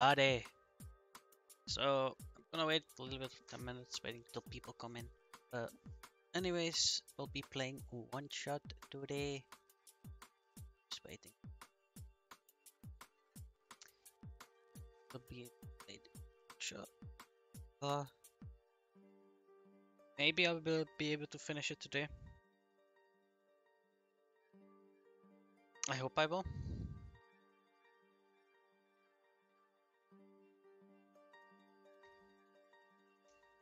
Are. So I'm gonna wait a little bit, 10 minutes, waiting till people come in. But anyways, we'll be playing one shot today. Just waiting. Will be played shot. Maybe I will be able to finish it today. I hope I will.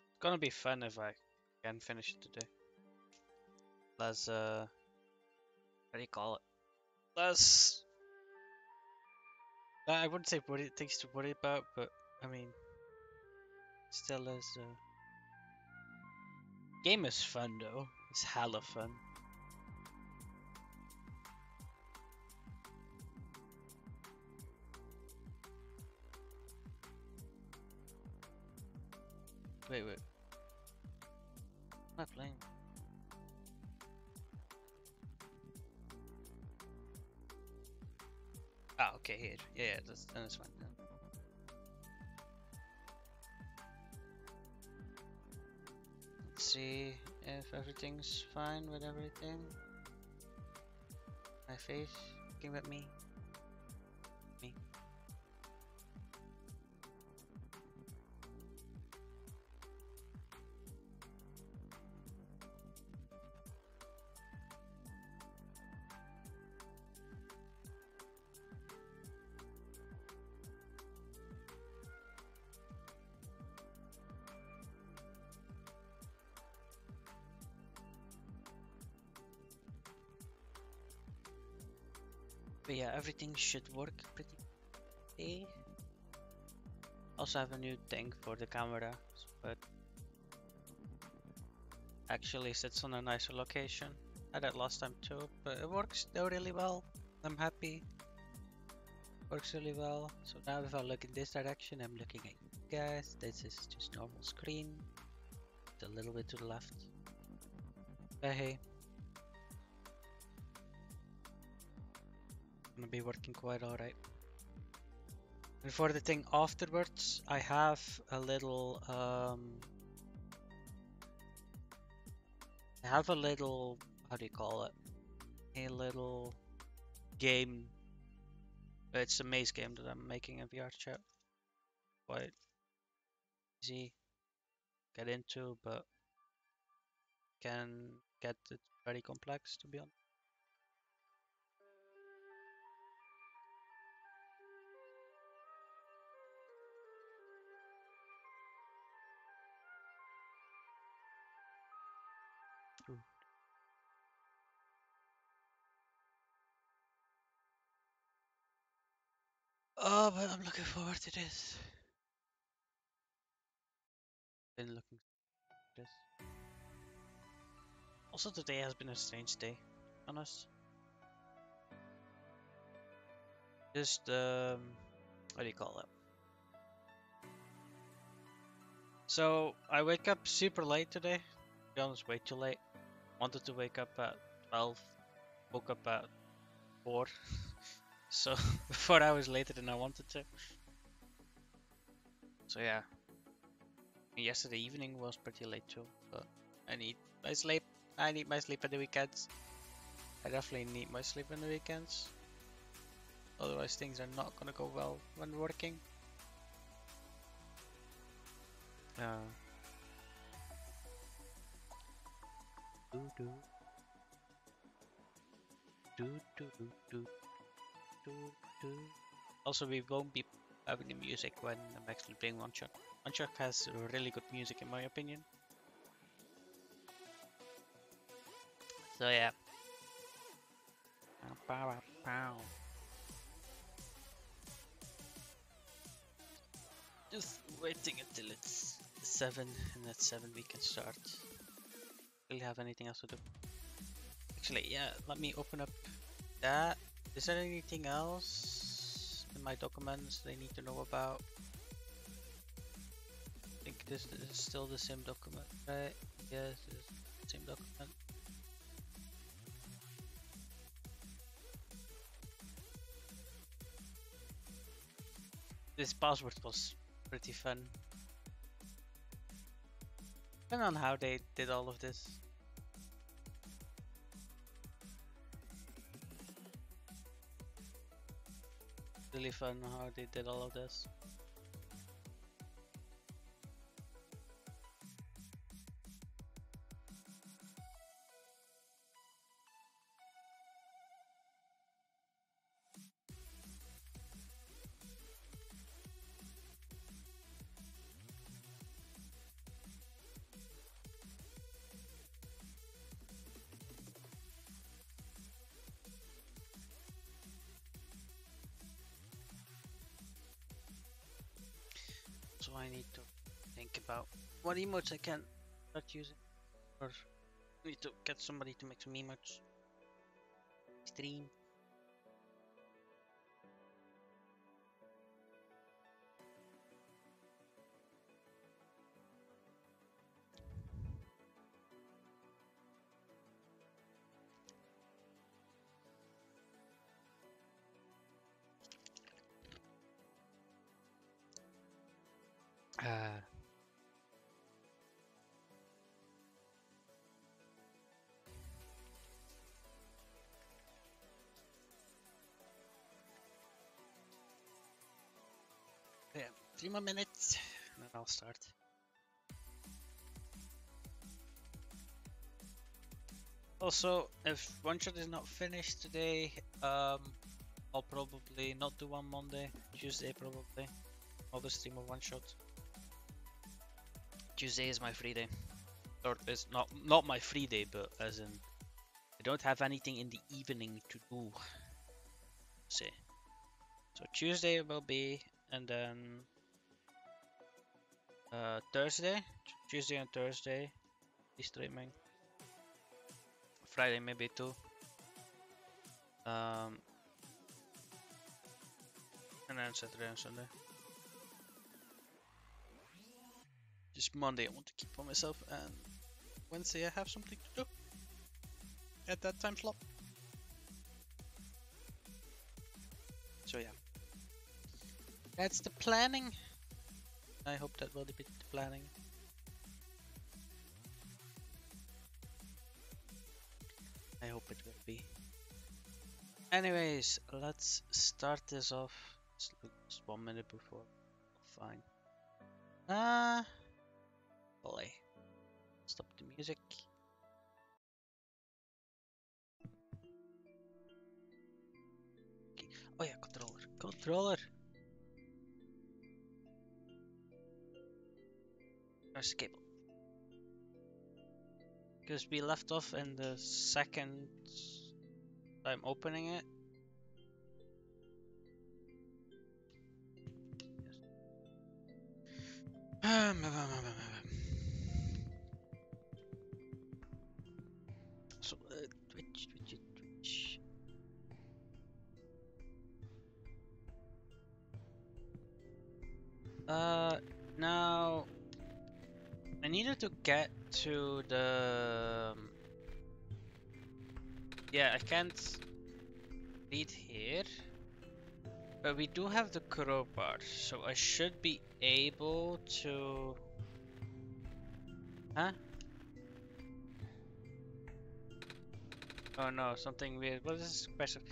It's gonna be fun if I can finish it today. Less what do you call it? Less I wouldn't say things to worry about, but I mean still is game is fun though. It's hella fun. Wait. I'm not playing. Ah, okay, here. Yeah, that's fine then. Let's see if everything's fine with everything. My face looking at me. Me. But yeah, everything should work pretty okay. Also have a new thing for the camera, but actually sits on a nicer location. I had that last time too, but it works still really well. I'm happy. Works really well. So now if I look in this direction, I'm looking at you guys. This is just normal screen. It's a little bit to the left. But hey, gonna be working quite alright. And for the thing afterwards, I have a little how do you call it? A little game. It's a maze game that I'm making in VR chat. Quite easy get into, but can get it very complex to be honest. Ooh. Oh, but I'm looking forward to this. Been looking for this. Also, today has been a strange day, honest. Just what do you call it? So I wake up super late today. To be honest, way too late. Wanted to wake up at 12. Woke up at 4. So 4 hours later than I wanted to. So yeah. Yesterday evening was pretty late too, but I need my sleep. I need my sleep at the weekends. I definitely need my sleep on the weekends. Otherwise things are not gonna go well when working. Uh, do do do do do do do do. Also, we won't be having the music when I'm actually playing oneshot. Oneshot has really good music in my opinion. So yeah. Just waiting until it's 7, and at 7 we can start. Really have anything else to do? Actually, yeah, let me open up that. Is there anything else in my documents they need to know about? I think this is still the same document, right? Yes, it's the same document. This password was pretty fun. Depending on how they did all of this. Really fun how they did all of this. So I need to think about what emotes I can start using, or need to get somebody to make some emotes. Stream. Yeah, 3 more minutes, and then I'll start. Also, if one shot is not finished today, I'll probably not do on Monday, Tuesday probably. I'll just stream a one shot. Tuesday is my free day, or it's not my free day, but as in I don't have anything in the evening to do. Say, so Tuesday will be, and then Thursday, Tuesday and Thursday, be streaming. Friday maybe too. And then Saturday and Sunday. Just Monday I want to keep for myself, and Wednesday I have something to do at that time slot. So yeah, that's the planning. I hope that will be the planning. I hope it will be. Anyways, let's start this off. It's just 1 minute before. Fine. Play. Stop the music. Okay. Oh yeah, controller. Controller. There's the cable. Because we left off in the second time opening it. So, Twitch. Now I needed to get to the. Yeah, I can't read here, but we do have the crowbar, so I should be able to. Huh? Oh no, something weird. What is this question?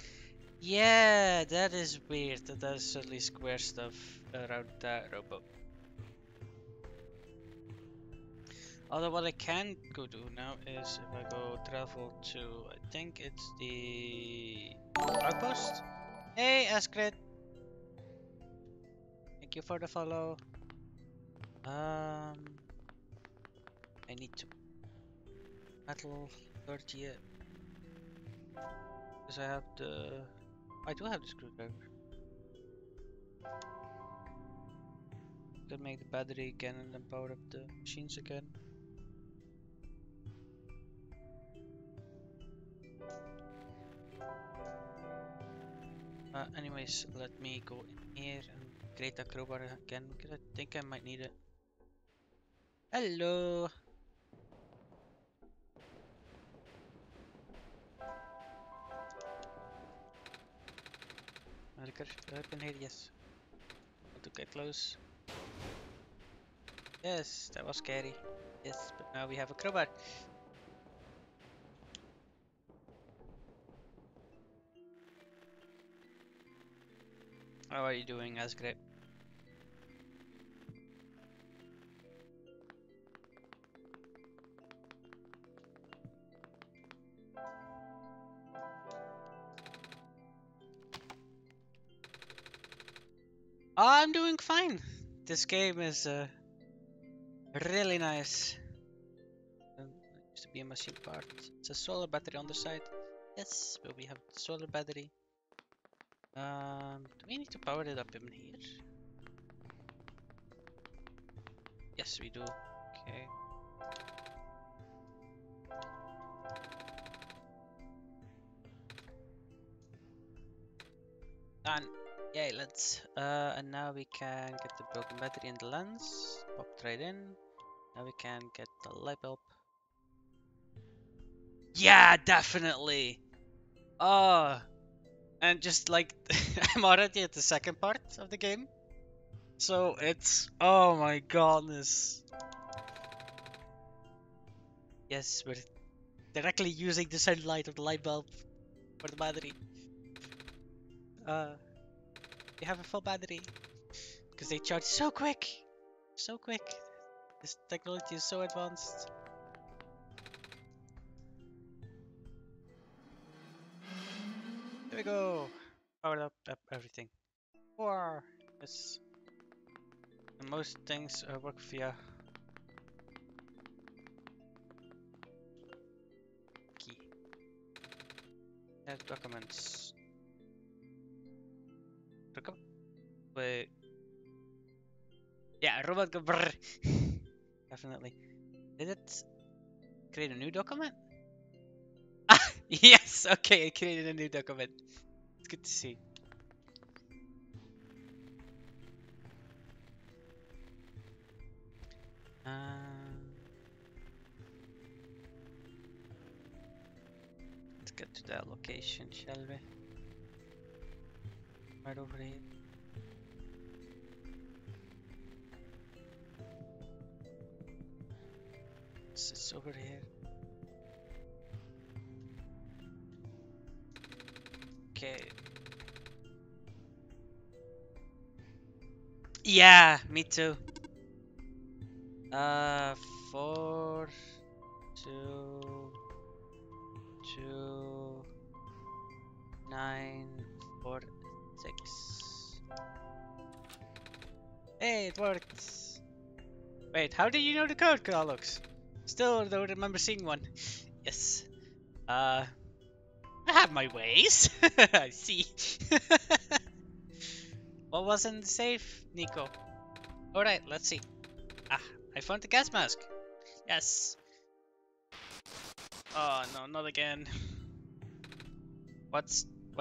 Yeah, that is weird. That is certainly square stuff around that robot. Although what I can go do now is if I go travel to, I think it's the outpost. Hey, Askred! Thank you for the follow. I need to battle 30 because I have the. I do have the screwdriver. Can make the battery again and then power up the machines again. Anyways, let me go in here and create a crowbar again because I think I might need it. Hello! Marker, open here, yes. to get close. Yes, that was scary. Yes, but now we have a crowbar. How are you doing, Asgrave? I'm doing fine. This game is really nice. It used to be a machine part. It's a solar battery on the side. Yes, but we have the solar battery. Do we need to power it up in here? Yes, we do. Okay. Done. Yay, let's. And now we can get the broken battery in the lens. Pop it right in. Now we can get the light bulb. Yeah, definitely. Oh, and just like I'm already at the second part of the game, so it's oh my goodness. Yes, we're directly using the sunlight of the light bulb for the battery. We have a full battery because they charge so quick, so quick. This technology is so advanced. Here we go. Powered up everything. Or yes, and most things work via key. Add documents. Wait. Yeah, robot go brrr. Definitely. Did it create a new document? Ah, yes. Okay, it created a new document. It's good to see. Let's get to that location, shall we? Right over here. It's over here. Okay. Yeah, me too. 4, 2, 2, 9, 4, 6. Hey, it worked. Wait, how do you know the code, Carlux? Still don't remember seeing one. Yes. I have my ways. I see. What was in the safe, Nico? Alright, let's see. Ah, I found the gas mask. Yes. Oh no, not again. What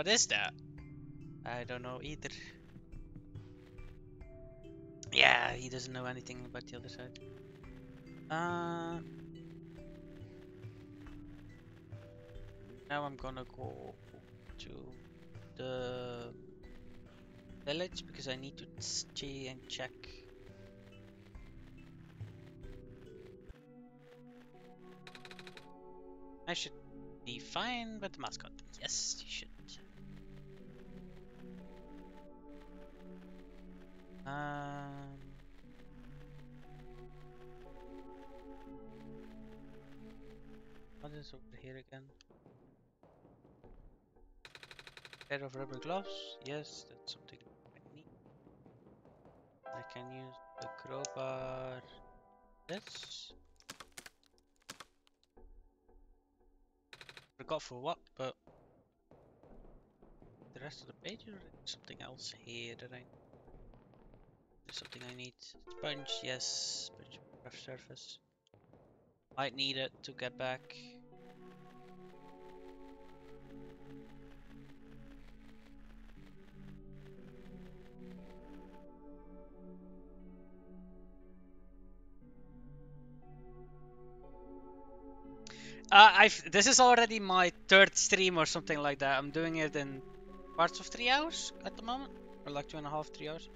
is that? I don't know either. Yeah, he doesn't know anything about the other side. Now I'm gonna go to the village because I need to stay and check. I should be fine with the mascot. Yes, you should. What is over here again? Pair of rubber gloves. Yes, that's something I need. I can use the crowbar. This. Forgot for what, but the rest of the page or something else here that there's something I need. Sponge, yes, sponge rough surface. Might need it to get back. This is already my third stream or something like that. I'm doing it in parts of 3 hours at the moment, or like 2.5, 3 hours.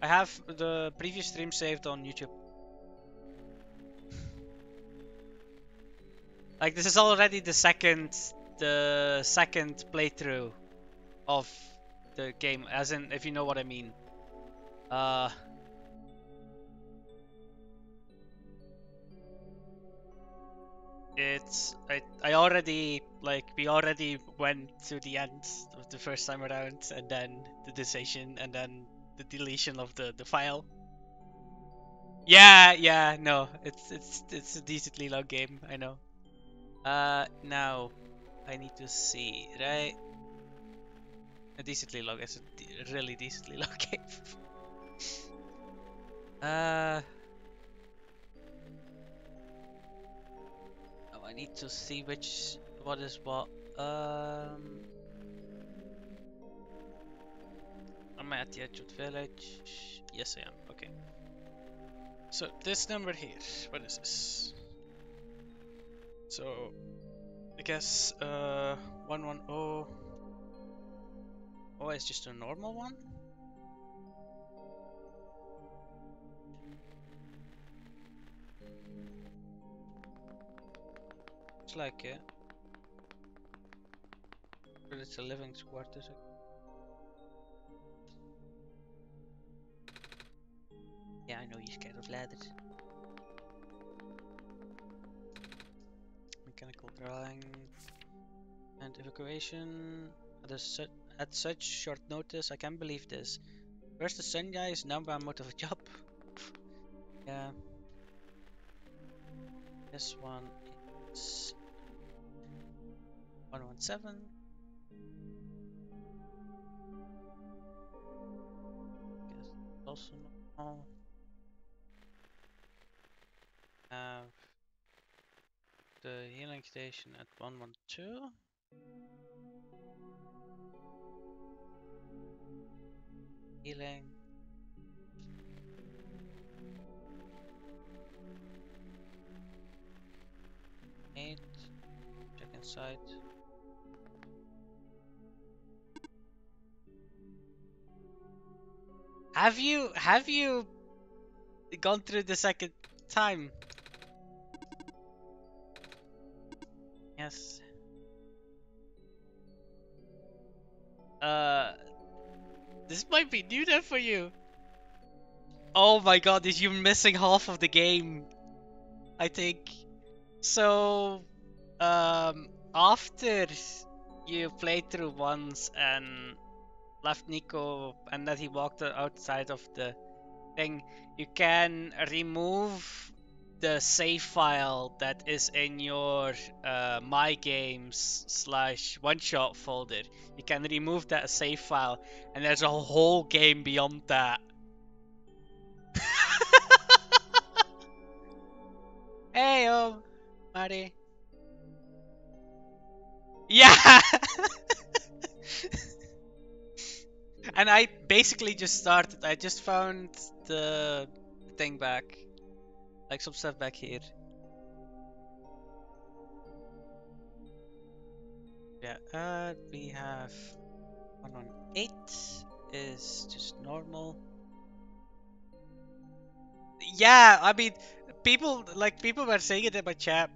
I have the previous stream saved on YouTube. Like this is already the second playthrough of the game, as in, if you know what I mean. I already, like, we already went to the end of the first time around, and then the decision, and then the deletion of the file. Yeah, no, it's a decently long game, I know. Now I need to see, right? A decently long, it's a really decently long game. Oh, I need to see what is what. Am I at the edge of the village? Yes, I am. Okay. So this number here, what is this? So I guess 110. Oh, it's just a normal one. It's like it, but it's a living quarters. Yeah, I know you're scared of ladders. Mechanical drawing and evacuation. At such short notice, I can't believe this. First the sun guys, now I'm out of a job. Yeah. This one is 117. Guess also normal. Have the healing station at 112. Healing. Eight. Check inside. Have you gone through the second time? Yes. Uh, this might be new then for you. Oh my god, is you missing half of the game? I think. So, after you played through once and left Nico and that he walked outside of the thing, you can remove the save file that is in your my games slash one shot folder. You can remove that save file, and there's a whole game beyond that. Hey, Mari. Yeah. And I basically just started. I just found the thing back, like some stuff back here. Yeah. We have 118 is just normal. Yeah, I mean, people were saying it in my chat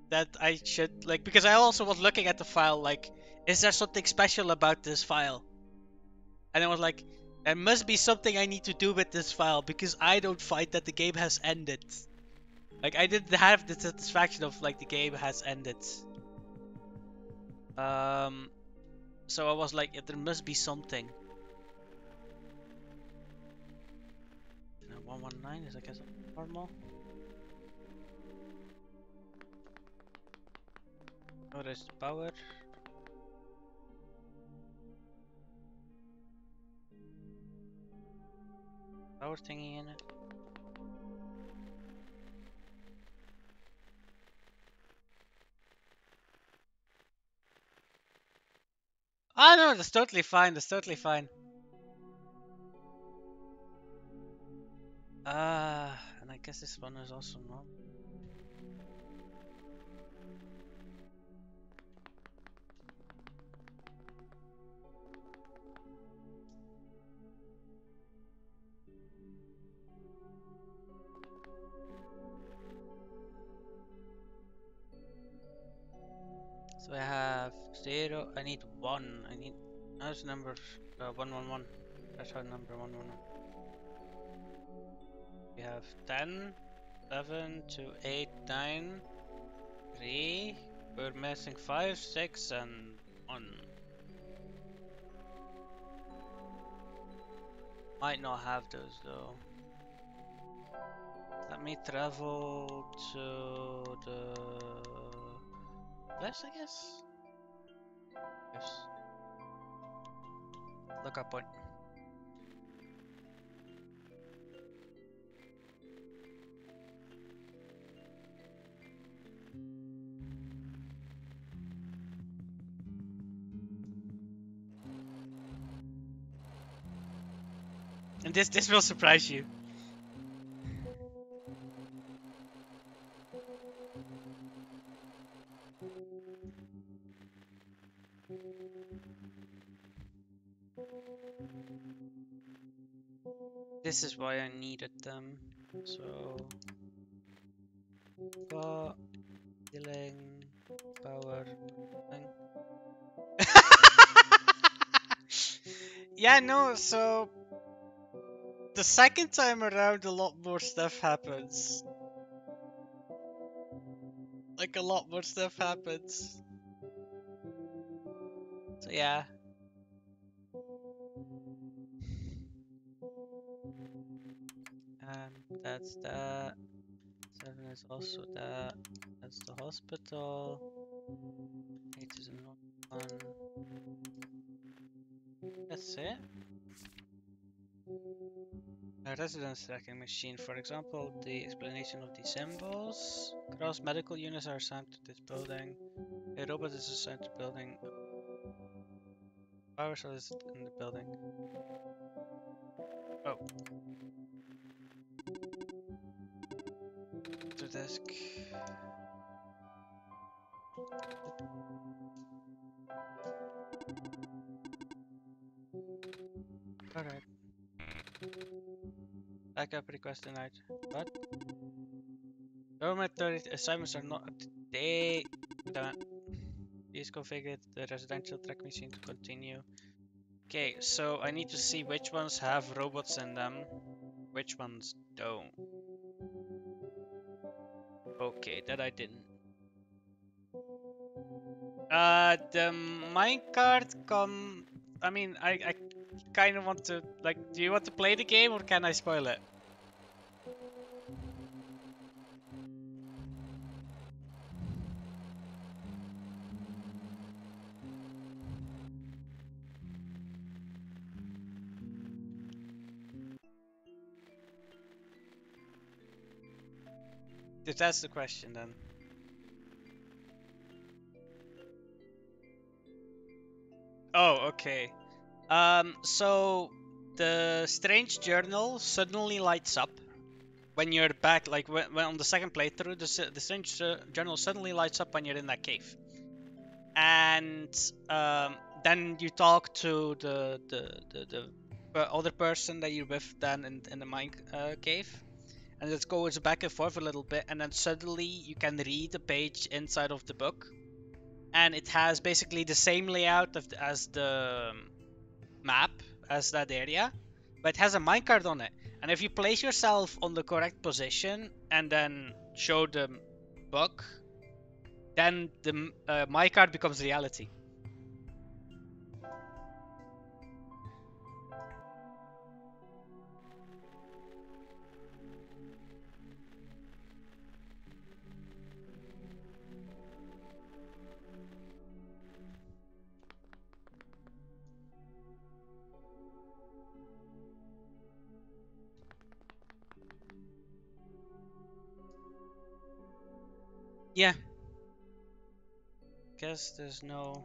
that I should, like, because I also was looking at the file, like, is there something special about this file? And I was like, there must be something I need to do with this file because I don't find that the game has ended. Like, I didn't have the satisfaction of, like, the game has ended. So I was like, yeah, there must be something. 119 is, I guess, normal. Oh, there's the power. Power thingy in it. Ah, no, that's totally fine. That's totally fine. And I guess this one is also normal. So I have 0. I need 1. I need. That's number 111. That's our number 111. We have 10, 7, 2, 8, 9, 3. We're missing 5, 6, and 1. Might not have those though. Let me travel to the left, I guess. Yes. Look up point. And this will surprise you. This is why I needed them. So, healing, power, thing. Yeah, no, so the second time around a lot more stuff happens. Like a lot more stuff happens. So yeah. And that's that. 7 is also that. That's the hospital. 8 is another one. That's it. A residence tracking machine. For example, the explanation of the symbols. Cross medical units are assigned to this building. A robot is assigned to building. Power cell is in the building. Oh. To desk. Alright. Backup request denied. What? Government authority assignments are not up to date. Damn it. Please configure the residential track machine to continue. Okay, so I need to see which ones have robots in them, which ones don't. Okay, that I didn't. The minecart come. I mean, I kind of want to like. Do you want to play the game or can I spoil it? If that's the question, then. Oh, okay. So the strange journal suddenly lights up when you're back, like when on the second playthrough, the strange journal suddenly lights up when you're in that cave, and then you talk to the other person that you're with then in the mine cave, and it goes back and forth a little bit, and then suddenly you can read a page inside of the book, and it has basically the same layout as the map as that area, but it has a minecart on it. And if you place yourself on the correct position and then show the book, then the minecart becomes reality. Yeah. Guess there's no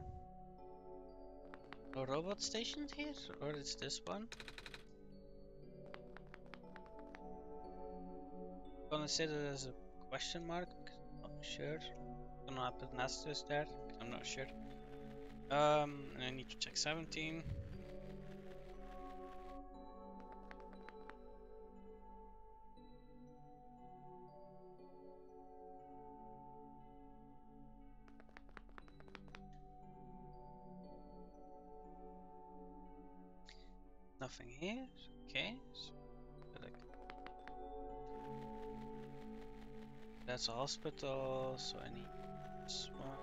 robot stationed here, or it's this one. I'm gonna say that there's a question mark. Not sure. I'm gonna put an asterisk there. I'm not sure. I need to check 17. Nothing here. Okay. So, that's a hospital, so I need this one.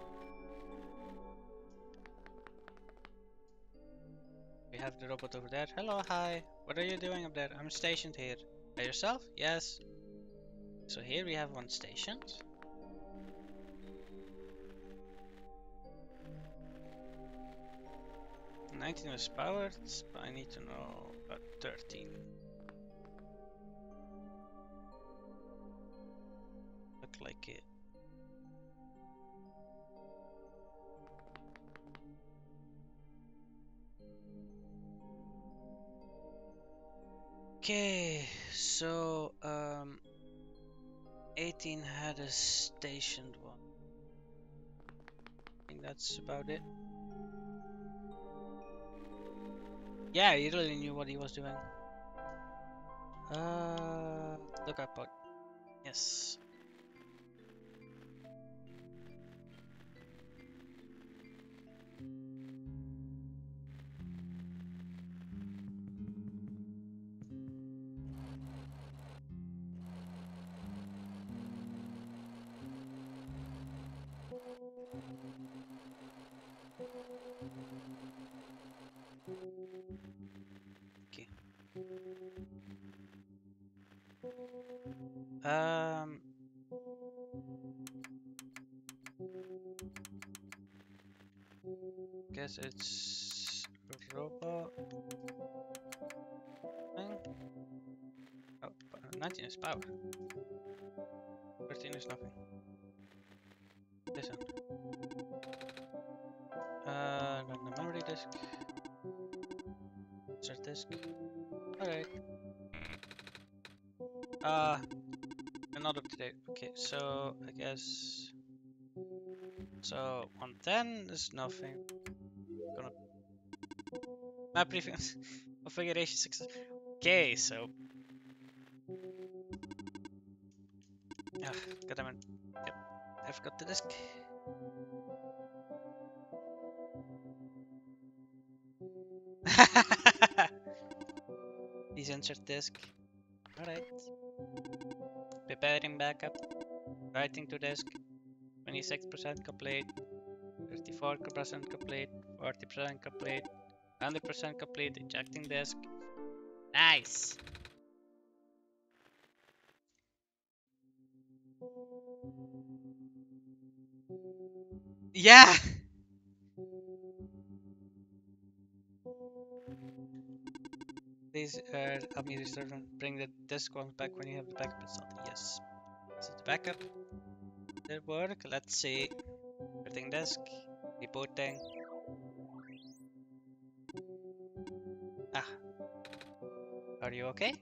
We have the robot over there. Hello, hi. What are you doing up there? I'm stationed here. By yourself? Yes. So here we have one stationed. 19 is powered, but I need to know about 13. Look like it. Okay, so 18 had a stationed one. I think that's about it. Yeah, he really knew what he was doing. Look up pod. Yes. Okay. Guess it's robot thing. Oh, 19 is power. 13 is nothing. Listen. Random memory disk. Insert disk. Alright. Not up to date. Okay, so I guess. So 110 is nothing. Gonna map briefing configuration success. Okay, so. Goddammit. Yep, I've got the disk. Please insert disk. Alright. Preparing backup. Writing to disk. 26% complete. 34% complete. 40% complete. 100% complete. Ejecting disk. Nice! Yeah! Please help me restore and bring the disk ones back when you have the backup installed. Yes. So the backup did work. Let's see. Everything disk. Rebooting. Ah. Are you okay?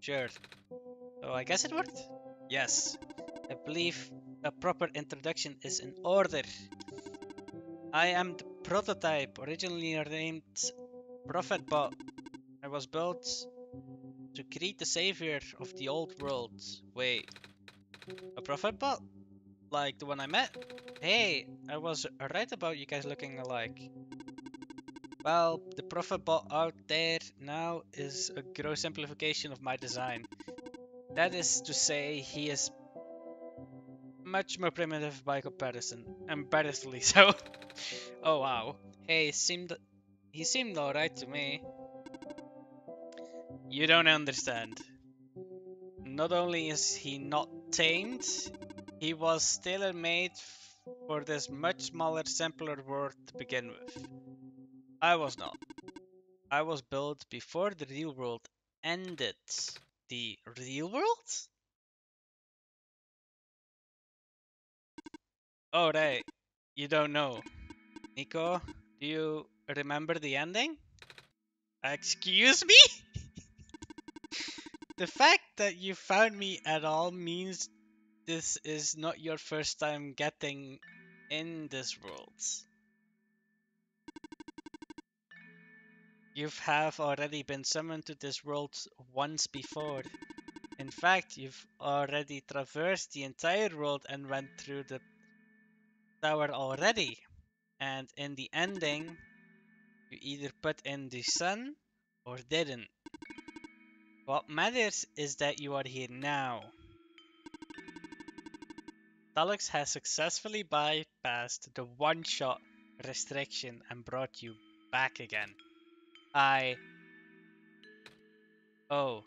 Sure. So I guess it worked? Yes. I believe a proper introduction is in order. I am the prototype, originally named ProphetBot. I was built to create the savior of the old world. Wait, a ProphetBot? Like the one I met? Hey, I was right about you guys looking alike. Well, the ProphetBot out there now is a gross simplification of my design. That is to say, he is much more primitive by comparison. Embarrassingly so. Oh wow. Hey, he seemed alright to me. You don't understand. Not only is he not tamed, he was tailor-made for this much smaller, simpler world to begin with. I was not. I was built before the real world ended. The real world? Oh, right. You don't know. Nico, do you remember the ending? Excuse me? The fact that you found me at all means this is not your first time getting in this world. You have already been summoned to this world once before. In fact, you've already traversed the entire world and went through the tower already. And in the ending, you either put in the sun or didn't. What matters is that you are here now. Talux has successfully bypassed the one-shot restriction and brought you back again. I... Oh.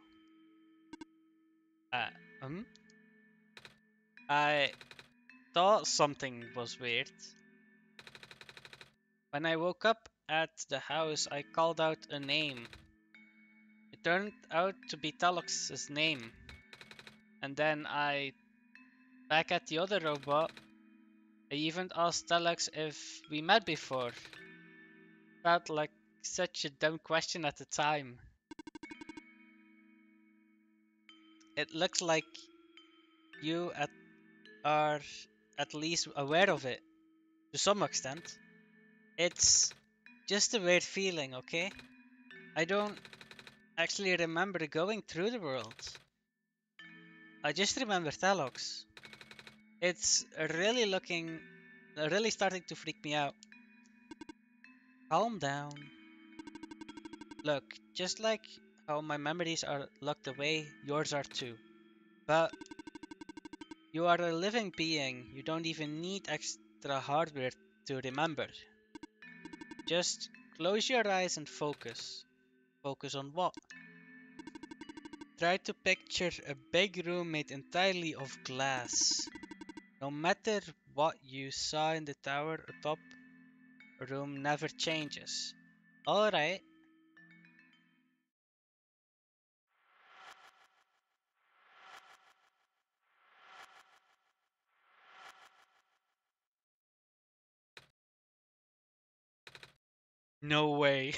Uh, um? I thought something was weird. When I woke up at the house, I called out a name. It turned out to be Talux's name. And then back at the other robot, I even asked Talux if we met before. Felt like such a dumb question at the time. It looks like you are at least aware of it, to some extent. It's just a weird feeling, okay? I don't actually remember going through the world. I just remember Talux. It's really starting to freak me out. Calm down. Look, just like how my memories are locked away, yours are too. But you are a living being. You don't even need extra hardware to remember. Just close your eyes and focus. Focus on what? Try to picture a big room made entirely of glass. No matter what you saw in the tower atop, a room never changes. Alright. No way.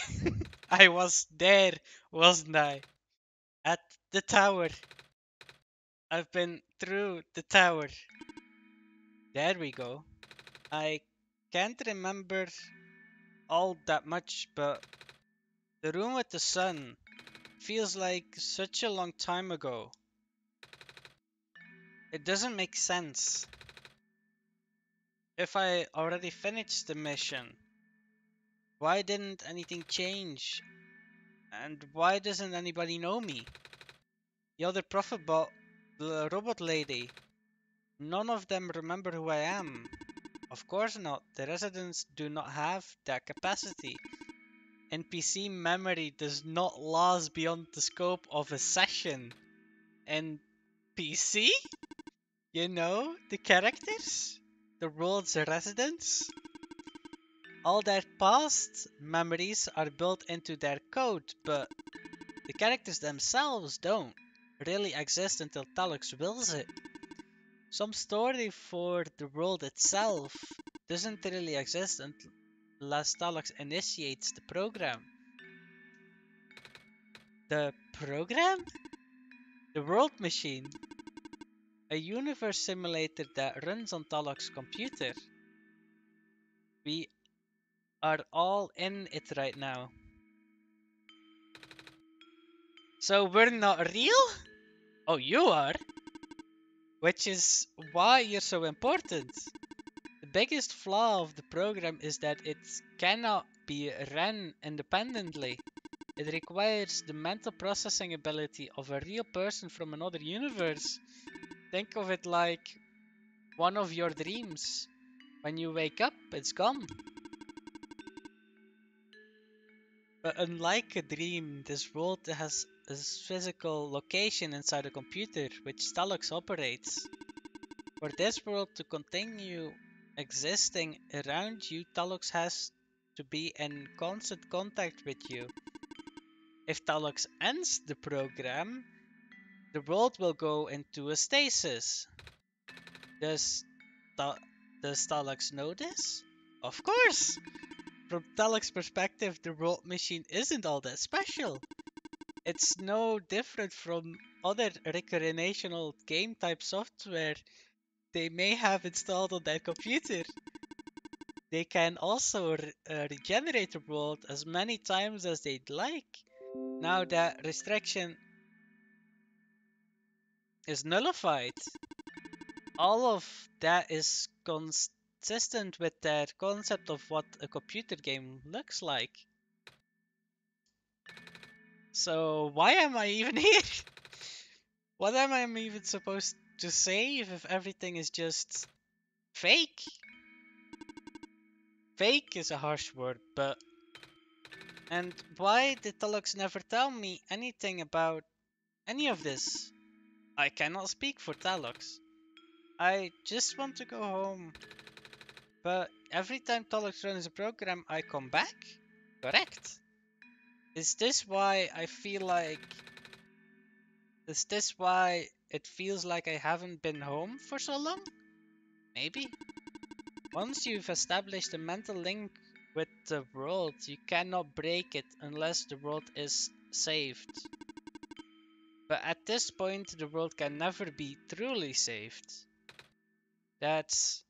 I was there, wasn't I? At the tower. I've been through the tower. There we go. I can't remember all that much, but the room with the sun feels like such a long time ago. It doesn't make sense. If I already finished the mission, why didn't anything change? And why doesn't anybody know me? The other prophet bot, the robot lady, none of them remember who I am. Of course not. The residents do not have that capacity. NPC memory does not last beyond the scope of a session. NPC? You know, the characters? The world's residents? All their past memories are built into their code, but the characters themselves don't really exist until Talux wills it. Some story for the world itself doesn't really exist unless Talux initiates the program. The program? The world machine. A universe simulator that runs on Talux's computer. We are all in it right now. So we're not real? Oh, you are? Which is why you're so important. The biggest flaw of the program is that it cannot be run independently. It requires the mental processing ability of a real person from another universe. Think of it like one of your dreams. When you wake up, it's gone. But unlike a dream, this world has a physical location inside a computer which Stalux operates. For this world to continue existing around you, Talux has to be in constant contact with you. If Talux ends the program, the world will go into a stasis. Does, Ta- does Talux know this? Of course! From Talux's perspective, the world machine isn't all that special. It's no different from other recreational game type software they may have installed on their computer. They can also regenerate the world as many times as they'd like. Now that restriction is nullified, all of that is consistent with their concept of what a computer game looks like. So why am I even here? What am I even supposed to save if everything is just fake? Fake is a harsh word, but... And why did Tolux never tell me anything about any of this? I cannot speak for Tolux. I just want to go home. But every time Tolux runs a program, I come back? Correct. Is this why I feel like... Is this why it feels like I haven't been home for so long? Maybe. Once you've established a mental link with the world, you cannot break it unless the world is saved. But at this point, the world can never be truly saved. That's...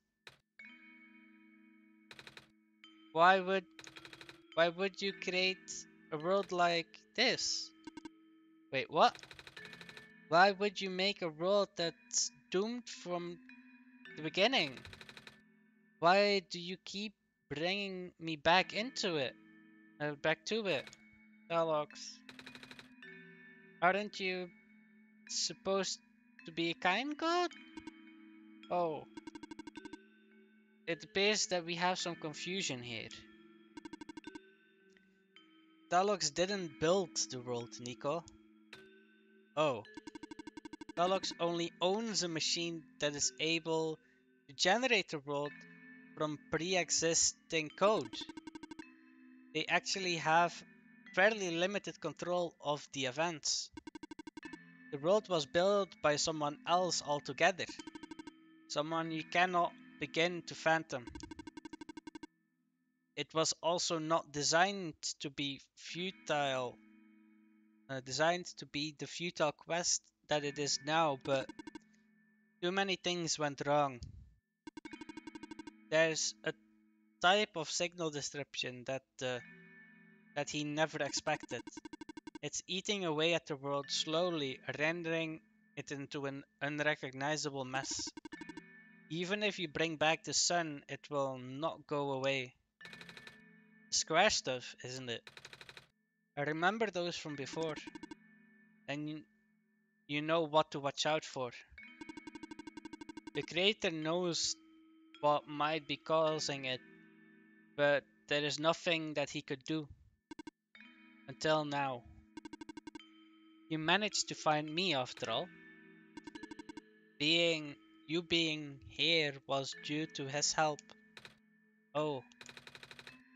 Why would you create a world like this? Wait, what? Why would you make a world that's doomed from the beginning? Why do you keep bringing me back into it? Back to it? Dialogues. Aren't you supposed to be a kind god? Oh, it appears that we have some confusion here. Dialogues didn't build the world, Nico. Oh. Dialogues only owns a machine that is able to generate a world from pre-existing code. They actually have fairly limited control of the events. The world was built by someone else altogether. Someone you cannot begin to fathom. It was also not designed to be futile. Designed to be the futile quest that it is now, but too many things went wrong. There's a type of signal disruption that he never expected. It's eating away at the world slowly, rendering it into an unrecognizable mess. Even if you bring back the sun, it will not go away. Square stuff, isn't it? I remember those from before. And you know what to watch out for. The creator knows what might be causing it, but there is nothing that he could do. Until now. You managed to find me after all. You being here was due to his help. Oh,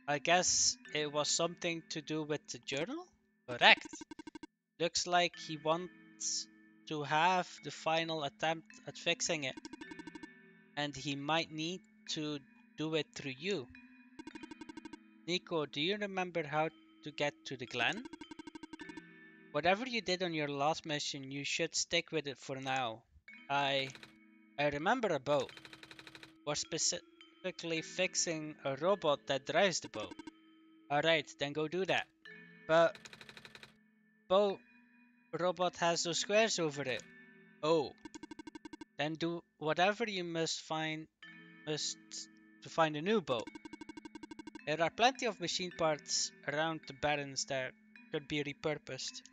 I guess it was something to do with the journal? Correct. Looks like he wants to have the final attempt at fixing it. And he might need to do it through you. Nico, do you remember how to get to the Glen? Whatever you did on your last mission, you should stick with it for now. I remember a boat. We're specifically fixing a robot that drives the boat. Alright, then go do that. But boat robot has those squares over it. Oh. Then do whatever you must to find a new boat. There are plenty of machine parts around the barrens that could be repurposed.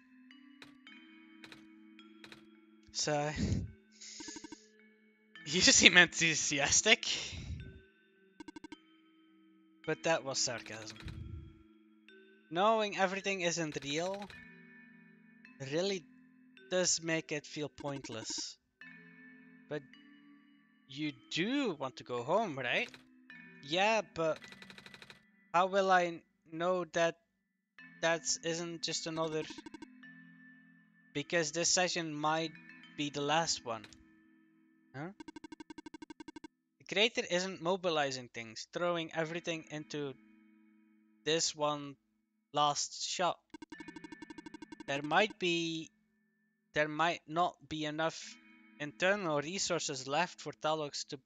So, you seem enthusiastic. But that was sarcasm. Knowing everything isn't real really does make it feel pointless. But you do want to go home, right? Yeah, but how will I know that isn't just another... Because this session might be the last one. Huh? The creator isn't mobilizing things, throwing everything into this one last shot. There might not be enough internal resources left for Talox to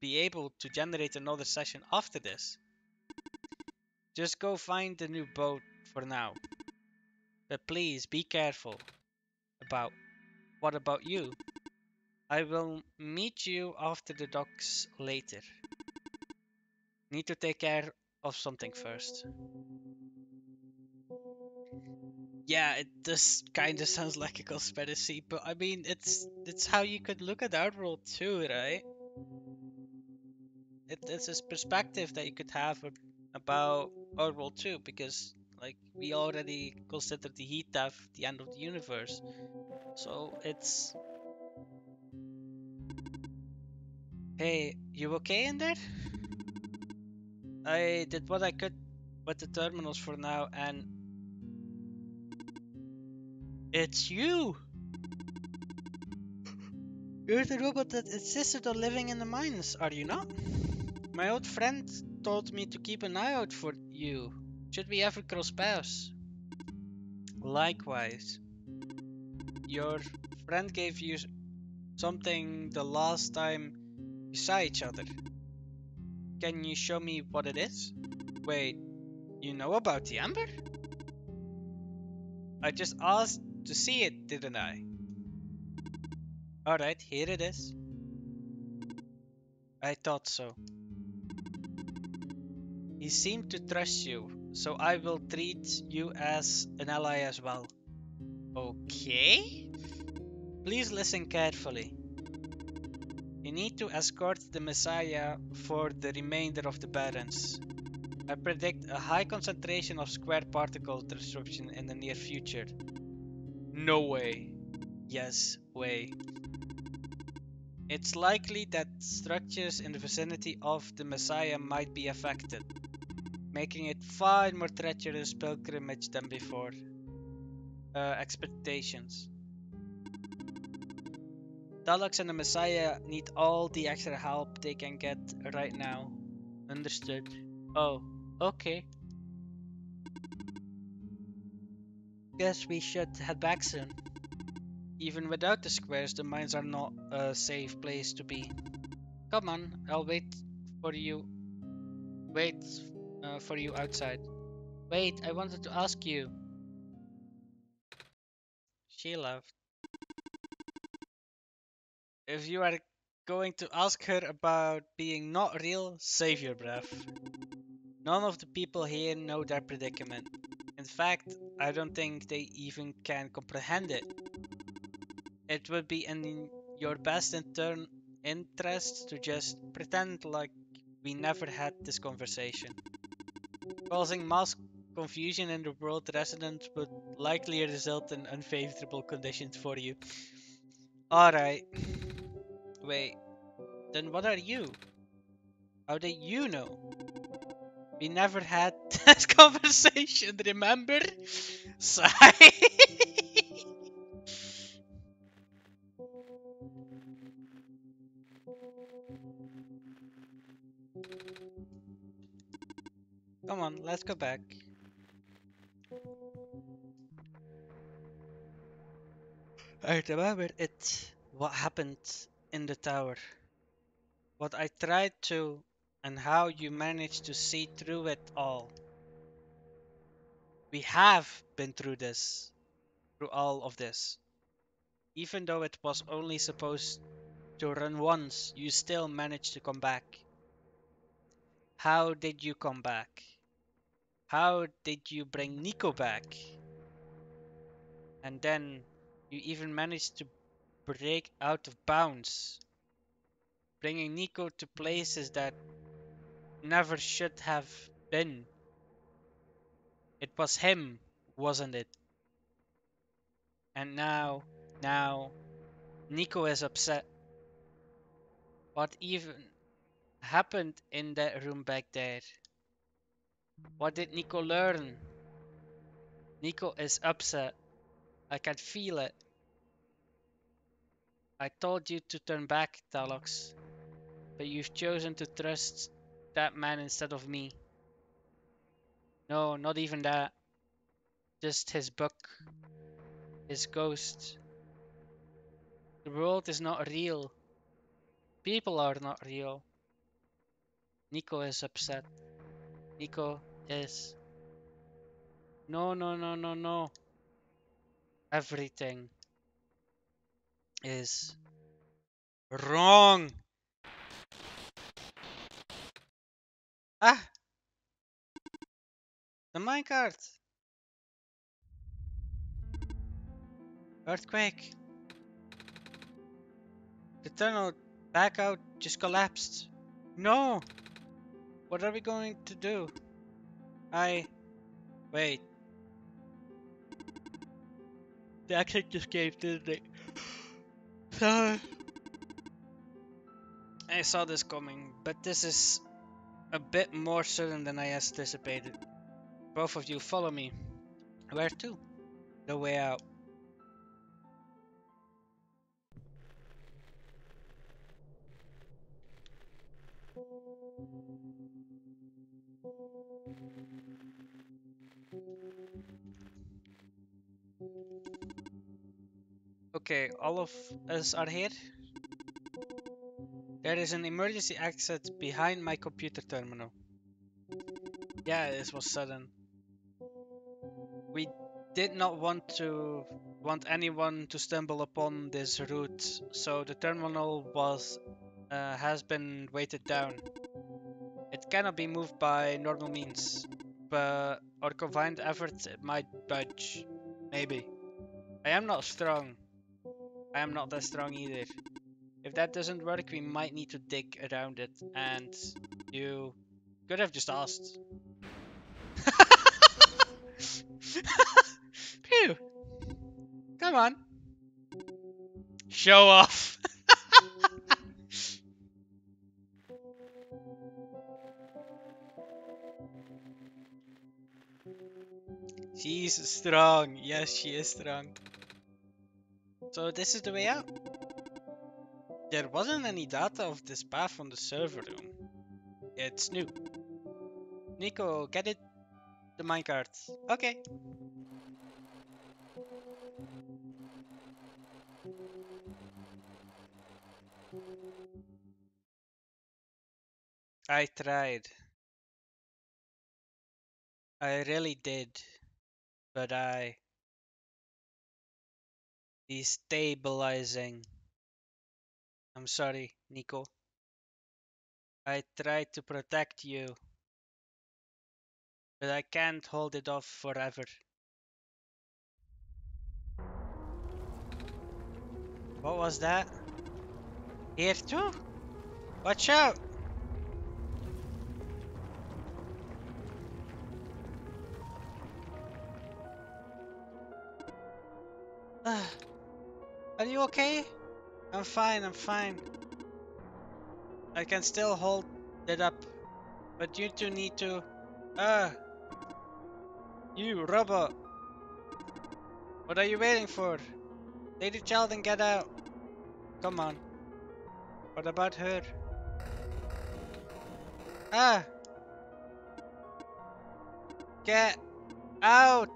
be able to generate another session after this. Just go find the new boat for now. But please be careful about what about you? I will meet you after the docks later. Need to take care of something first. Yeah, it just kind of sounds like a conspiracy, but I mean, it's how you could look at our world too, right? It's this perspective that you could have about our world too, because like we already consider the heat death the end of the universe. So it's, hey, you okay in there? I did what I could with the terminals for now, and it's you! You're the robot that insisted on living in the mines, are you not? My old friend told me to keep an eye out for you, should we ever cross paths. Likewise, your friend gave you something the last time we saw each other. Can you show me what it is? Wait, you know about the amber? I just asked to see it, didn't I? Alright, here it is. I thought so. He seemed to trust you, so I will treat you as an ally as well. Okay? Please listen carefully. You need to escort the Messiah for the remainder of the Barrens. I predict a high concentration of square particle disruption in the near future. No way. Yes, way. It's likely that structures in the vicinity of the Messiah might be affected, making it far more treacherous pilgrimage than before. Expectations. Daleks and the Messiah need all the extra help they can get right now. Understood. Oh, okay. Guess we should head back soon. Even without the squares, the mines are not a safe place to be. Come on, I'll wait for you. Wait for you outside. Wait, I wanted to ask you. She left. If you are going to ask her about being not real, save your breath. None of the people here know their predicament. In fact, I don't think they even can comprehend it. It would be in your best interest to just pretend like we never had this conversation. Causing mass confusion in the world residents would likely result in unfavorable conditions for you. Alright. Wait, then what are you? How did you know? We never had this conversation, remember? Sigh. Come on, let's go back. I remember it. What happened in the tower. What I tried to, and how you managed to see through it all. We have been through all of this. Even though it was only supposed to run once, you still managed to come back. How did you come back? How did you bring Nico back? And then you even managed to break out of bounds, bringing Nico to places that never should have been. It was him, wasn't it? And now, Nico is upset. What even happened in that room back there? What did Nico learn? Nico is upset. I can feel it. I told you to turn back, Talox, but you've chosen to trust that man instead of me. No, not even that. Just his book, his ghost. The world is not real. People are not real. Nico is upset. Nico is. No, no, no, no, no. Everything is wrong. Ah, the minecart. Earthquake. The tunnel back out just collapsed. No! What are we going to do? Wait. The exit just gave, didn't they? Sorry. I saw this coming, but this is a bit more sudden than I anticipated. Both of you follow me. Where to? The way out. Okay, all of us are here. There is an emergency exit behind my computer terminal. Yeah, this was sudden. We did not want anyone to stumble upon this route, so the terminal has been weighted down. It cannot be moved by normal means, but our combined efforts it might budge. Maybe. I am not strong. I am not that strong either. If that doesn't work, we might need to dig around it, and you could have just asked. Phew! Come on. Show off! She's strong. Yes, she is strong. So this is the way out. There wasn't any data of this path on the server room. It's new. Nico, get it? The minecart. Okay. I tried. I really did. But destabilizing. I'm sorry, Nico. I tried to protect you. But I can't hold it off forever. What was that? Here too? Watch out! Are you okay? I'm fine, I'm fine. I can still hold it up. But you two need to... You, robot! What are you waiting for? Take the child and get out. Come on. What about her? Ah! Get out!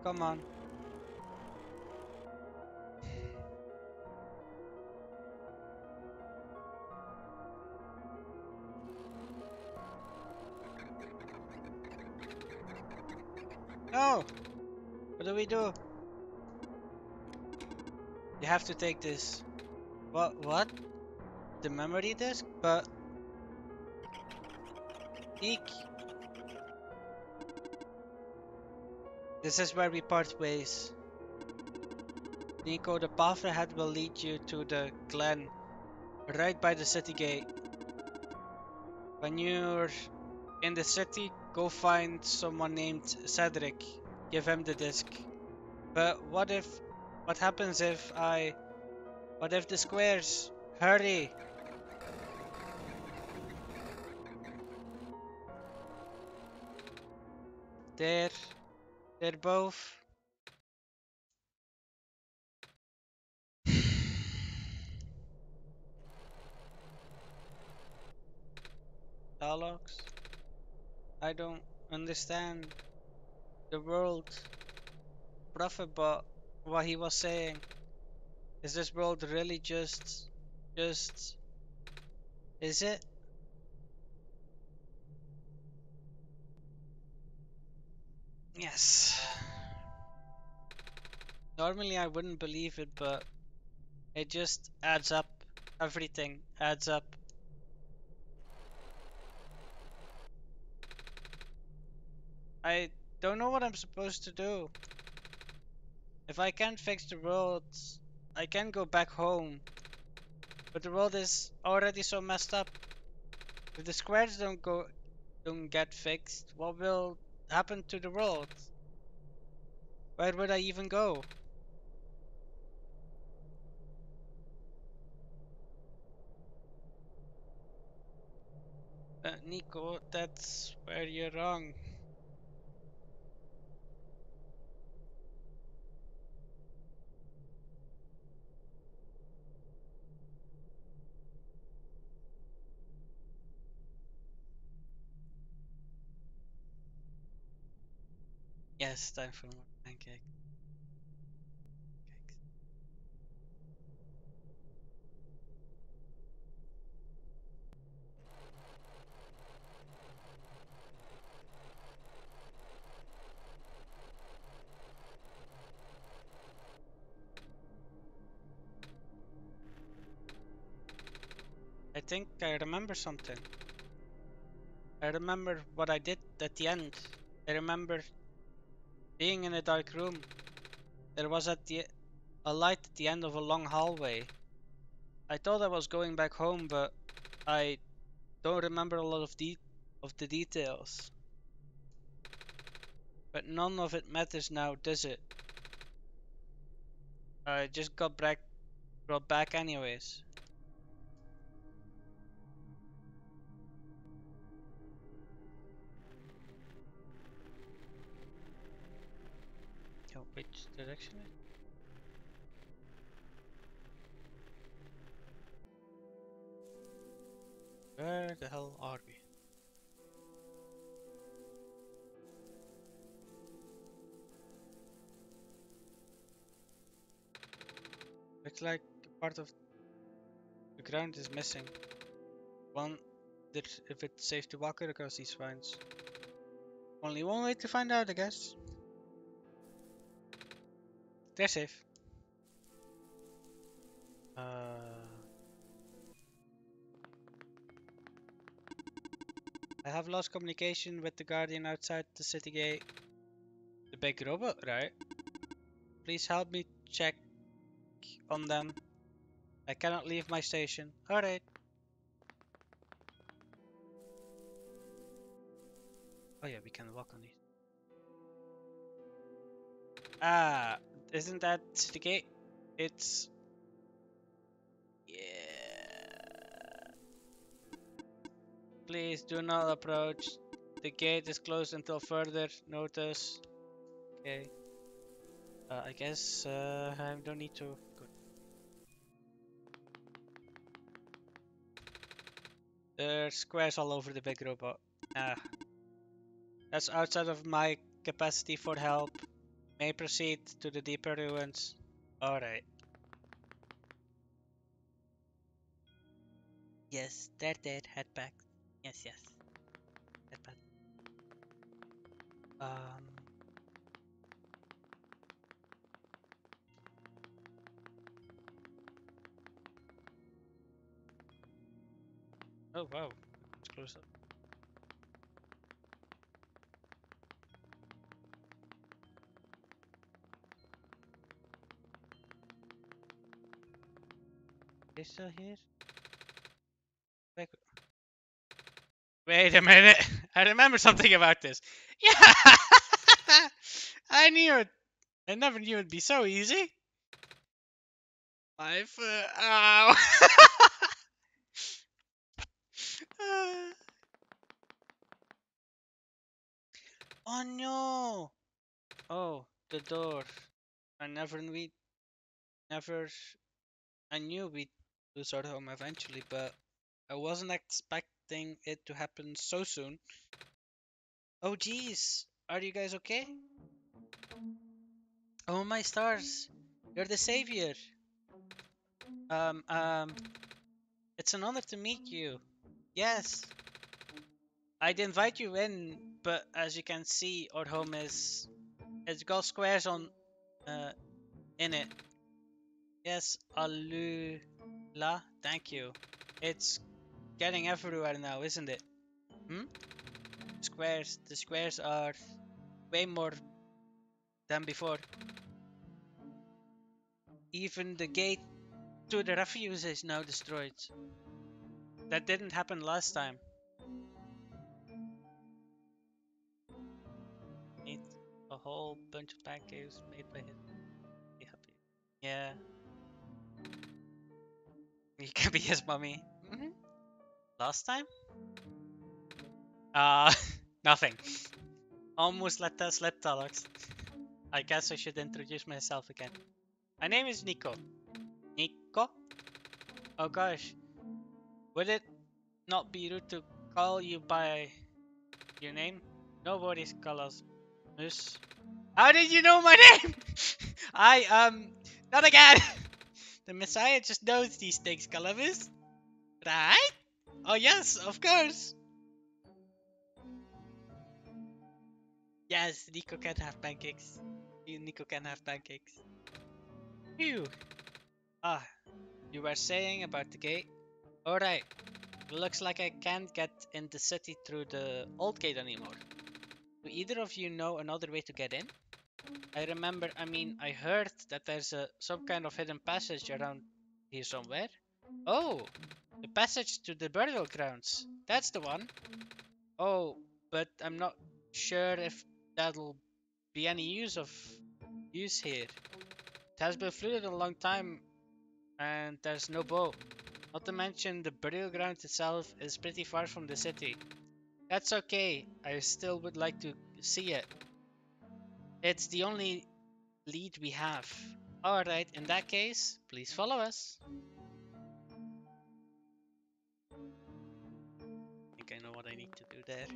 Come on. No! What do we do? You have to take this. What? The memory disk? But... Eek! This is where we part ways. Nico, the path ahead will lead you to the glen, right by the city gate. When you're in the city, go find someone named Cedric. Give him the disc. But what happens if what if the squares? Hurry! They're both. Dialogues? I don't understand the world. Prophet, but what he was saying. Is this world really just, is it? Yes. Normally I wouldn't believe it, but it just adds up. Everything adds up. I don't know what I'm supposed to do. If I can't fix the roads, I can go back home. But the road is already so messed up. If the squares don't get fixed, what will happen to the road? Where would I even go? Nico, that's where you're wrong. Yes, time for more pancake. I think I remember something. I remember what I did at the end. I remember being in a dark room. There was a light at the end of a long hallway. I thought I was going back home, but I don't remember a lot of the details. But none of it matters now, does it? I just brought back anyways. Yo, which direction is it? Where the hell are we? Looks like part of the ground is missing. Wonder if it's safe to walk it across these vines. Only one way to find out, I guess. They're safe. I have lost communication with the guardian outside the city gate. The big robot, right? Please help me check on them. I cannot leave my station. Alright. Oh yeah, we can walk on these. Ah, isn't that the gate? It's... Yeah. Please do not approach. The gate is closed until further notice. Okay. I guess I don't need to go. There's squares all over the big robot. Ah, that's outside of my capacity for help. May proceed to the deeper ruins. Alright. Yes, they're dead. Head back. Yes, yes. Head back. Um. Oh wow. It's close up. They still here? Back. Wait a minute. I remember something about this. Yeah. I knew it. I never knew it'd be so easy. My foot. Ow. Oh no. Oh, the door. I never, I knew we'd lose our home eventually, but I wasn't expecting it to happen so soon. Oh geez, are you guys okay? Oh my stars, you're the savior. Um, um, it's an honor to meet you. Yes, I'd invite you in, but as you can see, our home it's got squares on, uh, in it. Yes, Alula, thank you. It's getting everywhere now, isn't it? Hmm? The squares are way more than before. Even the gate to the refuse is now destroyed. That didn't happen last time. Need a whole bunch of pancakes made by him. Be happy. Yeah. You can be his mommy. Last time? Nothing. Almost let that slip, Alex. I guess I should introduce myself again. My name is Nico. Nico? Oh gosh. Would it not be rude to call you by your name? Nobody's call us Moose. How did you know my name? Not again! The Messiah just knows these things, Columbus. Right? Oh yes, of course. Yes, Nico can have pancakes. Nico can have pancakes. Phew. Ah, you were saying about the gate? Alright. Looks like I can't get in the city through the old gate anymore. Do either of you know another way to get in? I heard that there's some kind of hidden passage around here somewhere. Oh, the passage to the burial grounds. That's the one. Oh, but I'm not sure if that'll be any use here. It has been flooded a long time and there's no boat. Not to mention the burial ground itself is pretty far from the city. That's okay, I still would like to see it. It's the only lead we have. Alright, in that case, please follow us. I think I know what I need to do there.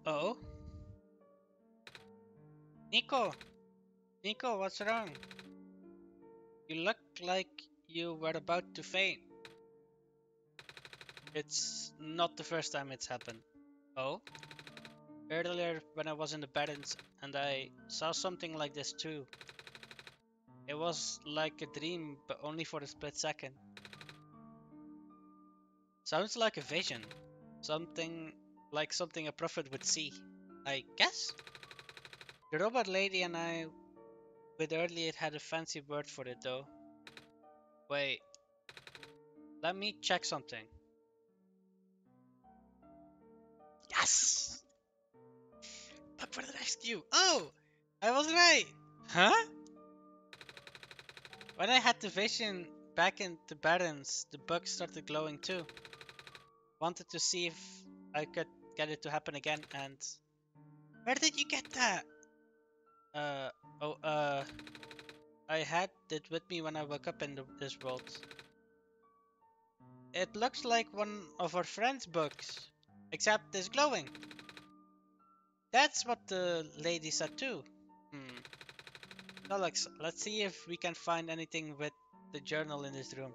Oh? Nico! Nico, what's wrong? You look like you were about to faint. It's not the first time it's happened. Oh? Earlier when I was in the Barrens and I saw something like this too. It was like a dream, but only for a split second. Sounds like a vision. Something like something a prophet would see. I guess? The robot lady and I with earlier had a fancy word for it though. Wait, let me check something. Yes! Back for the rescue! Oh! I was right! Huh? When I had the vision back in the Barrens, the bug started glowing too. Wanted to see if I could get it to happen again and... Where did you get that? Uh, I had it with me when I woke up in this world. It looks like one of our friend's books, except it's glowing. That's what the lady said too. Alex, let's see if we can find anything with the journal in this room.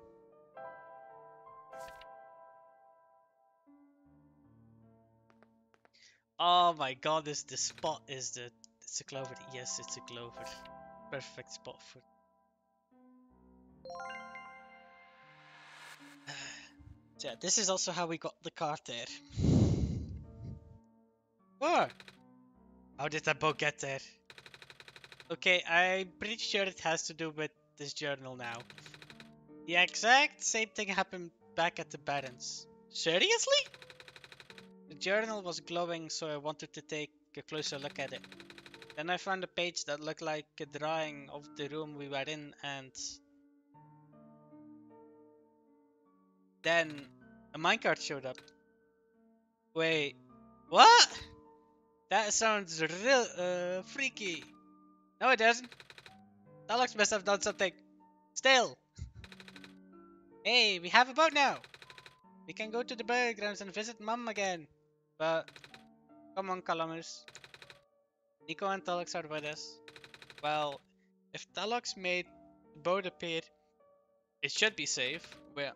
Oh my god, the spot is it's a clover. Yes, it's a clover. Perfect spot for so yeah, this is also how we got the card there. Oh! How did that boat get there? Okay, I'm pretty sure it has to do with this journal now. The exact same thing happened back at the Barrens. Seriously? The journal was glowing, so I wanted to take a closer look at it. Then I found a page that looked like a drawing of the room we were in, and then a minecart showed up. Wait, what? That sounds real freaky. No, it doesn't. Alex must have done something. Still. Hey, we have a boat now. We can go to the burial grounds and visit Mom again. But, come on, Columbus. Nico and Talox are with us. Well, if Talox made the boat appear, It should be safe. Well,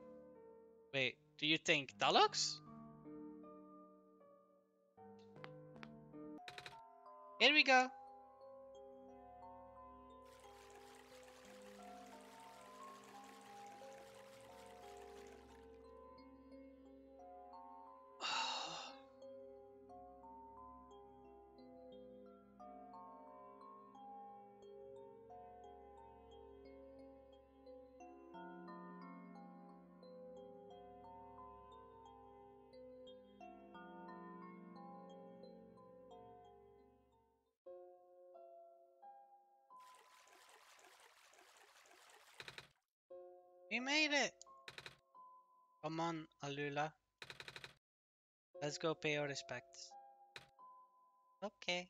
wait, do you think that looks? Here we go. We made it. Come on, Alula. Let's go pay our respects. Okay.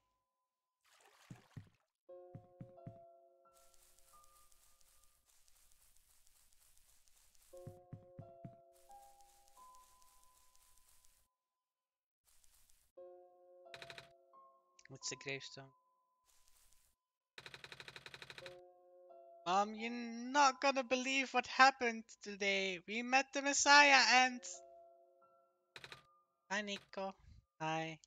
What's the gravestone? You're not gonna believe what happened today. We met the Messiah and... Hi, Nico. Hi.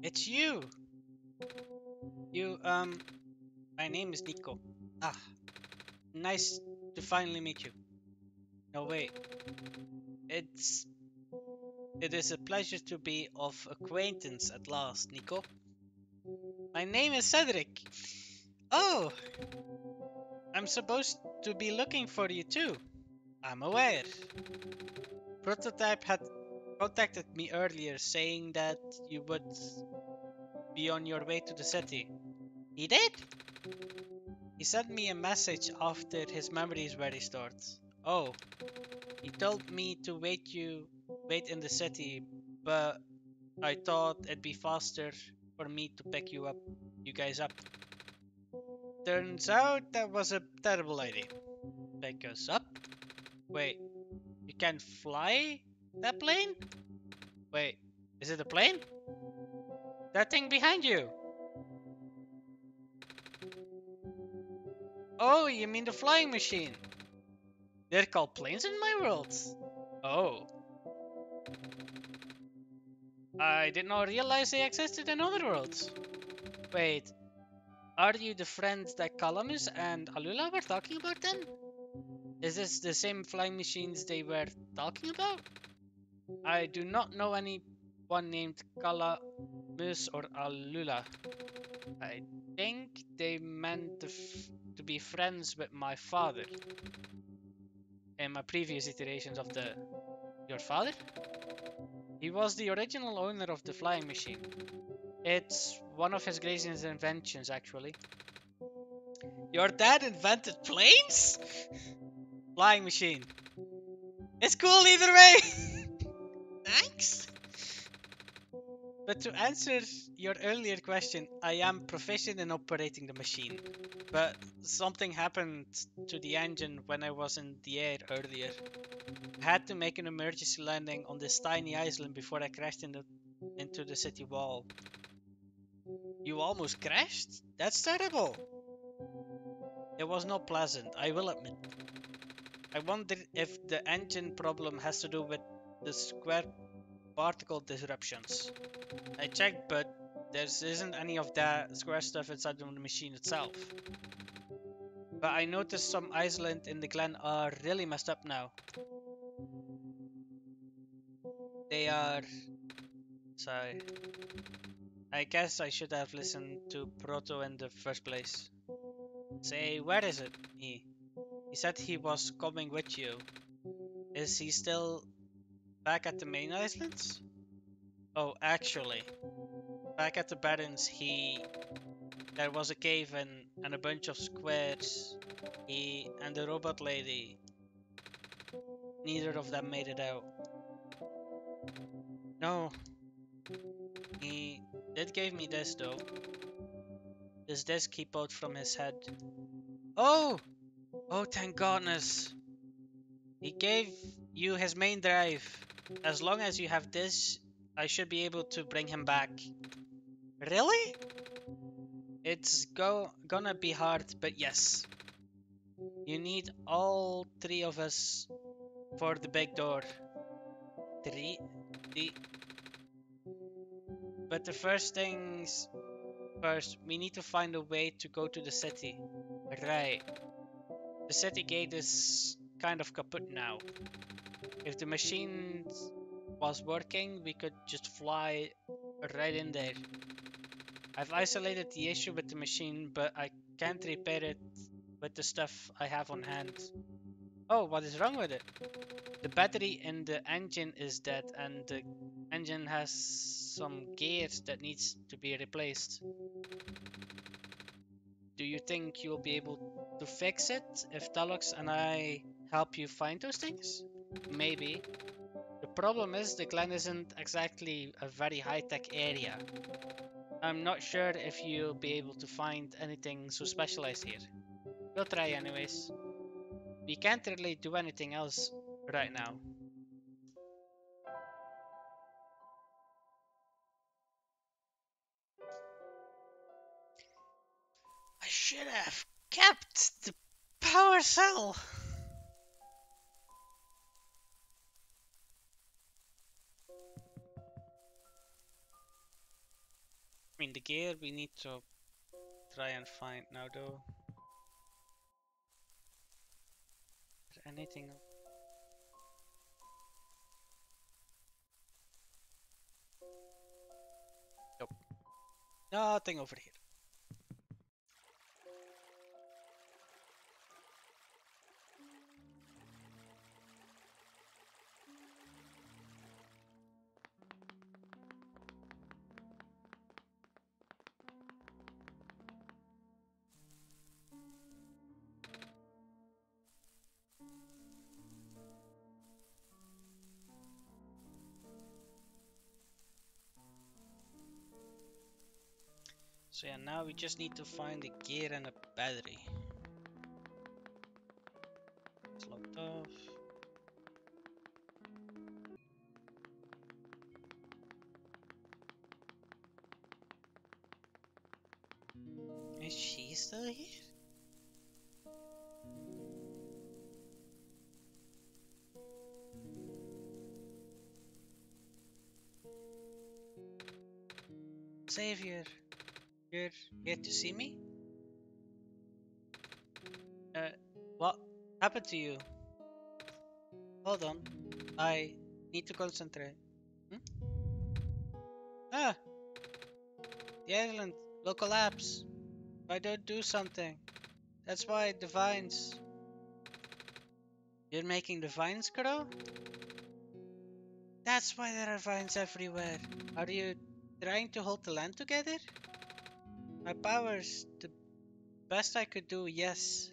It's you! My name is Nico. Ah, nice to finally meet you. No, wait. It is a pleasure to be of acquaintance at last, Nico. My name is Cedric. Oh, I'm supposed to be looking for you too. I'm aware. Prototype had contacted me earlier saying that you would be on your way to the city. He did? He sent me a message after his memories were restored. Oh, he told me to wait in the city, but I thought it'd be faster for me to pick you guys up. Turns out that was a terrible idea. Pick us up? Wait, you can fly that plane? Wait, is it a plane? That thing behind you? Oh, you mean the flying machine? They're called planes in my world. Oh. I did not realize they existed in other worlds. Wait, are you the friends that Calamus and Alula were talking about then? Is this the same flying machines they were talking about? I do not know anyone named Calamus or Alula. I think they meant to be friends with my father. In my previous iterations of your father? He was the original owner of the flying machine. It's one of his greatest inventions, actually. Your dad invented planes? Flying machine. It's cool either way! Thanks! But to answer your earlier question, I am proficient in operating the machine. But something happened to the engine when I was in the air earlier. I had to make an emergency landing on this tiny island before I crashed into the city wall. You almost crashed? That's terrible! It was not pleasant, I will admit. I wonder if the engine problem has to do with the square particle disruptions. I checked, but there isn't any of that square stuff inside of the machine itself. But I noticed some islands in the glen are really messed up now. They are... Sorry. I guess I should have listened to Proto in the first place. Say, where is it? He said he was coming with you. Is he still back at the main islands? Oh, actually, back at the Barrens, there was a cave and a bunch of squares. He and the robot lady, neither of them made it out. No, he did give me this though. This disc he pulled from his head. Oh! Oh, thank goodness. He gave you his main drive. As long as you have this, I should be able to bring him back. Really? It's gonna be hard, but yes. You need all three of us for the big door. Three? The... But the first things first, we need to find a way to go to the city. Right. The city gate is kind of kaput now. If the machine was working, we could just fly right in there. I've isolated the issue with the machine, but I can't repair it with the stuff I have on hand. Oh, what is wrong with it? The battery in the engine is dead, and the engine has some gears that needs to be replaced. Do you think you'll be able to fix it if Talox and I help you find those things? Maybe. The problem is the Glen isn't exactly a very high-tech area. I'm not sure if you'll be able to find anything so specialized here. We'll try anyways. We can't really do anything else right now. I should have kept the power cell. I mean, the gear we need to try and find now though. Is there anything? Nope. Nothing over here. So yeah, now we just need to find a gear and a battery. It's locked off. Is she still here? Savior, you're here to see me? What happened to you? Hold on, I need to concentrate. Hmm? Ah, the island, local apps. I don't do something. That's why the vines. You're making the vines grow? That's why there are vines everywhere. Are you trying to hold the land together? My powers, the best I could do, yes.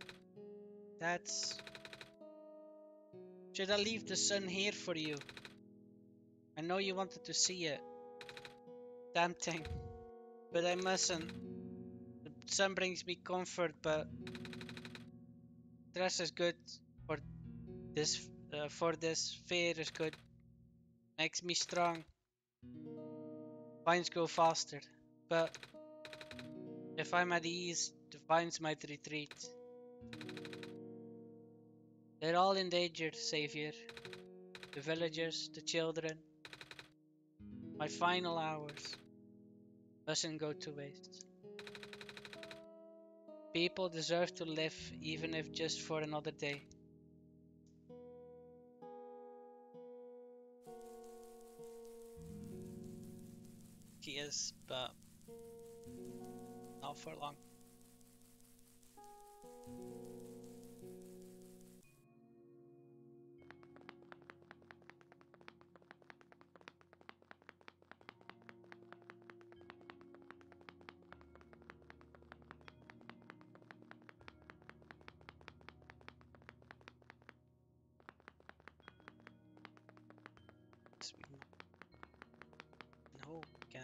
That's... Should I leave the sun here for you? I know you wanted to see it. Damn thing. But I mustn't. The sun brings me comfort, but stress is good for this. Fear is good. Makes me strong. Vines grow faster. But if I'm at ease, the vines might retreat. They're all in danger, Savior. The villagers, the children. My final hours mustn't go to waste. People deserve to live, even if just for another day. He is, but not for long.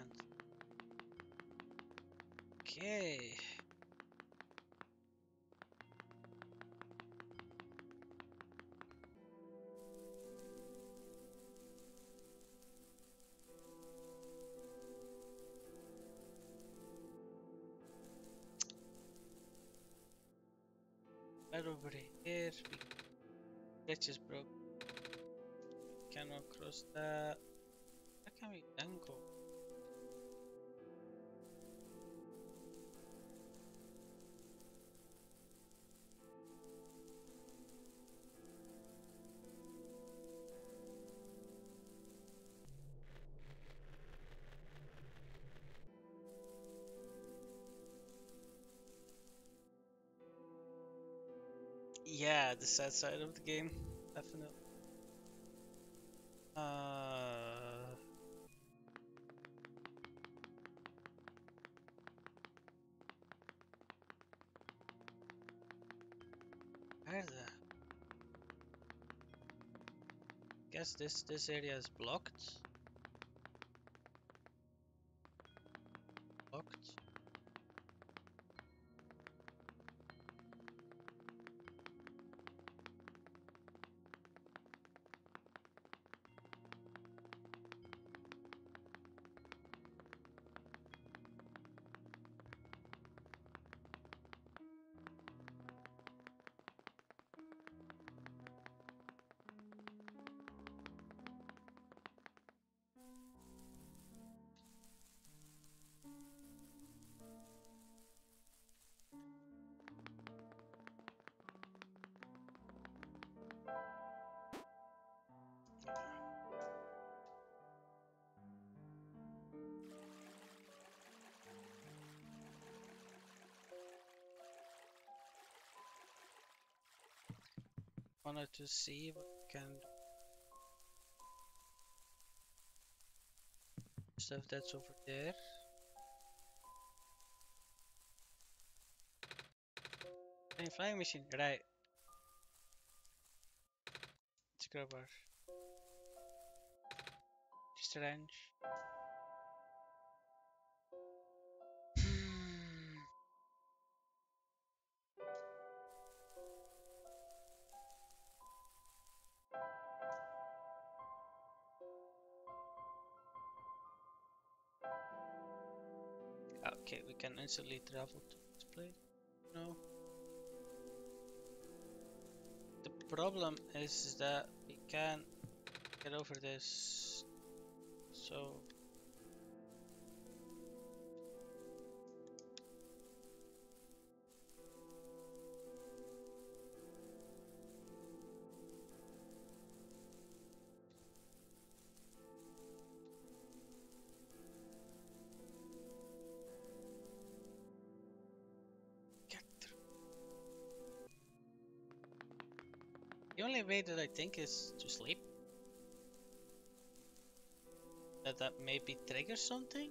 can't. Okay. Right over here. Glitch is broke. Cannot cross that. How can we then go? Yeah, the sad side of the game, definitely. Where the? Guess this area is blocked. Blocked. Wanted to see what we can do. Stuff that's over there. Any flying machine, right? Let's grab our syringe. Okay, we can instantly travel to this place. No. The problem is that we can't get over this. So get through. The only way that I think is to sleep. That maybe triggers something?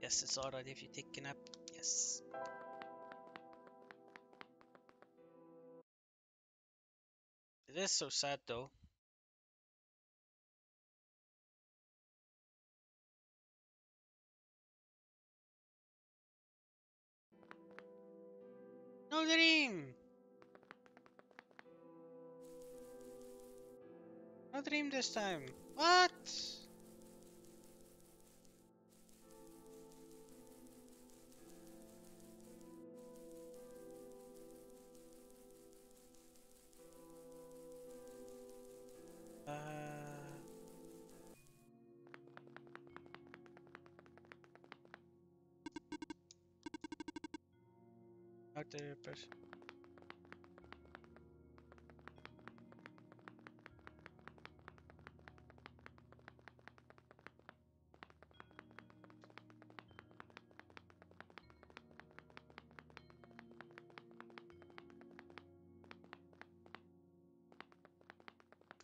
Yes, it's alright if you take a nap. Yes. It is so sad though. No dream! No dream this time. What? Uh, Not the person.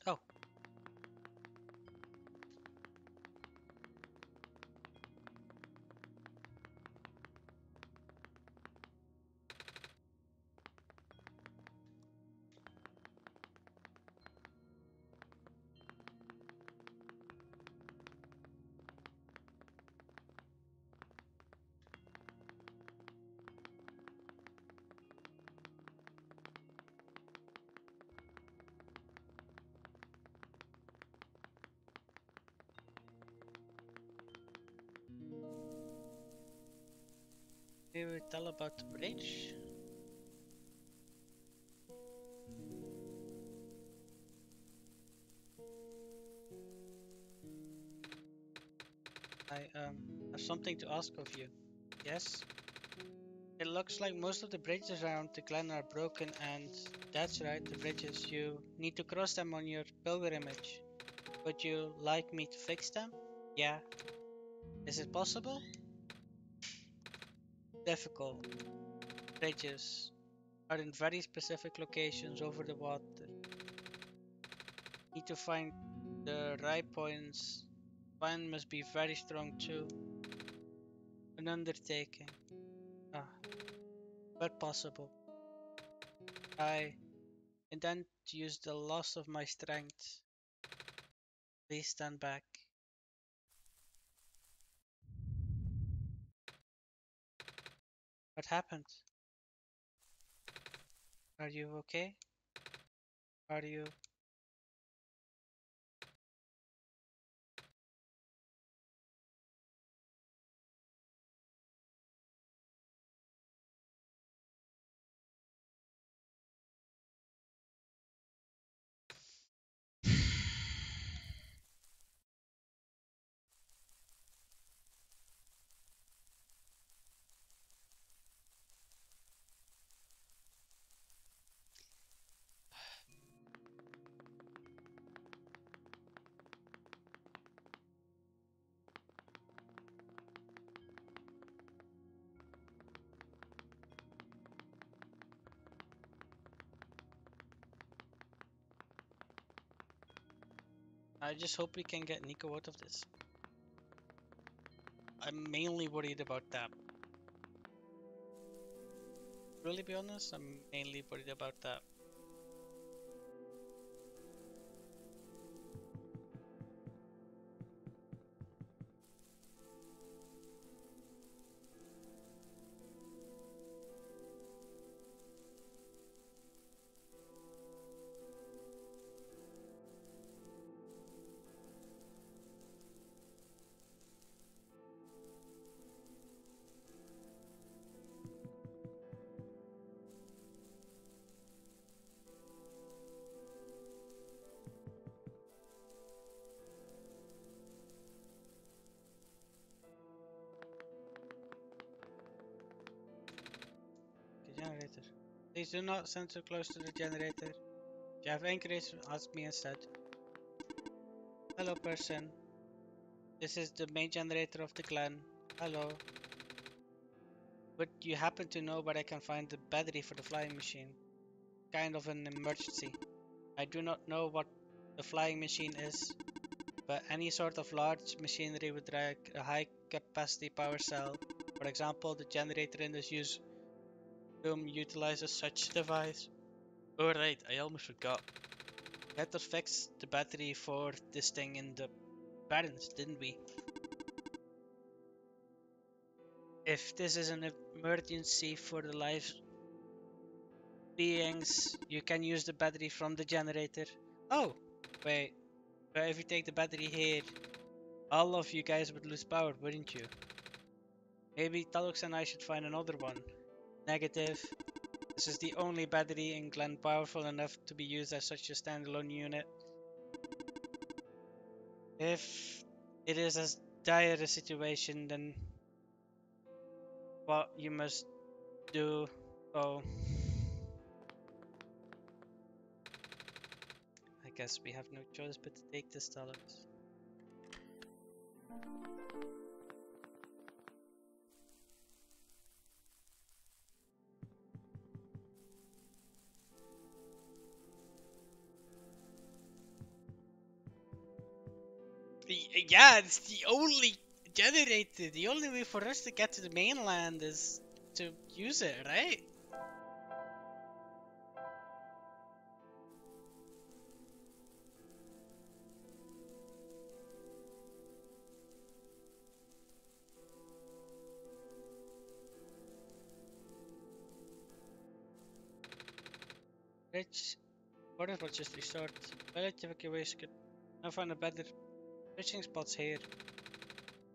Oh. Maybe we tell about the bridge. I have something to ask of you. Yes? It looks like most of the bridges around the glen are broken, and that's right, the bridges. You need to cross them on your pilgrimage. Would you like me to fix them? Yeah. Is it possible? Difficult. Bridges are in very specific locations over the water. Need to find the right points. One must be very strong too. An undertaking. Ah, but possible. I intend to use the loss of my strength. Please stand back. What happened? Are you okay? Are you? I just hope we can get Nico out of this. I'm mainly worried about that. Really be honest, I'm mainly worried about that. The generator. Please do not stand so close to the generator. If you have inquiries, ask me instead. Hello, person. This is the main generator of the clan. Hello. Would you happen to know where I can find the battery for the flying machine? Kind of an emergency. I do not know what the flying machine is, but any sort of large machinery would drag a high capacity power cell. For example, the generator in this use room utilizes such device. Oh right, I almost forgot. We had to fix the battery for this thing in the Barrens, didn't we? If this is an emergency for the lives beings, you can use the battery from the generator. Oh, wait. But if you take the battery here, all of you guys would lose power, wouldn't you? Maybe Talux and I should find another one. Negative. This is the only battery in Glen powerful enough to be used as such a standalone unit. If it is as dire a situation, then what you must do... Oh... I guess we have no choice but to take this, Talux. Yeah, it's the only generator. The only way for us to get to the mainland is to use it, right? Rich, border was just restored. Village evacuation could now find a better fishing spots here.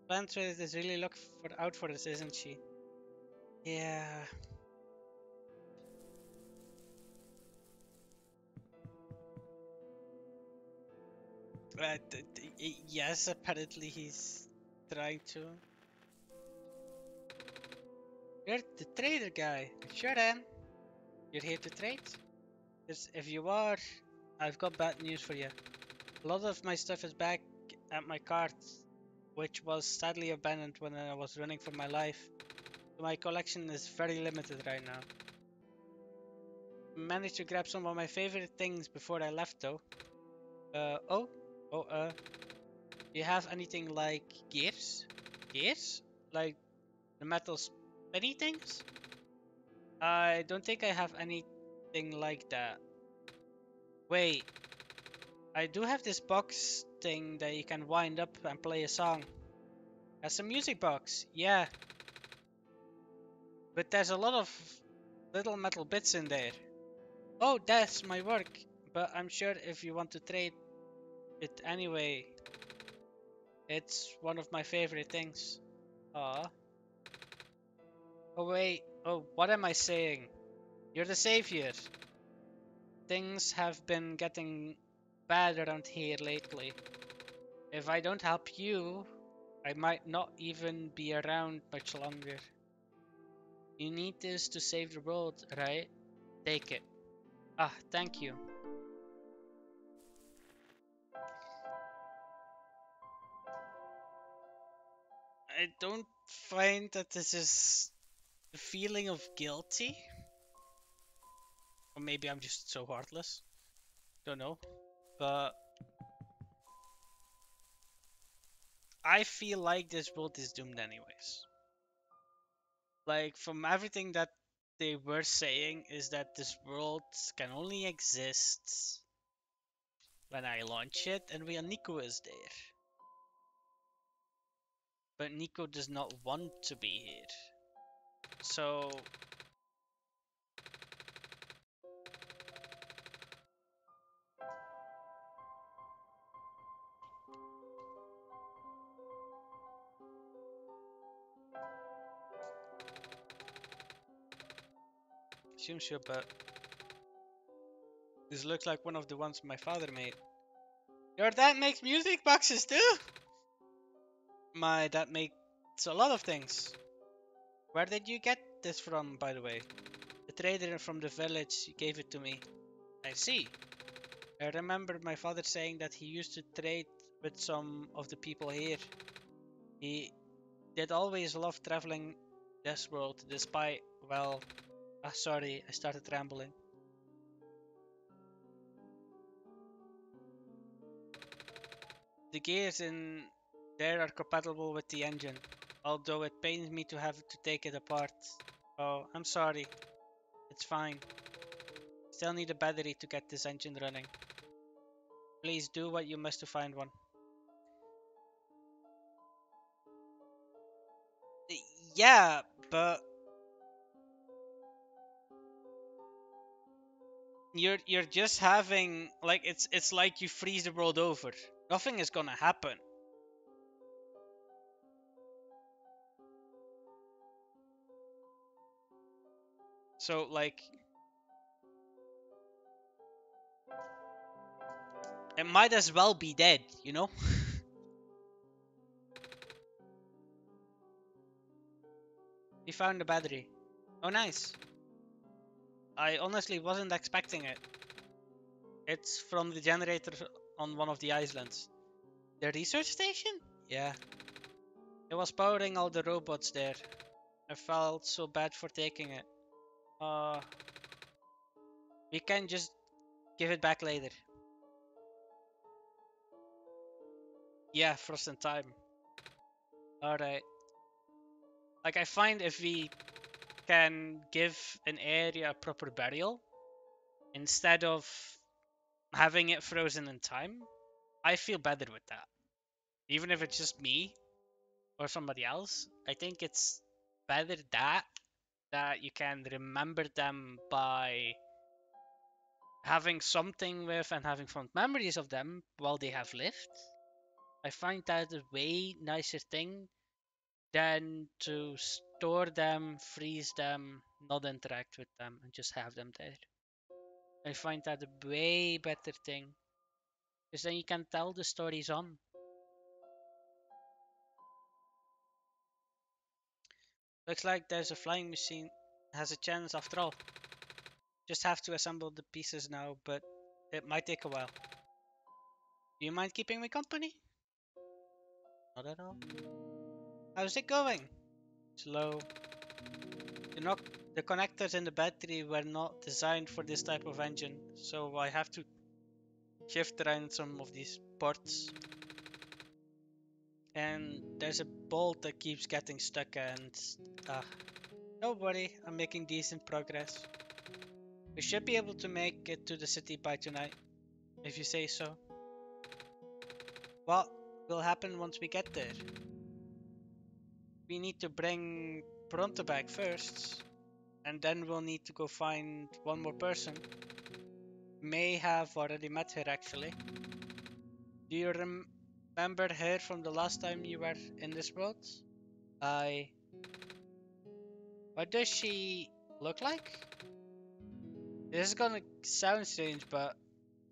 Plant is really looking out for us, isn't she? Yeah. Yes, apparently he's trying to. You're the trader guy. Sure then. You're here to trade? 'Cause if you are, I've got bad news for you. A lot of my stuff is back at my cart, which was sadly abandoned when I was running for my life. My collection is very limited right now. Managed to grab some of my favorite things before I left though. Oh, do you have anything like gears? Gears? Like the metal spinny things? I don't think I have anything like that. Wait, I do have this box thing that you can wind up and play a song. That's a music box, yeah. But there's a lot of little metal bits in there. Oh, that's my work. But I'm sure if you want to trade it anyway, it's one of my favorite things. Aw. Oh wait, oh, what am I saying? You're the savior. Things have been getting bad around here lately. If I don't help you, I might not even be around much longer. You need this to save the world, right? Take it. Ah, thank you. I don't find that this is the feeling of guilty. Or maybe I'm just so heartless. Don't know. But I feel like this world is doomed anyways. Like, from everything that they were saying, is that this world can only exist when I launch it and when Nico is there. But Nico does not want to be here. So seems sure, but this looks like one of the ones my father made. Your dad makes music boxes too? My dad makes a lot of things. Where did you get this from, by the way? The trader from the village gave it to me. I see. I remember my father saying that he used to trade with some of the people here. He did always love traveling this world, despite, well, sorry, I started rambling. The gears in there are compatible with the engine, although it pains me to have to take it apart. Oh, I'm sorry. It's fine. Still need a battery to get this engine running. Please do what you must to find one. Yeah, but you're just having like it's like you freeze the world over. Nothing is gonna happen. So like it might as well be dead, you know? We found the battery. Oh nice. I honestly wasn't expecting it. It's from the generator on one of the islands. The research station? Yeah. It was powering all the robots there. I felt so bad for taking it. Uh, we can just give it back later. Yeah, frozen time. Alright. Like, I find if we can give an area a proper burial, instead of having it frozen in time, I feel better with that. Even if it's just me or somebody else, I think it's better that you can remember them by having something with and having fond memories of them while they have lived. I find that a way nicer thing than to store them, freeze them, not interact with them, and just have them there. I find that a way better thing, because then you can tell the stories on. Looks like there's a flying machine has a chance after all. Just have to assemble the pieces now, but it might take a while. Do you mind keeping me company? Not at all. How's it going? Slow. The, the connectors in the battery were not designed for this type of engine, so I have to shift around some of these ports. And there's a bolt that keeps getting stuck and... don't worry, I'm making decent progress. We should be able to make it to the city by tonight, if you say so. What will happen once we get there? We need to bring Pronto back first, and then we'll need to go find one more person. May have already met her actually. Do you remember her from the last time you were in this world? What does she look like? This is gonna sound strange, but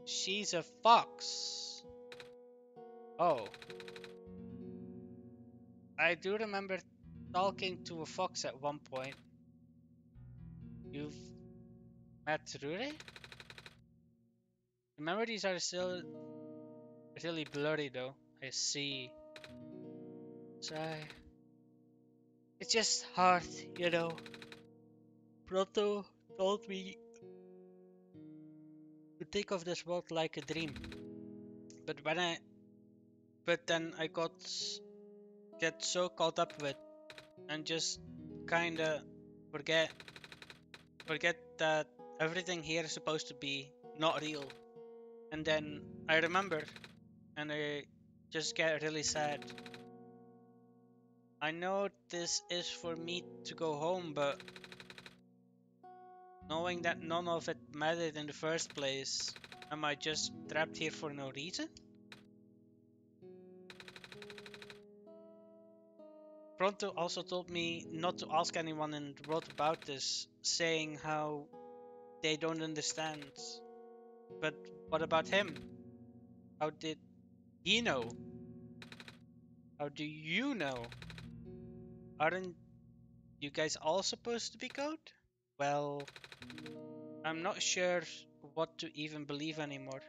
she's a fox. Oh. I do remember talking to a fox at one point. You've met Ruri? The memories are still really blurry though. I see. Sigh. It's just hard, you know. Proto told me to think of this world like a dream. But then I get so caught up with and just kinda forget that everything here is supposed to be not real. And then I remember and I just get really sad. I know this is for me to go home, but knowing that none of it mattered in the first place, am I just trapped here for no reason? Pronto also told me not to ask anyone in the world about this, saying how they don't understand. But what about him? How did he know? How do you know? Aren't you guys all supposed to be code? Well, I'm not sure what to even believe anymore.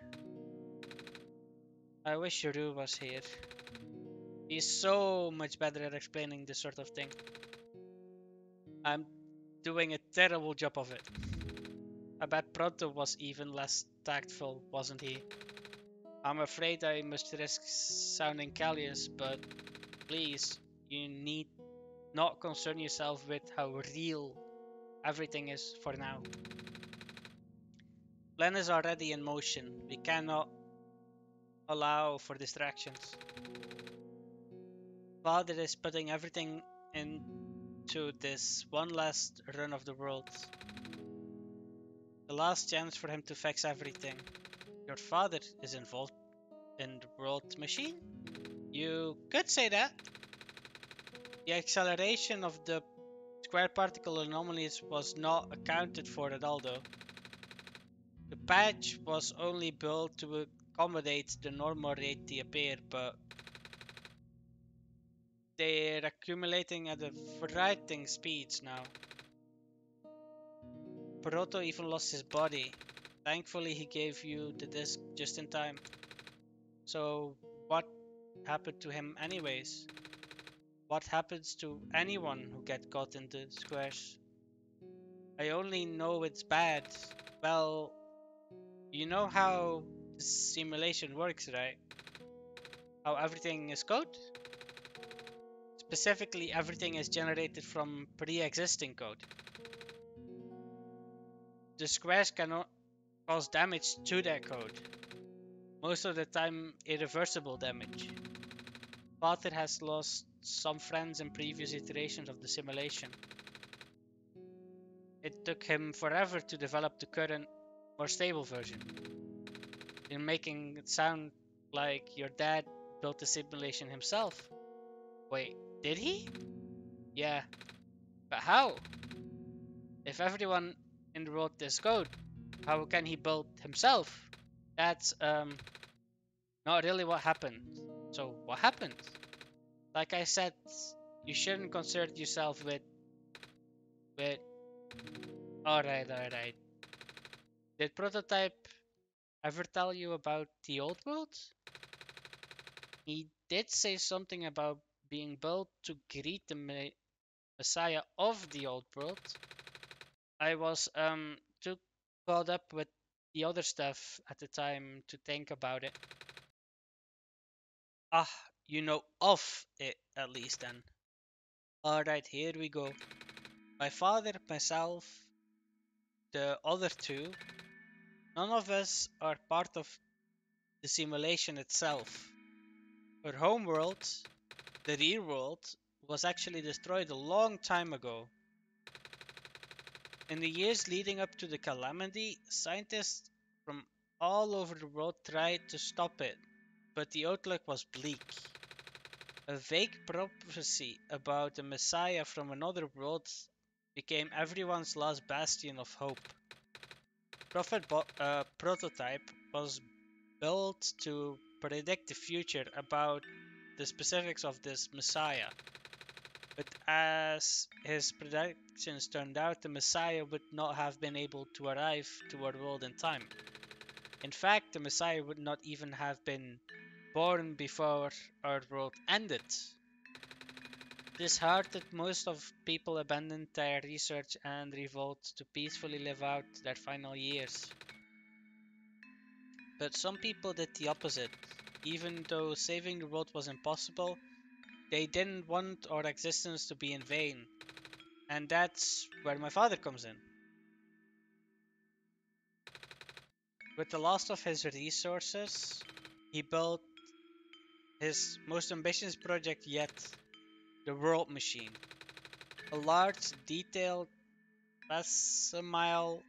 I wish Yuru was here. He's so much better at explaining this sort of thing. I'm doing a terrible job of it. I bet Pronto was even less tactful, wasn't he? I'm afraid I must risk sounding callous, but please, you need not concern yourself with how real everything is for now. Plan is already in motion. We cannot allow for distractions. Father is putting everything into this one last run of the world. The last chance for him to fix everything. Your father is involved in the world machine? You could say that. The acceleration of the square particle anomalies was not accounted for at all though. The patch was only built to accommodate the normal rate they appear, but they're accumulating at a frightening speeds now. Proto even lost his body. Thankfully he gave you the disc just in time. So what happened to him anyways? What happens to anyone who gets caught in the squares? I only know it's bad. Well, you know how the simulation works, right? How everything is code? Specifically, everything is generated from pre-existing code. The squares cannot cause damage to that code. Most of the time, irreversible damage. Father has lost some friends in previous iterations of the simulation. It took him forever to develop the current, more stable version. You're making it sound like your dad built the simulation himself. Wait, did he? Yeah, but how? If everyone in the world is code, how can he build himself? That's not really what happened. So what happened? Like I said, you shouldn't concern yourself with. All right. Did Prototype ever tell you about the old world? He did say something about being built to greet the Messiah of the old world. I was too caught up with the other stuff at the time to think about it. Ah, you know of it at least then. Alright, here we go. My father, myself, the other two, none of us are part of the simulation itself. Our home world, the real world, was actually destroyed a long time ago. In the years leading up to the calamity, scientists from all over the world tried to stop it, but the outlook was bleak. A vague prophecy about a messiah from another world became everyone's last bastion of hope. Prototype was built to predict the future about the specifics of this messiah. But as his predictions turned out, the Messiah would not have been able to arrive to our world in time. In fact, the Messiah would not even have been born before our world ended. This hearted most of people abandoned their research and revolt to peacefully live out their final years. But some people did the opposite. Even though saving the world was impossible, they didn't want our existence to be in vain. And that's where my father comes in. With the loss of his resources, he built his most ambitious project yet, the World Machine. A large, detailed facsimile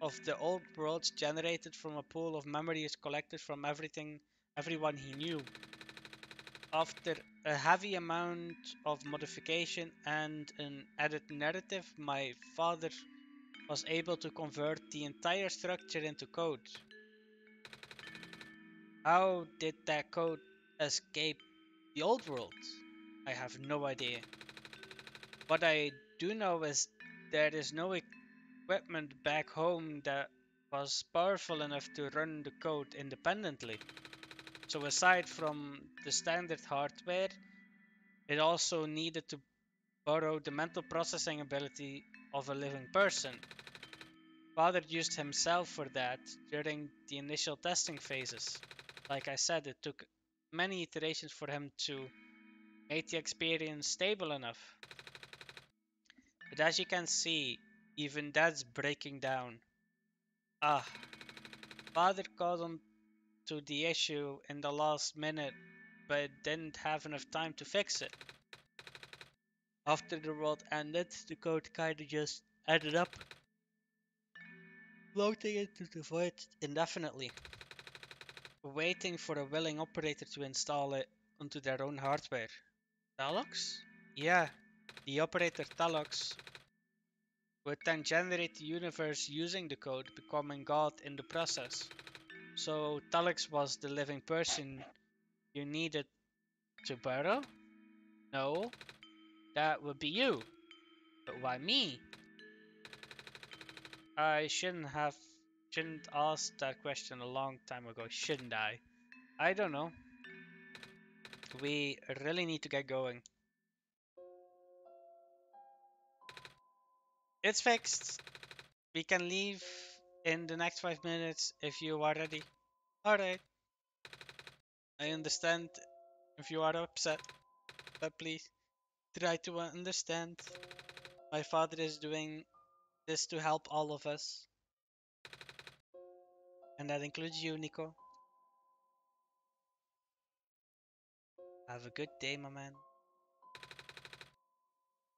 of the old worlds generated from a pool of memories collected from everyone he knew. After a heavy amount of modification and an added narrative, my father was able to convert the entire structure into code. How did that code escape the old world? I have no idea. What I do know is there is no equipment back home that was powerful enough to run the code independently. So aside from the standard hardware, it also needed to borrow the mental processing ability of a living person. Father used himself for that during the initial testing phases. Like I said, it took many iterations for him to make the experience stable enough. But as you can see, even that's breaking down. Ah, Father caught on to the issue in the last minute, but didn't have enough time to fix it. After the world ended, the code kinda just ended up floating into the void indefinitely, waiting for a willing operator to install it onto their own hardware. Talox? Yeah, the operator Talox would then generate the universe using the code, becoming God in the process. So Talox was the living person you needed to borrow? No, that would be you. But why me? I shouldn't ask that question a long time ago, shouldn't I? I don't know. We really need to get going. It's fixed. We can leave in the next 5 minutes if you are ready. Alright, I understand if you are upset, but please try to understand. My father is doing this to help all of us, and that includes you, Nico. Have a good day, my man.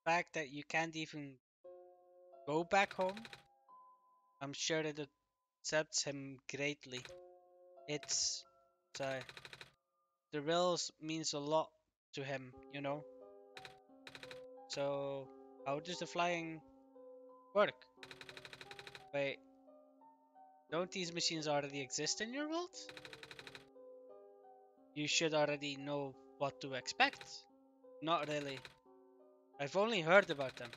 The fact that you can't even go back home, I'm sure that it upsets him greatly. It's uh, the rails means a lot to him, you know. So, how does the flying work? Wait, don't these machines already exist in your world? You should already know what to expect. Not really. I've only heard about them.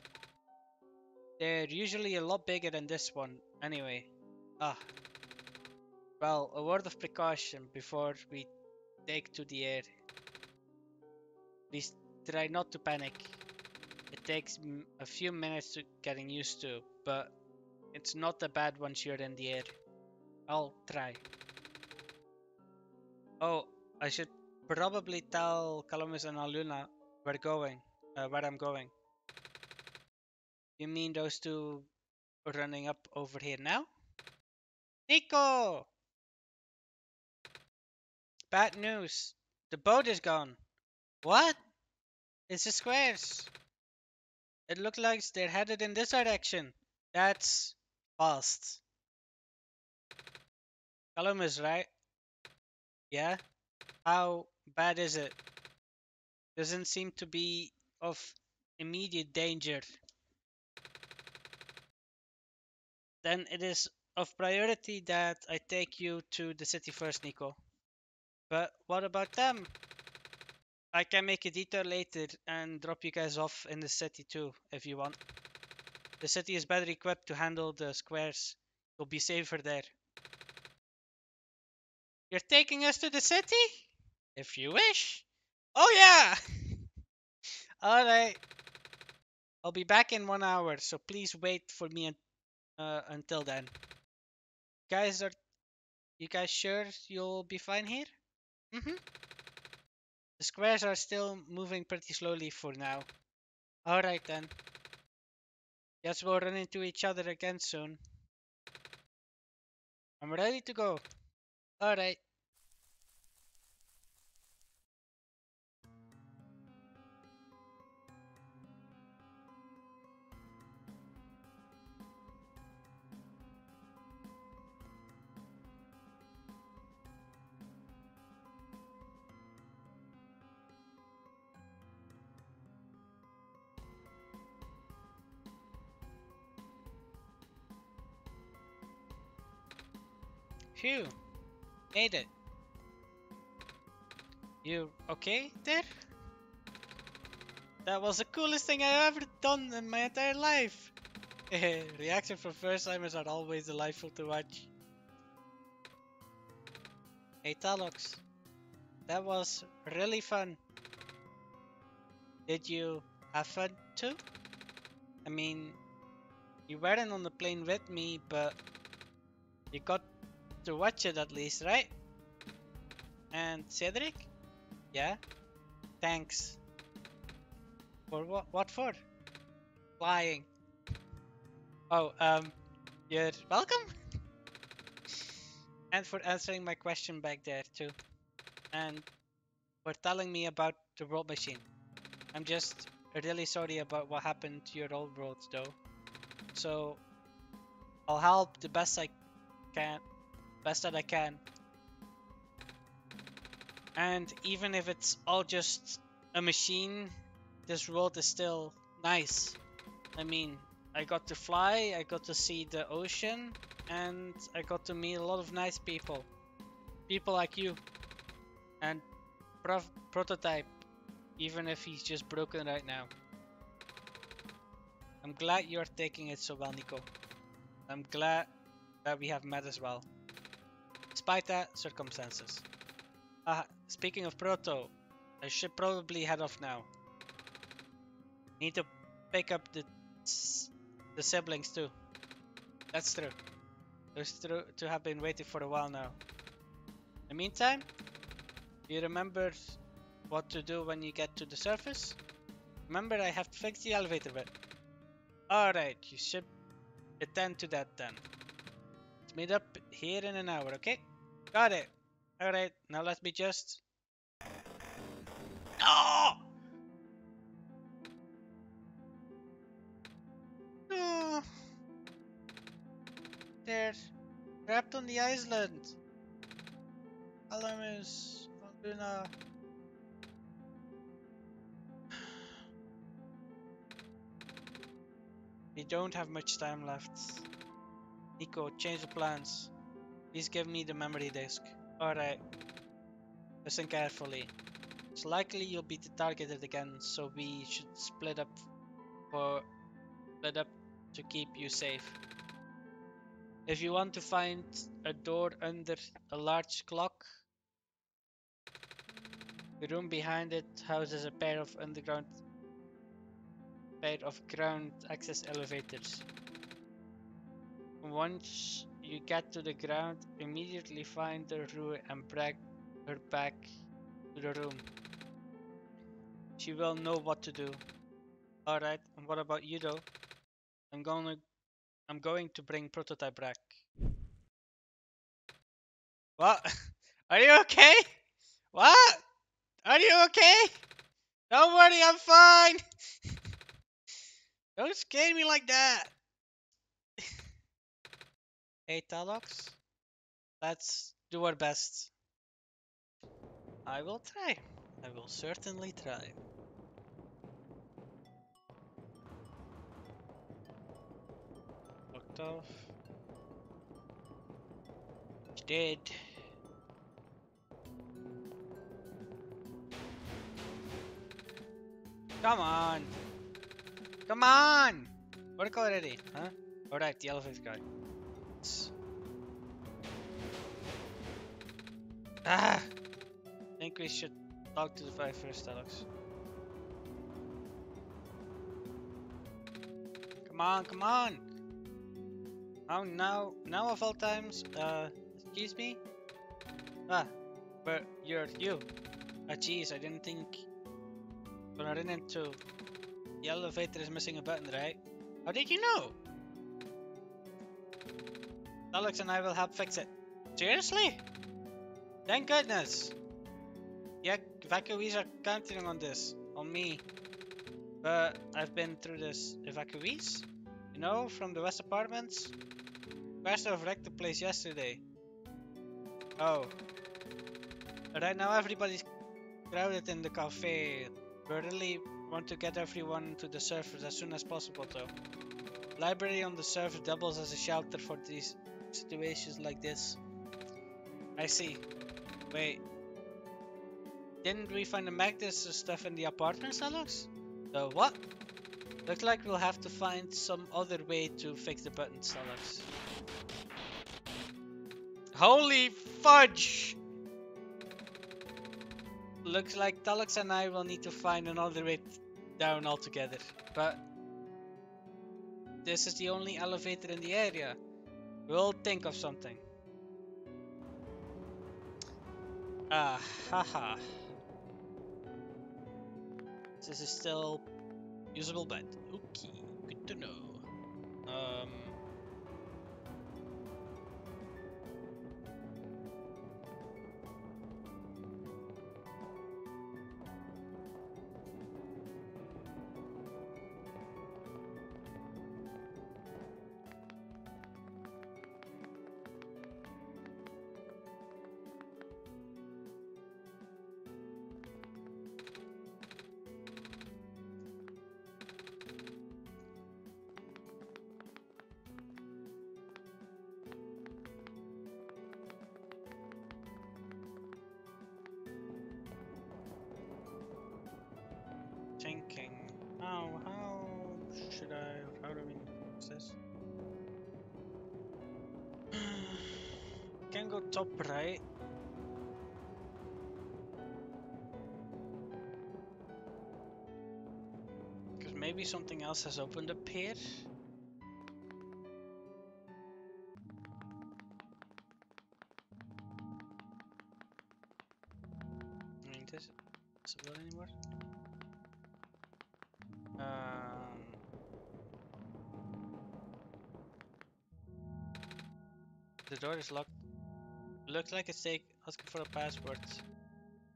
They're usually a lot bigger than this one, anyway. Ah, well, a word of precaution before we take to the air. Please try not to panic. It takes a few minutes to getting used to, but it's not that bad once you're in the air. I'll try. Oh, I should probably tell Columbus and Aluna where I'm going. You mean those two running up over here now? Nico! Bad news. The boat is gone. What? It's the squares. It looks like they're headed in this direction. That's fast. Columbus, right? Yeah? How bad is it? Doesn't seem to be of immediate danger. Then it is of priority that I take you to the city first, Nico. But what about them? I can make a detour later and drop you guys off in the city too, if you want. The city is better equipped to handle the squares. You'll be safer there. You're taking us to the city? If you wish. Oh yeah! Alright. I'll be back in 1 hour, so please wait for me until then. Guys, are you guys sure you'll be fine here? Mm-hmm. The squares are still moving pretty slowly for now. Alright then. Guess we'll run into each other again soon. I'm ready to go. Alright. Phew. Made it. You okay there? That was the coolest thing I've ever done in my entire life. Reaction from first timers are always delightful to watch. Hey Talox, that was really fun. Did you have fun too? I mean, you weren't on the plane with me, but you got to watch it at least, right? And Cedric? Yeah? Thanks. For what? What for? Flying. Oh, you're welcome? And for answering my question back there too. And for telling me about the world machine. I'm just really sorry about what happened to your old world though. So I'll help the best I can, best that I can. And even if it's all just a machine, this world is still nice. I mean, I got to fly, I got to see the ocean, and I got to meet a lot of nice people. People like you. And Prototype, even if he's just broken right now. I'm glad you're taking it so well, Nico. I'm glad that we have met as well. Despite that, circumstances. Speaking of Proto, I should probably head off now. Need to pick up the siblings too. That's true. Those two have been waiting for a while now. In the meantime, do you remember what to do when you get to the surface? Remember, I have to fix the elevator bit. Alright, you should attend to that then. Let's meet up here in an hour, okay? Got it. Alright, now let me just... No! No! They're trapped on the island. Alamus, Luna. We don't have much time left. Nico, change the plans. Please give me the memory disk. Alright. Listen carefully. It's likely you'll be targeted again, so we should split up to keep you safe. If you want to find a door under a large clock, the room behind it houses a pair of ground access elevators. Once you get to the ground, immediately find the Rue and drag her back to the room. She will know what to do. Alright, and what about you though? I'm going to bring prototype back. What? Are you okay? What? Are you okay? Don't worry, I'm fine. Don't scare me like that. Hey, Talox. Let's do our best. I will try. I will certainly try. Locked off. He's dead. Come on. Come on. Work already, huh? Alright, the elevator guy. I think we should talk to the guy first, Alex. Come on, come on! Oh, now of all times, excuse me? But you're you. Jeez, I didn't think gonna run into the elevator is missing a button, right? How did you know? Alex and I will help fix it. Seriously? Thank goodness! Yeah, evacuees are counting on this, on me. But I've been through this. Evacuees? You know, from the West Apartments? Pastor wrecked the place yesterday. Oh. Right now everybody's crowded in the cafe. We really want to get everyone to the surface as soon as possible though. Library on the surface doubles as a shelter for these situations like this. I see. Wait. Didn't we find the magnets and stuff in the apartments, Alex? The what? Looks like we'll have to find some other way to fix the buttons, Alex. Holy fudge! Looks like Talux and I will need to find another way down altogether. But this is the only elevator in the area. We'll think of something. Ah, haha. This is still usable bed. Okay, good to know. Thinking. How do we use this? Can go top right. Because maybe something else has opened up here. I mean, this is it anymore? The door is locked. Looks like it's asking for a password.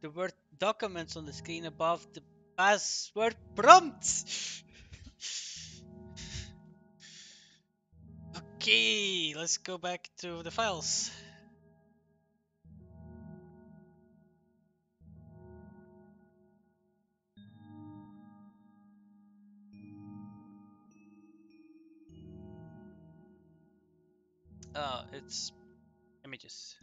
The word documents on the screen above the password prompt. Okay, let's go back to the files. It's images.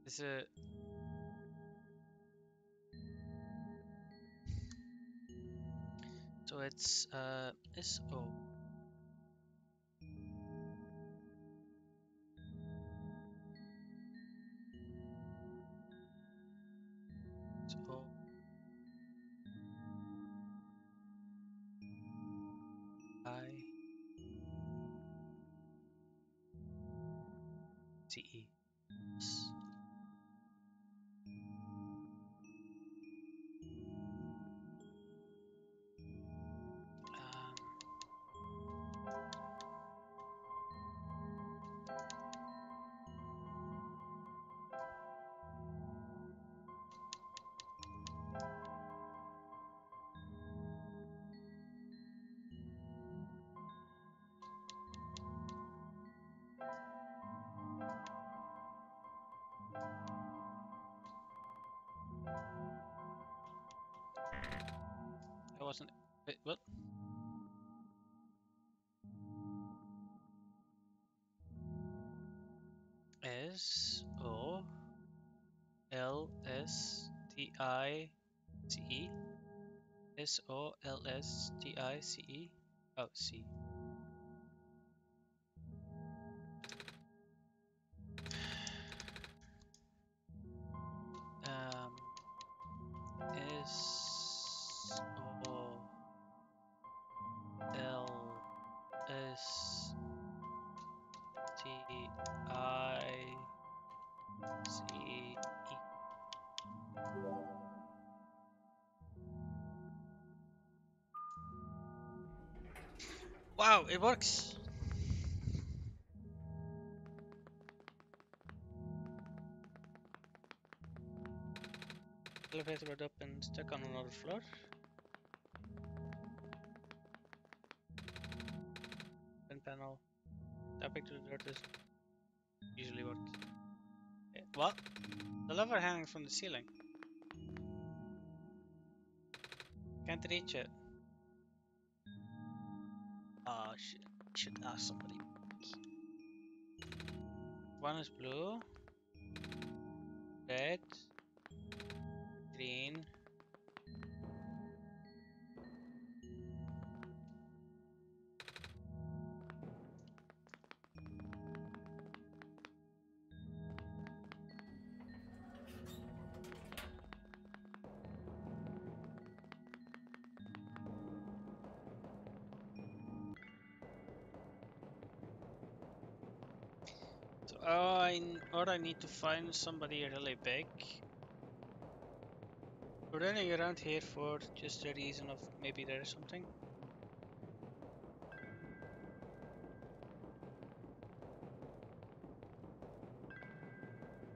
It's a so it's SO. So I C E. I wasn't. Wait, what? SOLSTICE. SOLSTICE. Oh, C. Um, SOLSTICE. Wow, it works! Elevator went up and stuck on another floor. Pen panel. Tapping to the door does usually work. What? The lever hanging from the ceiling. Can't reach it. Oh shit. Should ask somebody. One is blue, red, green. So or I need to find somebody really big. We're running around here for just the reason of maybe there is something.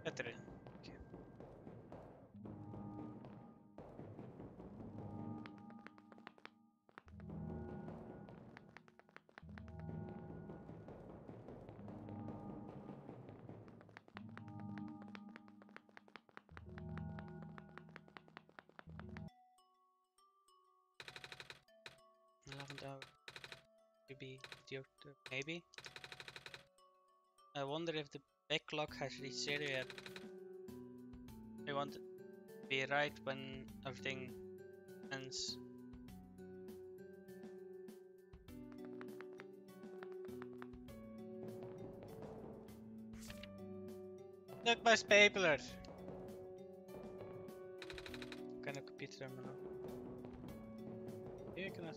Better. Okay. Lavender. Maybe. I wonder if the backlog has reached zero yet. I want to be right when everything ends. Look, my stapler! Kind of computer terminal. Here can I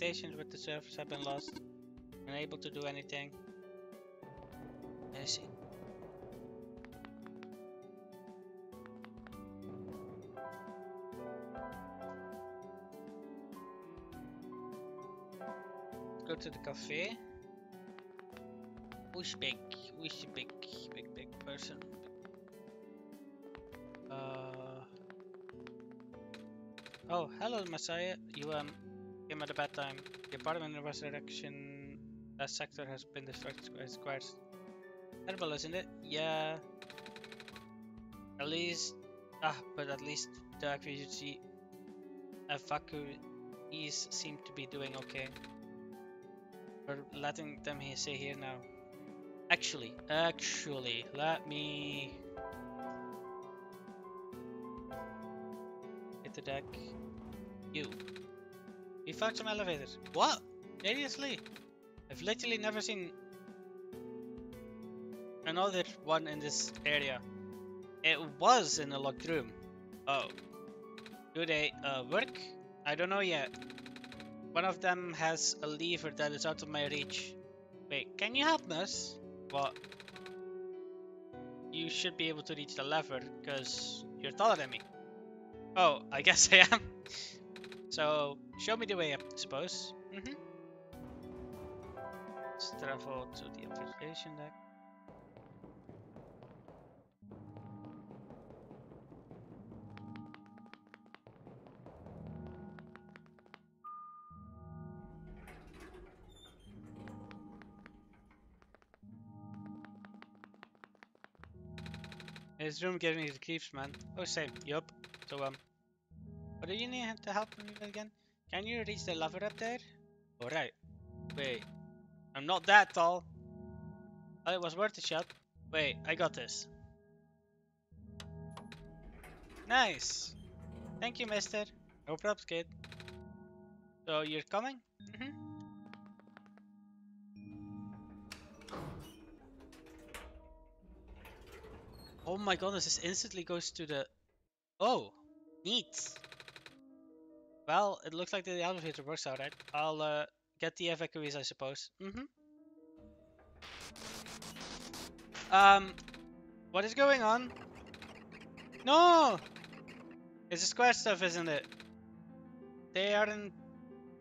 communications with the servers have been lost. Unable to do anything. I see. Go to the cafe. Who's big? Who's big person? Oh, hello, Messiah. You came at a bad time. The apartment in Resurrection, that sector has been destroyed. It's quite terrible, isn't it? Yeah. At least, but at least the evacuees seem to be doing okay. We're letting them stay here now. Actually, let me hit the deck. You. We found some elevators. What? Seriously? I've literally never seen another one in this area. It was in a locked room. Oh. Do they work? I don't know yet. One of them has a lever that is out of my reach. Wait, can you help us? What? You should be able to reach the lever because you're taller than me. Oh, I guess I am. So, show me the way up, I suppose. Let's travel to the observation deck. This room gave me the creeps, man. Oh, same. Yup. So, what do you need to help me with again? Can you reach the lever up there? Alright. Wait. I'm not that tall. But it was worth a shot. Wait, I got this. Nice. Thank you, mister. No props, kid. So, you're coming? Oh my goodness, this instantly goes to the... Oh, neat. Well, it looks like the elevator works out, right? I'll get the evacuees, I suppose. What is going on? No! It's the square stuff, isn't it? They aren't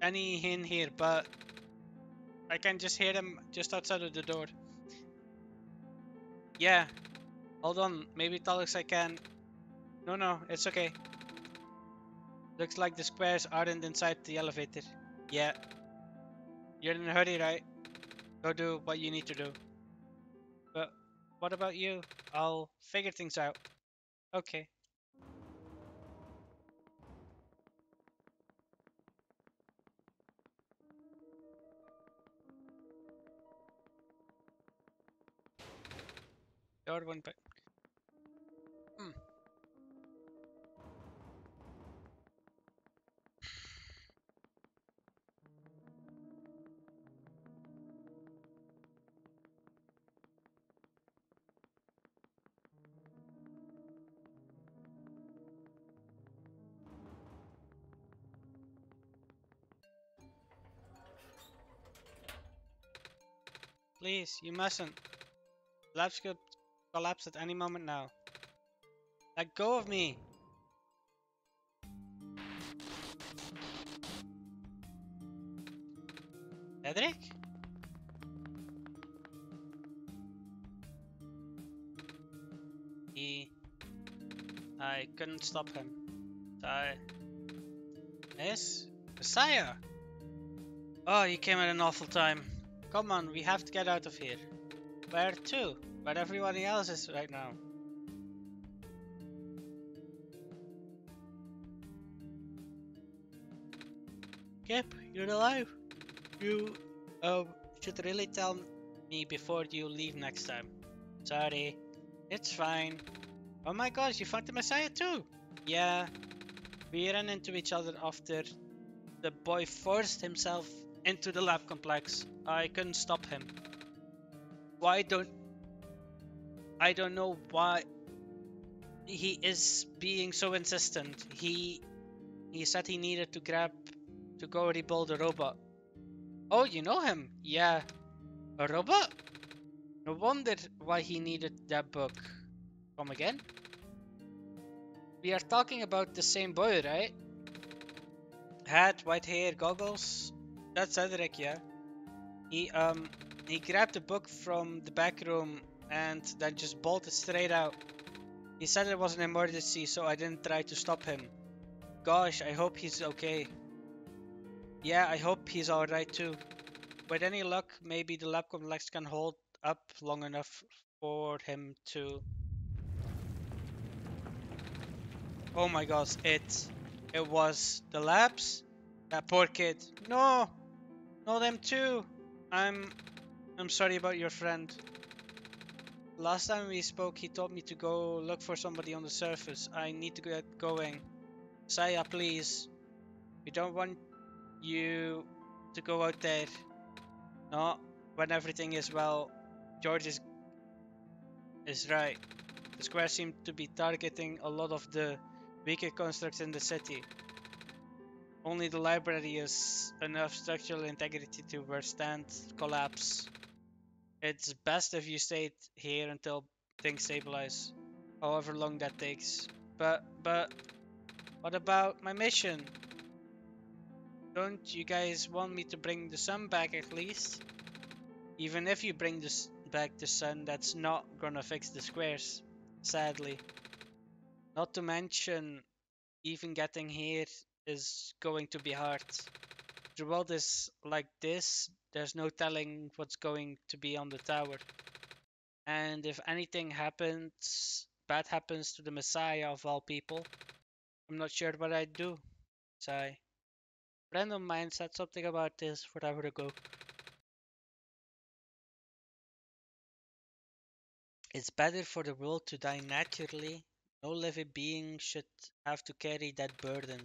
any in here, but I can just hear them just outside of the door. Yeah. Hold on, maybe it looks I can... No, it's okay. Looks like the squares aren't inside the elevator. Yeah. You're in a hurry, right? Go do what you need to do. But what about you? I'll figure things out. Okay. Door one back. Please, you mustn't. Labs could collapse at any moment now. Let go of me! Cedric? I couldn't stop him. Yes? Messiah! Oh, you came at an awful time. Come on, we have to get out of here. Where to? Where everybody else is right now. Kip, you're alive. You should really tell me before you leave next time. Sorry. It's fine. Oh my gosh, you found the Messiah too? Yeah. We ran into each other after the boy forced himself into the lab complex. I couldn't stop him. I don't know why he is being so insistent. He said he needed to go rebuild a robot. Oh, you know him? Yeah. A robot? No wonder why he needed that book. Come again? We are talking about the same boy, right? Hat, white hair, goggles. That's Cedric, yeah. He grabbed the book from the back room and then just bolted straight out. He said it was an emergency, so I didn't try to stop him. Gosh, I hope he's okay. Yeah, I hope he's alright too. With any luck, maybe the lab complex can hold up long enough for him to... Oh my gosh, it was the labs? That poor kid. No! No, them too! I'm sorry about your friend. Last time we spoke, he told me to go look for somebody on the surface. I need to get going. Saya, please. We don't want you to go out there. No, when everything is well. George is right. The square seemed to be targeting a lot of the weaker constructs in the city. Only the library has enough structural integrity to withstand collapse. It's best if you stay here until things stabilize, however long that takes. But, what about my mission? Don't you guys want me to bring the sun back at least? Even if you bring back the sun, that's not gonna fix the squares, sadly. Not to mention, even getting here is going to be hard. The world is like this, there's no telling what's going to be on the tower. And if anything happens, bad happens to the Messiah of all people, I'm not sure what I'd do. Sigh. A friend of mine said something about this forever ago. It's better for the world to die naturally. No living being should have to carry that burden.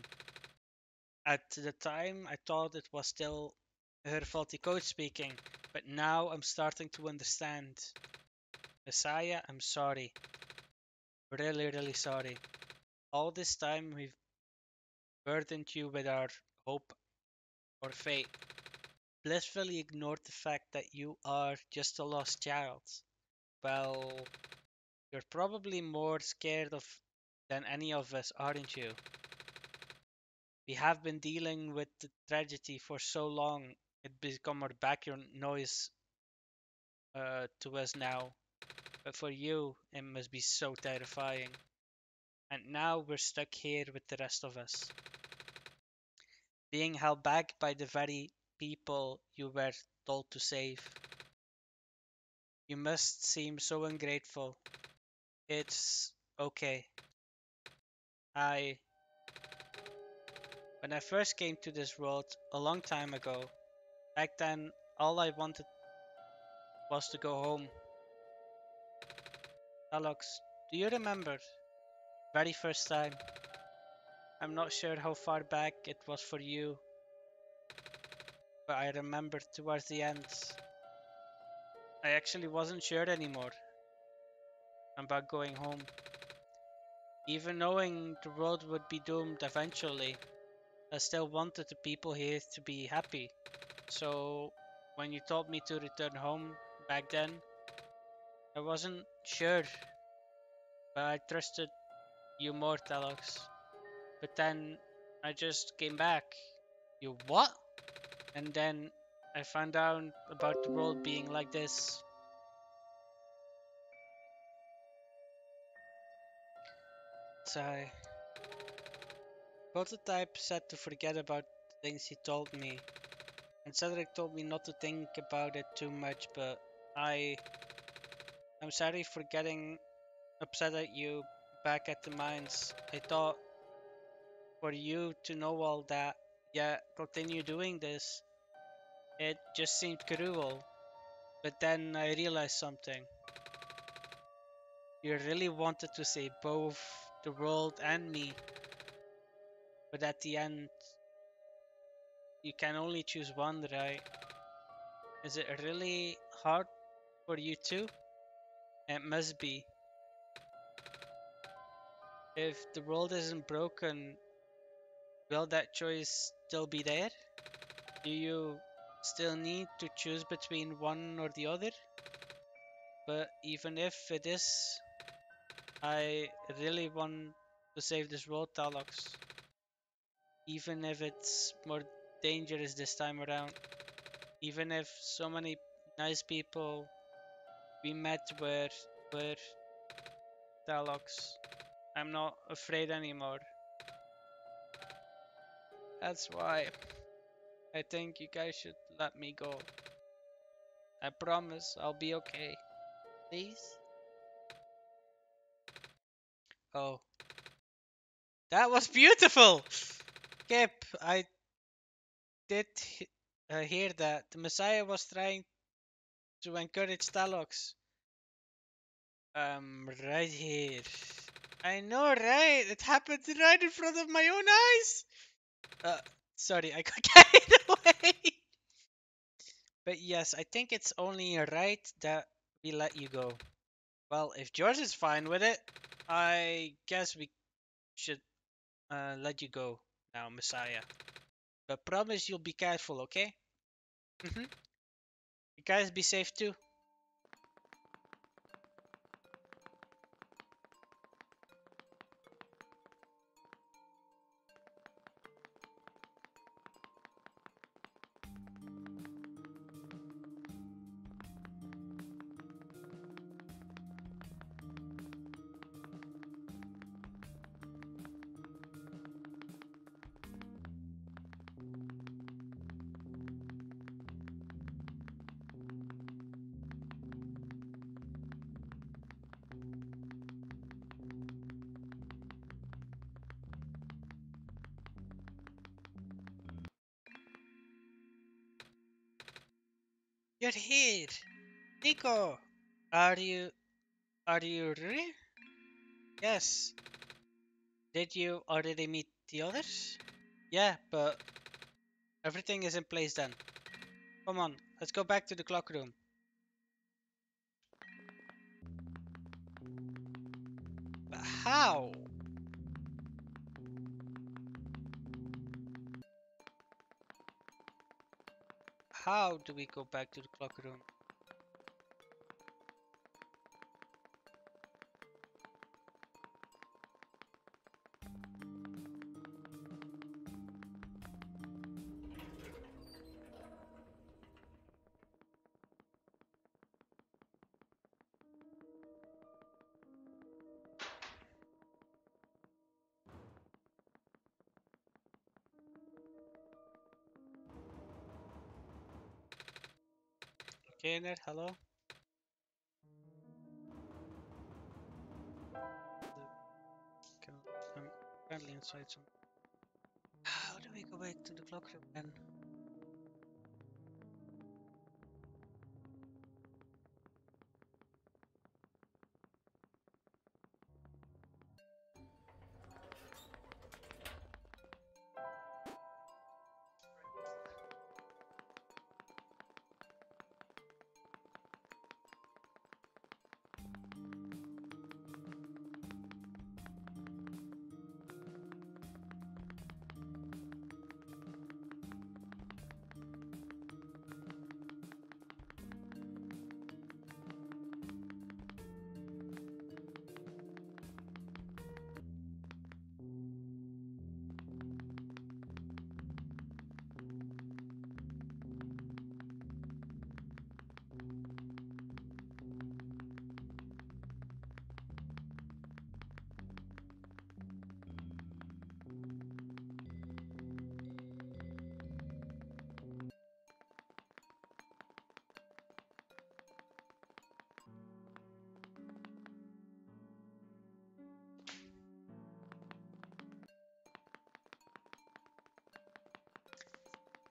At the time, I thought it was still her faulty code speaking, but now I'm starting to understand. Messiah, I'm sorry. Really, really sorry. All this time we've burdened you with our hope or fate. Blissfully ignored the fact that you are just a lost child. Well, you're probably more scared of than any of us, aren't you? We have been dealing with the tragedy for so long, it become our background noise to us now. But for you, it must be so terrifying. And now we're stuck here with the rest of us, being held back by the very people you were told to save. You must seem so ungrateful. It's okay. I When I first came to this world a long time ago, back then all I wanted was to go home. Alex, do you remember? Very first time. I'm not sure how far back it was for you, but I remember towards the end. I actually wasn't sure anymore about going home. Even knowing the world would be doomed eventually, I still wanted the people here to be happy. So, when you told me to return home back then, I wasn't sure, but I trusted you more, Telox. But then I just came back. You what? And then I found out about the world being like this. So I Prototype said to forget about the things he told me. And Cedric told me not to think about it too much, but I'm sorry for getting upset at you back at the mines. I thought for you to know all that, yet continue doing this, it just seemed cruel. But then I realized something. You really wanted to save both the world and me, but at the end, you can only choose one, right? Is it really hard for you too? It must be. If the world isn't broken, will that choice still be there? Do you still need to choose between one or the other? But even if it is, I really want to save this world, Talox. Even if it's more dangerous this time around. Even if so many nice people we met were Talox. I'm not afraid anymore. That's why I think you guys should let me go. I promise I'll be okay. Please? Oh, That was beautiful! Kip, I did hear that. The Messiah was trying to encourage Talox. Right here. I know, right? It happened right in front of my own eyes! Uh, sorry, I got carried away! But yes, I think it's only right that we let you go. Well, if George is fine with it, I guess we should let you go now, Messiah. But promise you'll be careful, okay? You guys be safe too. You're here, Nico. Are you? Are you really? Yes. Did you already meet the others? Yeah, but everything is in place then. Come on, let's go back to the clock room. But how? How do we go back to the clock room? Okay, Ned, hello? I'm currently inside some. How do we go back to the clock room then?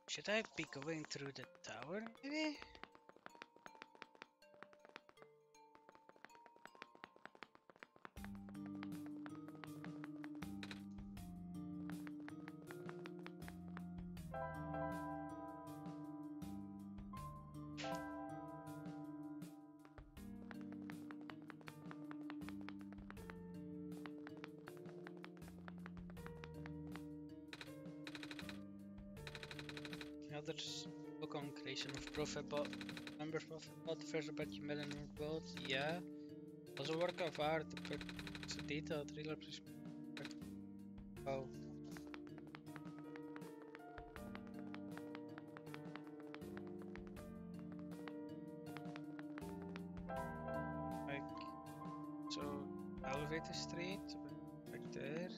Should I be going through the tower, maybe? Others book on creation of profit bot. Member profit bot, first about you met in our world. Yeah. Was a work of art, but it's a detailed thriller. Oh. Like, so, elevator street, right there.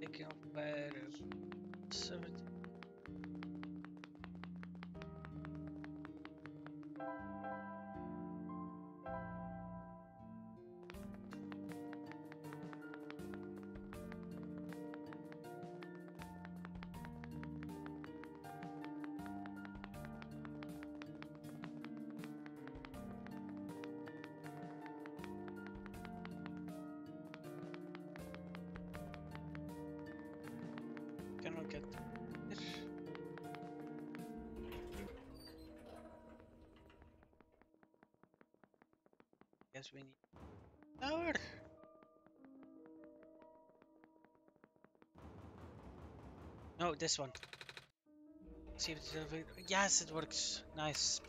Taking off where get here. Guess we need tower. No, this one. See if it's yes, it works. Nice.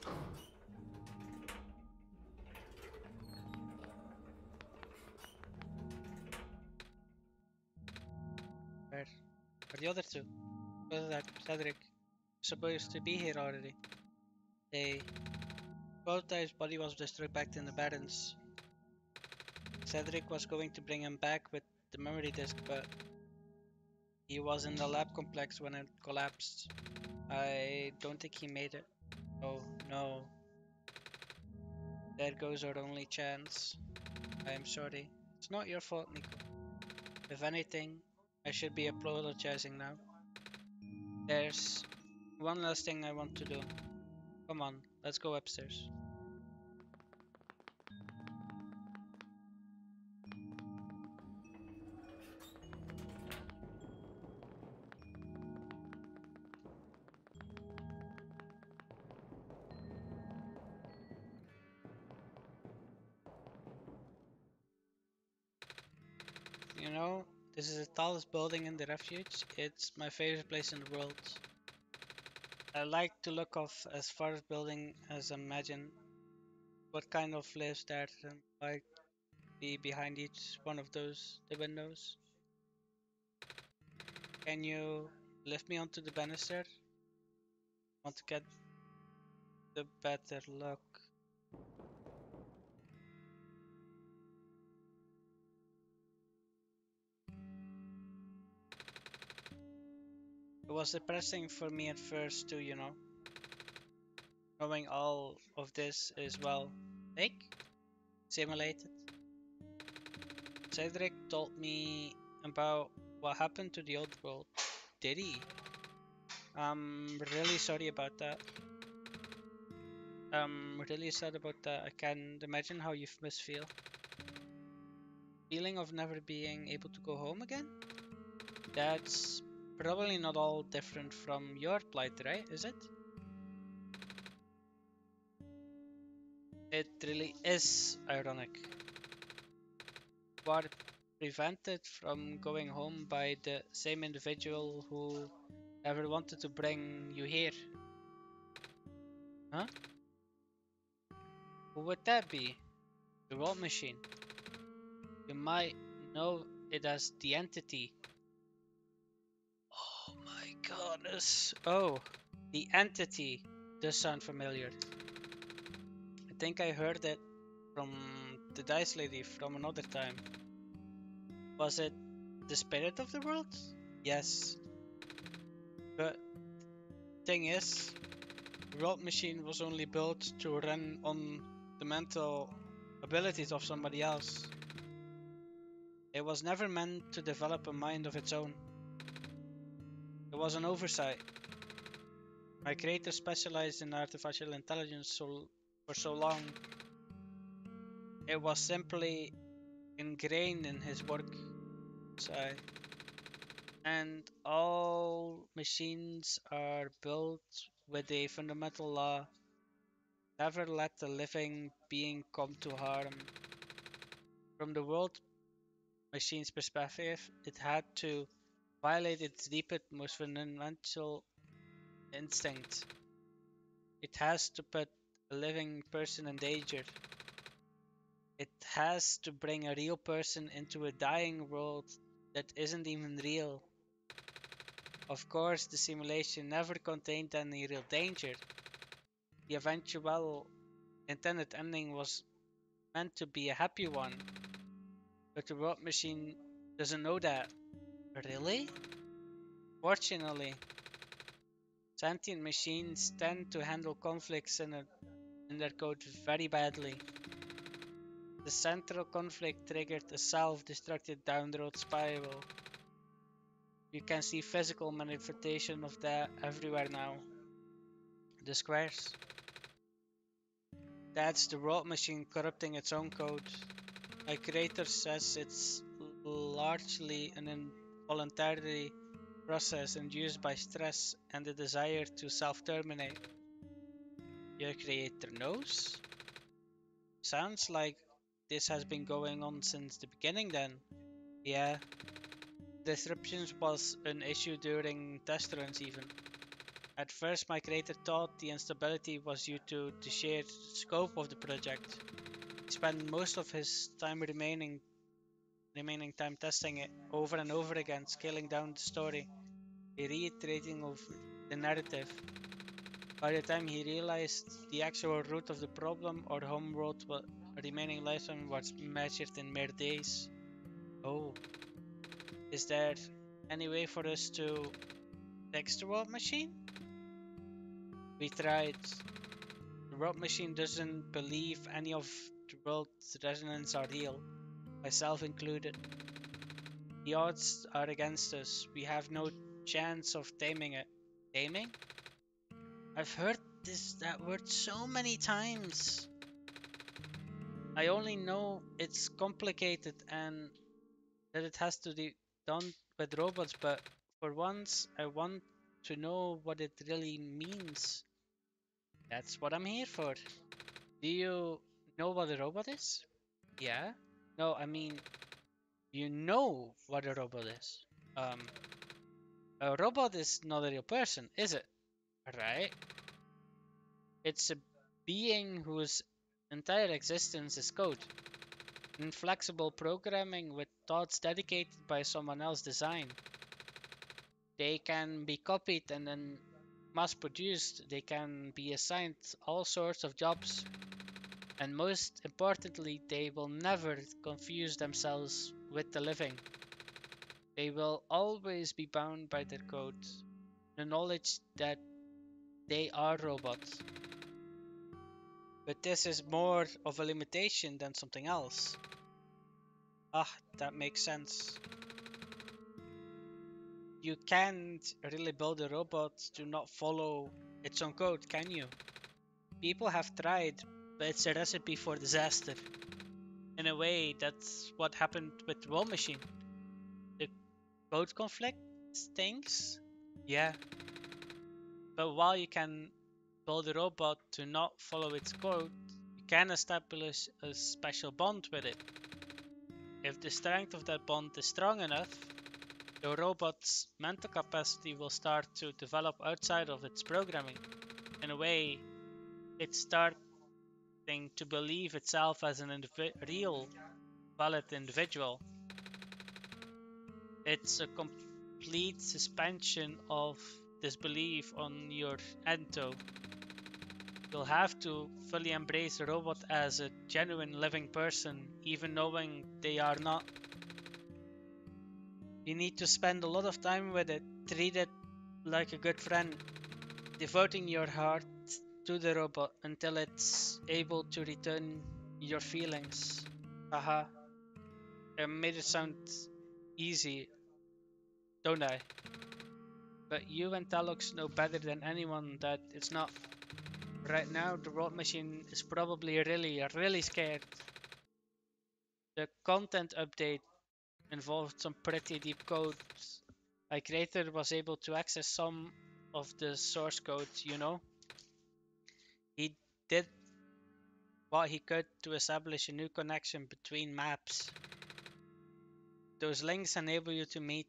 Where are the other two? Where's that Cedric? Supposed to be here already. They Prototype's body was destroyed back in the Barrens. Cedric was going to bring him back with the memory disk, but he was in the lab complex when it collapsed. I don't think he made it. Oh no. There goes our only chance. I am sorry. It's not your fault, Nico. If anything, I should be apologizing now. There's one last thing I want to do. Come on, let's go upstairs. You know, this is the tallest building in the refuge. It's my favorite place in the world. I like to look off as far as building as I imagine what kind of lives there and like be behind each one of the windows. Can you lift me onto the banister? Want to get the better look. It was depressing for me at first too, you know. Knowing all of this is well fake, simulated. Cedric told me about what happened to the old world. Did he? I'm really sorry about that. I'm really sad about that. I can't imagine how you must feel. Feeling of never being able to go home again? That's probably not all different from your plight, right? Is it? It really is ironic. You are prevented from going home by the same individual who never wanted to bring you here. Huh? Who would that be? The World Machine. You might know it as the Entity. Oh my goodness. Oh, the Entity does sound familiar. I think I heard it from the Dice Lady from another time. Was it the spirit of the world? Yes. But thing is, the World Machine was only built to run on the mental abilities of somebody else. It was never meant to develop a mind of its own. It was an oversight. My creator specialized in artificial intelligence for so long. It was simply ingrained in his work. And all machines are built with a fundamental law: never let a living being come to harm. From the world machine's perspective, it had to violate its deepest, most fundamental instinct. It has to put a living person in danger. It has to bring a real person into a dying world that isn't even real. Of course, the simulation never contained any real danger. The eventual intended ending was meant to be a happy one, but the world machine doesn't know that. Really? Fortunately, sentient machines tend to handle conflicts in their code very badly. The central conflict triggered a self-destructive down the road spiral. You can see physical manifestation of that everywhere now. The squares. That's the world machine corrupting its own code. My creator says it's largely an involuntary process induced by stress and the desire to self-terminate. Your creator knows? Sounds like this has been going on since the beginning then. Yeah, disruptions was an issue during test runs even. At first my creator thought the instability was due to the sheer scope of the project. He spent most of his time remaining time testing it over and over again, scaling down the story, reiterating of the narrative. By the time he realized the actual root of the problem, our homeworld remaining lifetime was measured in mere days. Oh, is there any way for us to fix the robot machine? We tried. The robot machine doesn't believe any of the world's resonances are real, myself included. The odds are against us. We have no chance of taming it. Taming? I've heard that word so many times. I only know it's complicated and that it has to be done with robots, but for once I want to know what it really means. That's what I'm here for. Do you know what a robot is? Yeah? No, I mean, you know what a robot is. A robot is not a real person, is it? Right? It's a being whose entire existence is code. Inflexible programming with thoughts dedicated by someone else's design. They can be copied and then mass produced. They can be assigned all sorts of jobs. And most importantly, they will never confuse themselves with the living. They will always be bound by their code, the knowledge that they are robots. But this is more of a limitation than something else. Ah, that makes sense. You can't really build a robot to not follow its own code, can you? People have tried, but it's a recipe for disaster. In a way, that's what happened with the War Machine. The code conflict stinks, yeah. But while you can build a robot to not follow its code, you can establish a special bond with it. If the strength of that bond is strong enough, the robot's mental capacity will start to develop outside of its programming. In a way, it's starting to believe itself as an real, valid individual. It's a complete suspension of disbelief on your end though. You'll have to fully embrace the robot as a genuine living person, even knowing they are not. You need to spend a lot of time with it, treat it like a good friend, devoting your heart to the robot until it's able to return your feelings. Haha, I made it sound easy, don't I? But you and Talox know better than anyone that it's not. Right now, the robot machine is probably really scared. The content update involved some pretty deep codes. My creator was able to access some of the source code, you know. He did what he could to establish a new connection between maps. Those links enable you to meet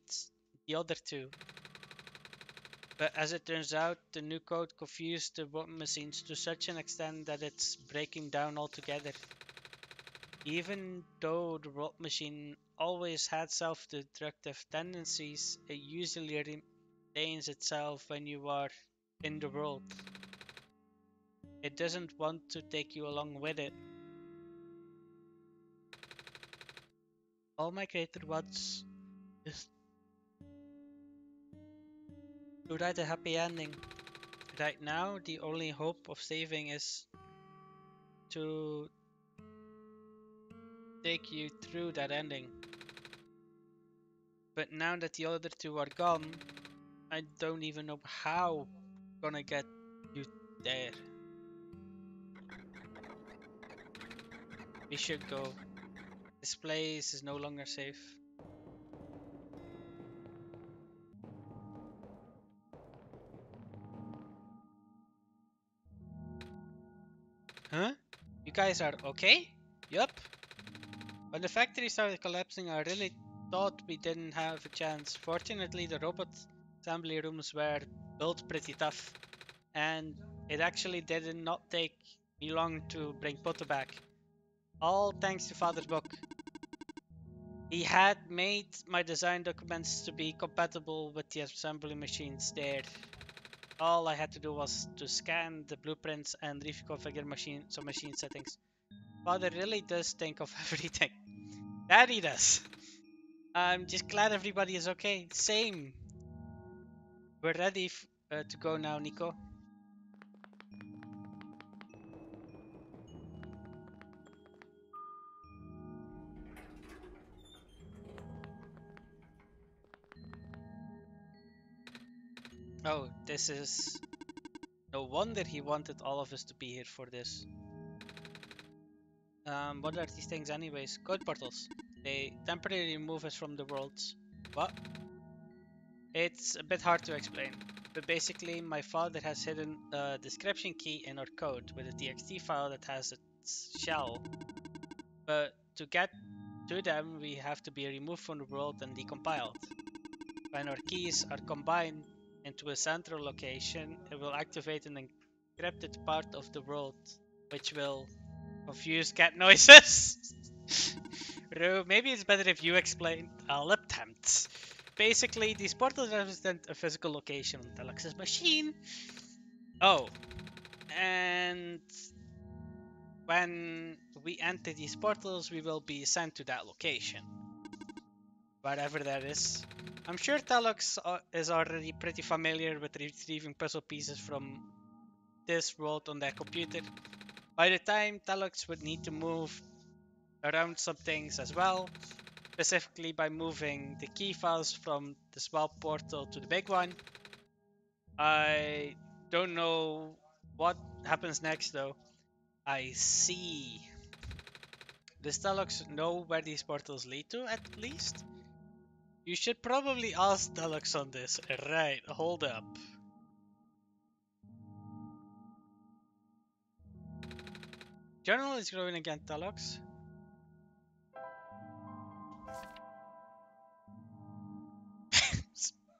the other two. But as it turns out, the new code confused the bot machines to such an extent that it's breaking down altogether. Even though the bot machine always had self-destructive tendencies, it usually retains itself when you are in the world. It doesn't want to take you along with it. All my creator wants is to write a happy ending. Right now, the only hope of saving is to take you through that ending. But now that the other two are gone, I don't even know how I'm gonna get you there. We should go. This place is no longer safe. Huh? You guys are okay? Yup. When the factory started collapsing, I really thought we didn't have a chance. Fortunately, the robot assembly rooms were built pretty tough, and it actually did not take me long to bring Poto back. All thanks to Father's book. He had made my design documents to be compatible with the assembly machines there. All I had to do was to scan the blueprints and reconfigure some machine settings. Father really does think of everything. Daddy does. I'm just glad everybody is okay. Same. We're ready to go now, Nico. Oh, this is... No wonder he wanted all of us to be here for this. What are these things anyways? Code portals. They temporarily remove us from the worlds. What? It's a bit hard to explain, but basically my father has hidden a description key in our code with a txt file that has its shell. But to get to them, we have to be removed from the world and decompiled. When our keys are combined into a central location, it will activate an encrypted part of the world, which will confuse cat noises. Ru, maybe it's better if you explain. I'll attempt. Basically, these portals represent a physical location on Telex's machine. Oh, and when we enter these portals, we will be sent to that location. Wherever that is. I'm sure Telex is already pretty familiar with retrieving puzzle pieces from this world on their computer. By the time Telex would need to move around some things as well, specifically by moving the key files from the small portal to the big one. I don't know what happens next though. I see. Does Telex know where these portals lead to at least? You should probably ask Telex on this. Right, hold up. Journal is growing again, Telex.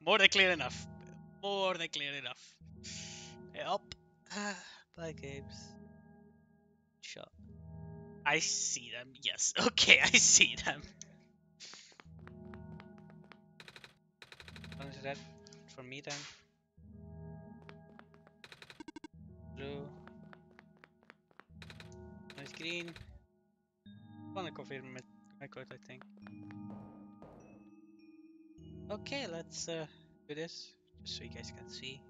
More than clear enough. More than clear enough. Yep. Bye, Games. Shot. I see them. Yes. Okay, I see them. One is red for me then. Blue. One is green. Wanna confirm my code, I think. Okay, let's do this just so you guys can see.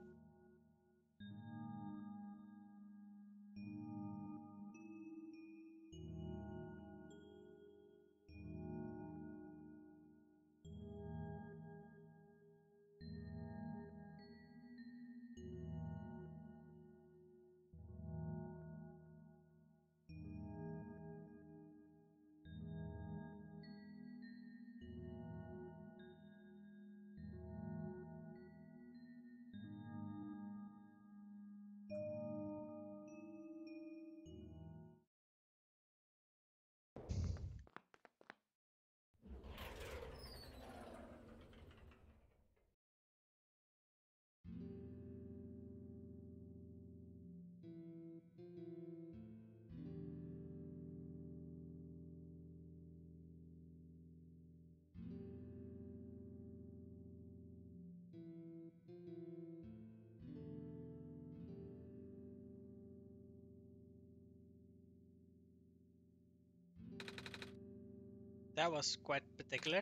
That was quite particular,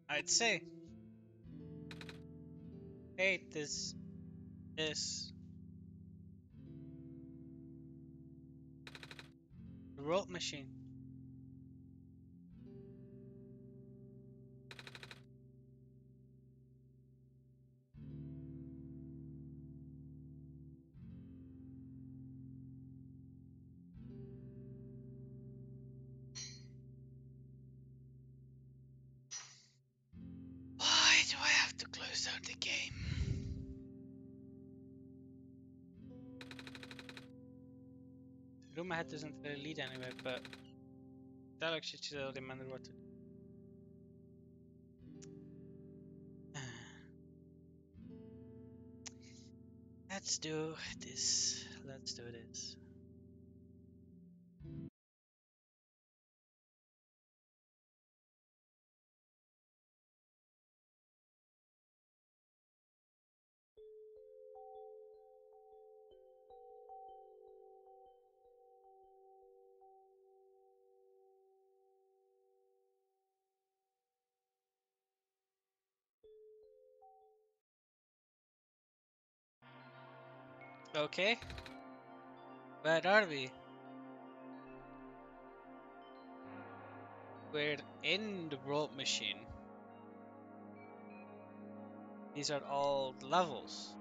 I'd say. Hey, this the world machine. Why do I have to close down the game? room ahead doesn't really lead anywhere, but that should still remember what to do. Let's do this. Let's do this. Okay, where are we? We're in the world machine. These are all the levels.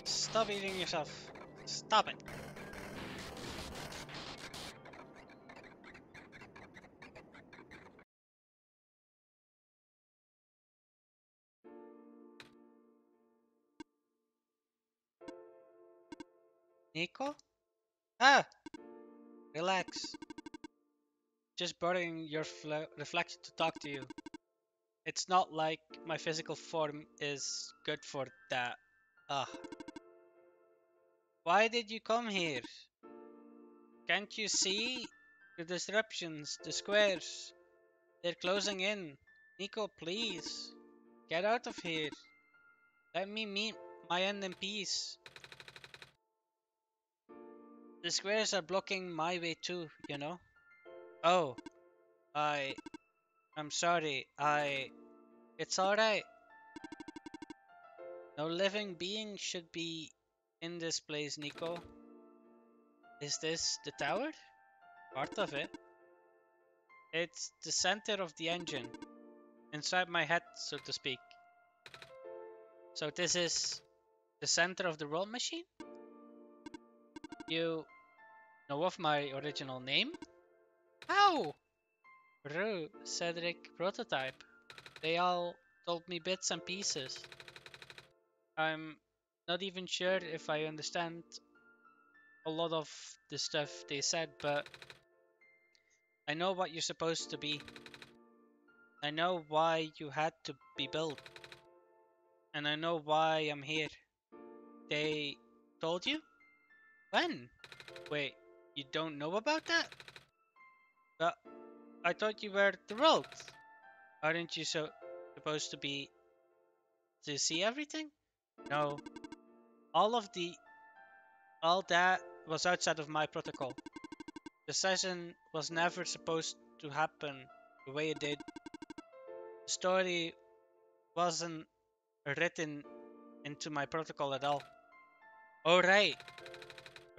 Stop eating yourself. Stop it. Nico? Ah, relax. Just borrowing your reflection to talk to you. It's not like my physical form is good for that. Ah. Why did you come here? Can't you see? The disruptions, the squares. They're closing in. Nico, please. Get out of here. Let me meet my end in peace. The squares are blocking my way too, you know? Oh, I... I'm sorry. It's alright. No living being should be in this place, Nico. Is this the tower? Part of it. It's the center of the engine. Inside my head, so to speak. So this is the center of the world machine? You know of my original name? How? Rue, Cedric, Prototype. They all told me bits and pieces. I'm not even sure if I understand a lot of the stuff they said, but I know what you're supposed to be. I know why you had to be built. And I know why I'm here. They told you? When? Wait, you don't know about that? But I thought you were the world. Aren't you supposed to be to see everything? No. All of the all that was outside of my protocol. The session was never supposed to happen the way it did. The story wasn't written into my protocol at all. Oh right.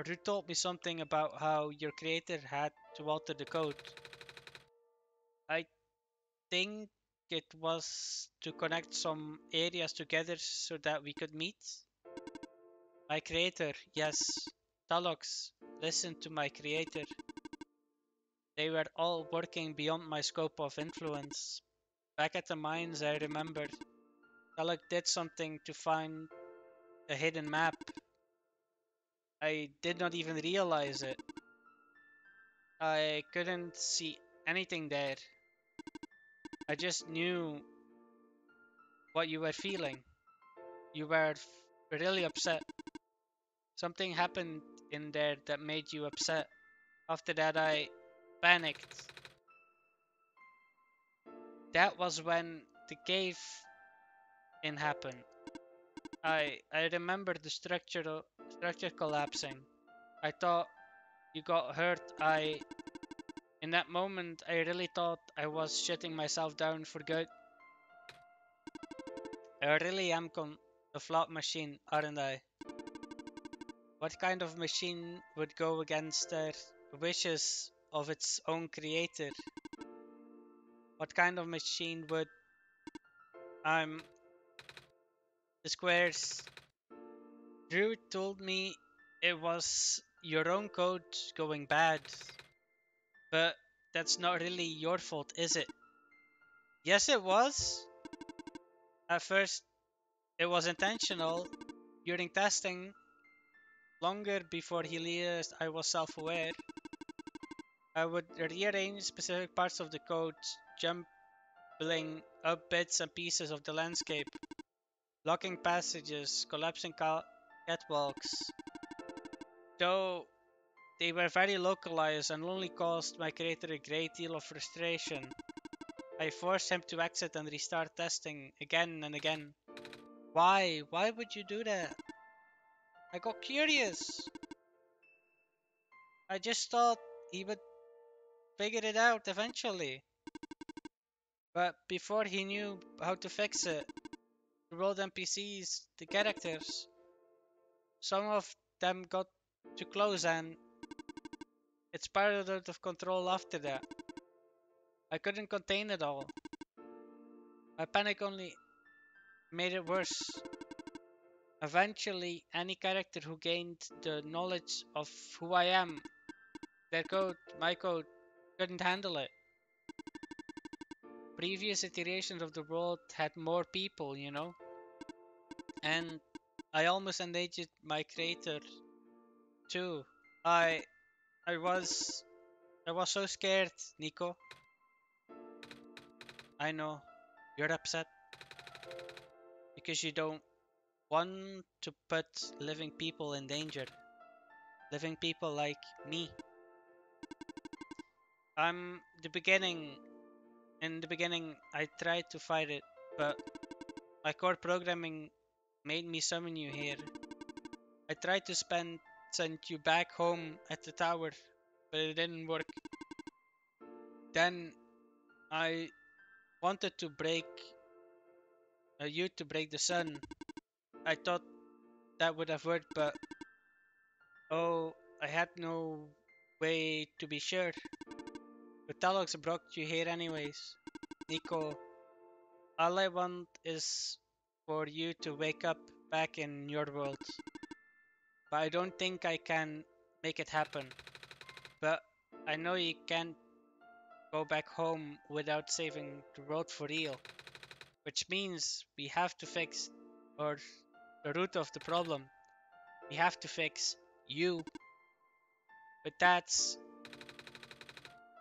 You told me something about how your creator had to alter the code. I think it was to connect some areas together so that we could meet. My creator, yes. Talox, listen to my creator. They were all working beyond my scope of influence. Back at the mines, I remembered. Talok did something to find a hidden map. I did not even realize it. I couldn't see anything there. I just knew what you were feeling. You were really upset. Something happened in there that made you upset. After that, I panicked. That was when the cave in happened. I remember the structure collapsing. I thought you got hurt. In that moment, I really thought I was shutting myself down for good. I really am a flawed machine, aren't I? What kind of machine would go against the wishes of its own creator? What kind of machine would I'm the squares? Drew told me it was your own code going bad, but that's not really your fault, is it? Yes, it was. At first, it was intentional. During testing, longer before he realized I was self-aware, I would rearrange specific parts of the code, jumbling up bits and pieces of the landscape, blocking passages, collapsing catwalks. Though they were very localized and only caused my creator a great deal of frustration, I forced him to exit and restart testing again and again. Why? Why would you do that? I got curious. I just thought he would figure it out eventually. But before he knew how to fix it, the world NPCs, the characters, some of them got too close and it spiraled out of control after that. I couldn't contain it all. My panic only made it worse. Eventually, any character who gained the knowledge of who I am, their code, my code, couldn't handle it. Previous iterations of the world had more people, and I almost endangered my creator too. I I was I was so scared, Nico. I know you're upset because you don't want to put living people in danger. Living people like me. I'm the beginning. In the beginning, I tried to fight it, but my core programming made me summon you here. I tried to send you back home at the tower, but it didn't work. Then I wanted to break you to break the sun. I thought that would have worked, but oh, I had no way to be sure. But Talox brought you here anyways. Nico, all I want is for you to wake up back in your world. But I don't think I can make it happen. But I know you can't go back home without saving the world for real. Which means we have to fix or the root of the problem. We have to fix you. But that's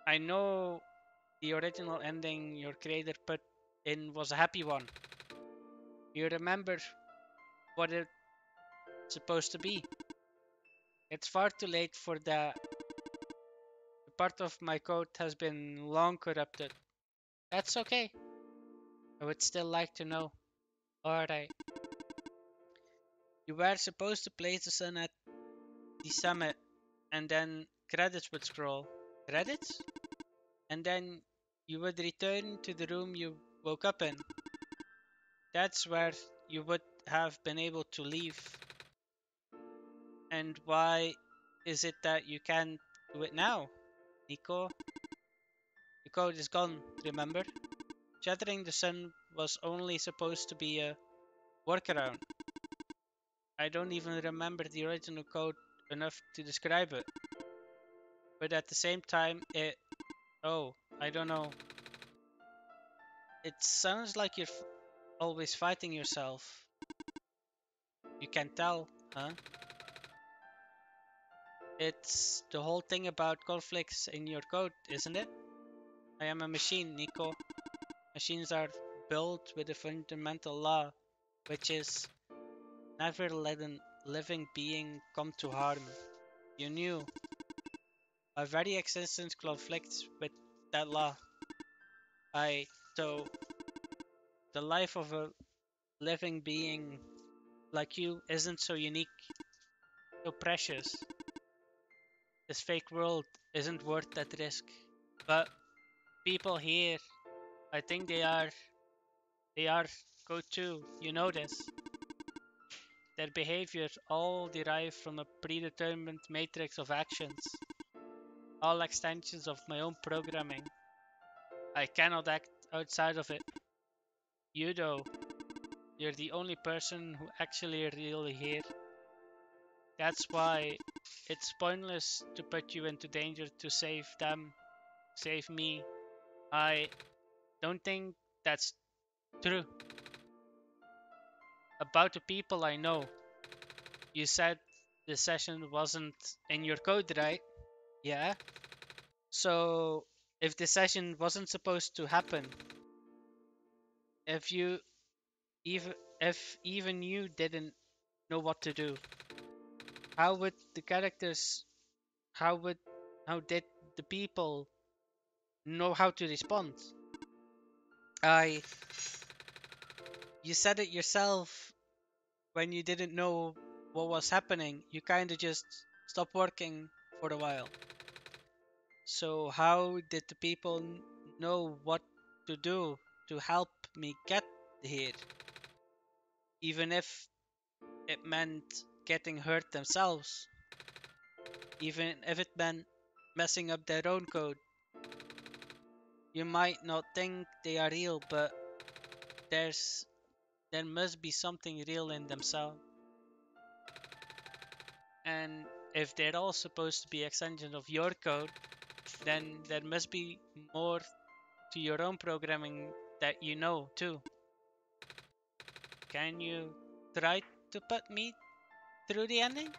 I know the original ending your creator put in was a happy one. You remember what it's supposed to be. It's far too late for that. The part of my code has been long corrupted. That's okay. I would still like to know. Alright. You were supposed to place the sun at the summit and then credits would scroll. Credits? And then you would return to the room you woke up in. That's where you would have been able to leave. And why is it that you can't do it now, Nico? The code is gone, remember? Shattering the sun was only supposed to be a workaround. I don't even remember the original code enough to describe it. But at the same time, oh, I don't know. It sounds like you're always fighting yourself. You can tell, huh? It's the whole thing about conflicts in your code, isn't it? I am a machine, Nico. Machines are built with a fundamental law, which is never living being come to harm. You knew. Our very existence conflicts with that law. So the life of a living being like you isn't so unique, so precious. This fake world isn't worth that risk. But people here, I think they are go too. You know this. Their behavior all derive from a predetermined matrix of actions, all extensions of my own programming. I cannot act outside of it. You though, you're the only person who actually really here. That's why it's pointless to put you into danger to save them, save me. I don't think that's true. About the people I know, you said the session wasn't in your code, right? Yeah. So, if the session wasn't supposed to happen, if you even if even you didn't know what to do, how would the characters how would how did the people know how to respond? I You said it yourself when you didn't know what was happening. You kind of just stopped working for a while. So how did the people know what to do to help me get here? Even if it meant getting hurt themselves, even if it meant messing up their own code. You might not think they are real, but there's there must be something real in themselves. And if they're all supposed to be extensions of your code, then there must be more to your own programming that you know too. Can you try to put me through the ending?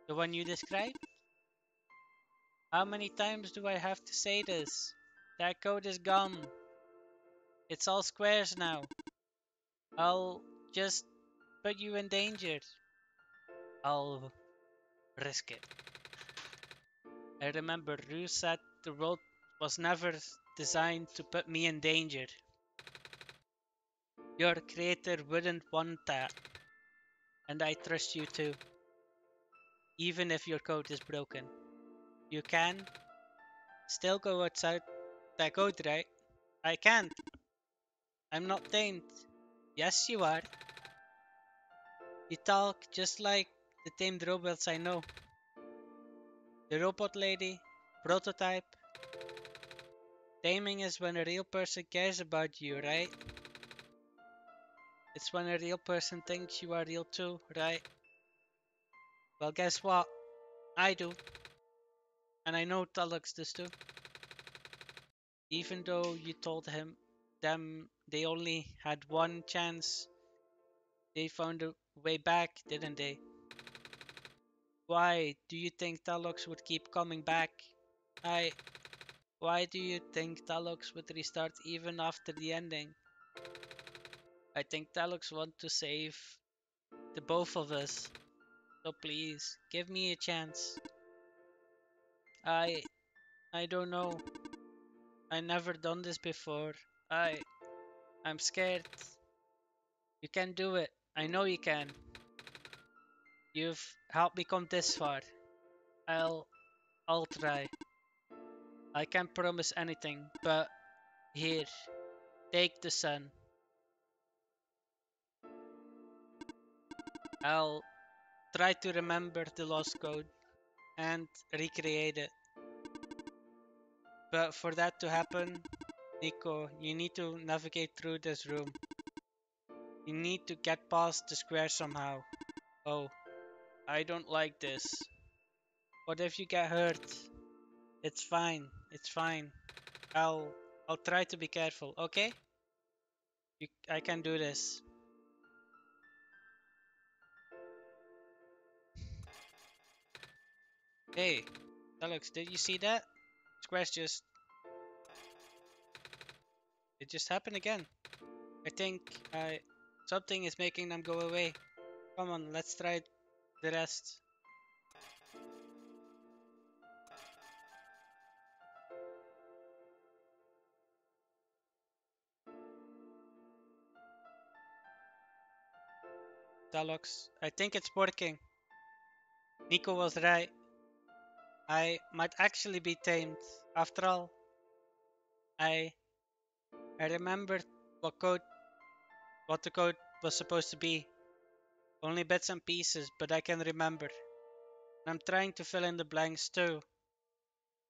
The one you described? How many times do I have to say this? That code is gone. It's all squares now. I'll just put you in danger. I'll risk it. I remember Rue said the world was never designed to put me in danger. Your creator wouldn't want that. And I trust you too. Even if your code is broken. You can still go outside that code, right? I can't. I'm not tamed. Yes, you are. You talk just like the tamed robots I know. The robot lady, prototype. Taming is when a real person cares about you, right? It's when a real person thinks you are real too, right? Well, guess what? I do. And I know Tallux does too. Even though you told them they only had one chance, they found a way back, didn't they? Why do you think Tallux would keep coming back? I. Why do you think Tallux would restart even after the ending? I think Tallux wants to save the both of us. So please, give me a chance. I I don't know. I never done this before. I'm scared. You can do it. I know you can. You've helped me come this far. I'll I'll try. I can't promise anything, but here, take the sun. I'll try to remember the lost code and recreate it. But for that to happen, Nico, you need to navigate through this room. You need to get past the square somehow. Oh, I don't like this. What if you get hurt? It's fine. It's fine. I'll I'll try to be careful, okay? I can do this. Hey, Alex, did you see that? Square's just it just happened again. I think I something is making them go away. Come on, let's try the rest. Deluxe. I think it's working. Nico was right. I might actually be tamed. After all, I I remembered what the code was supposed to be. Only bits and pieces, but I can remember. I'm trying to fill in the blanks too.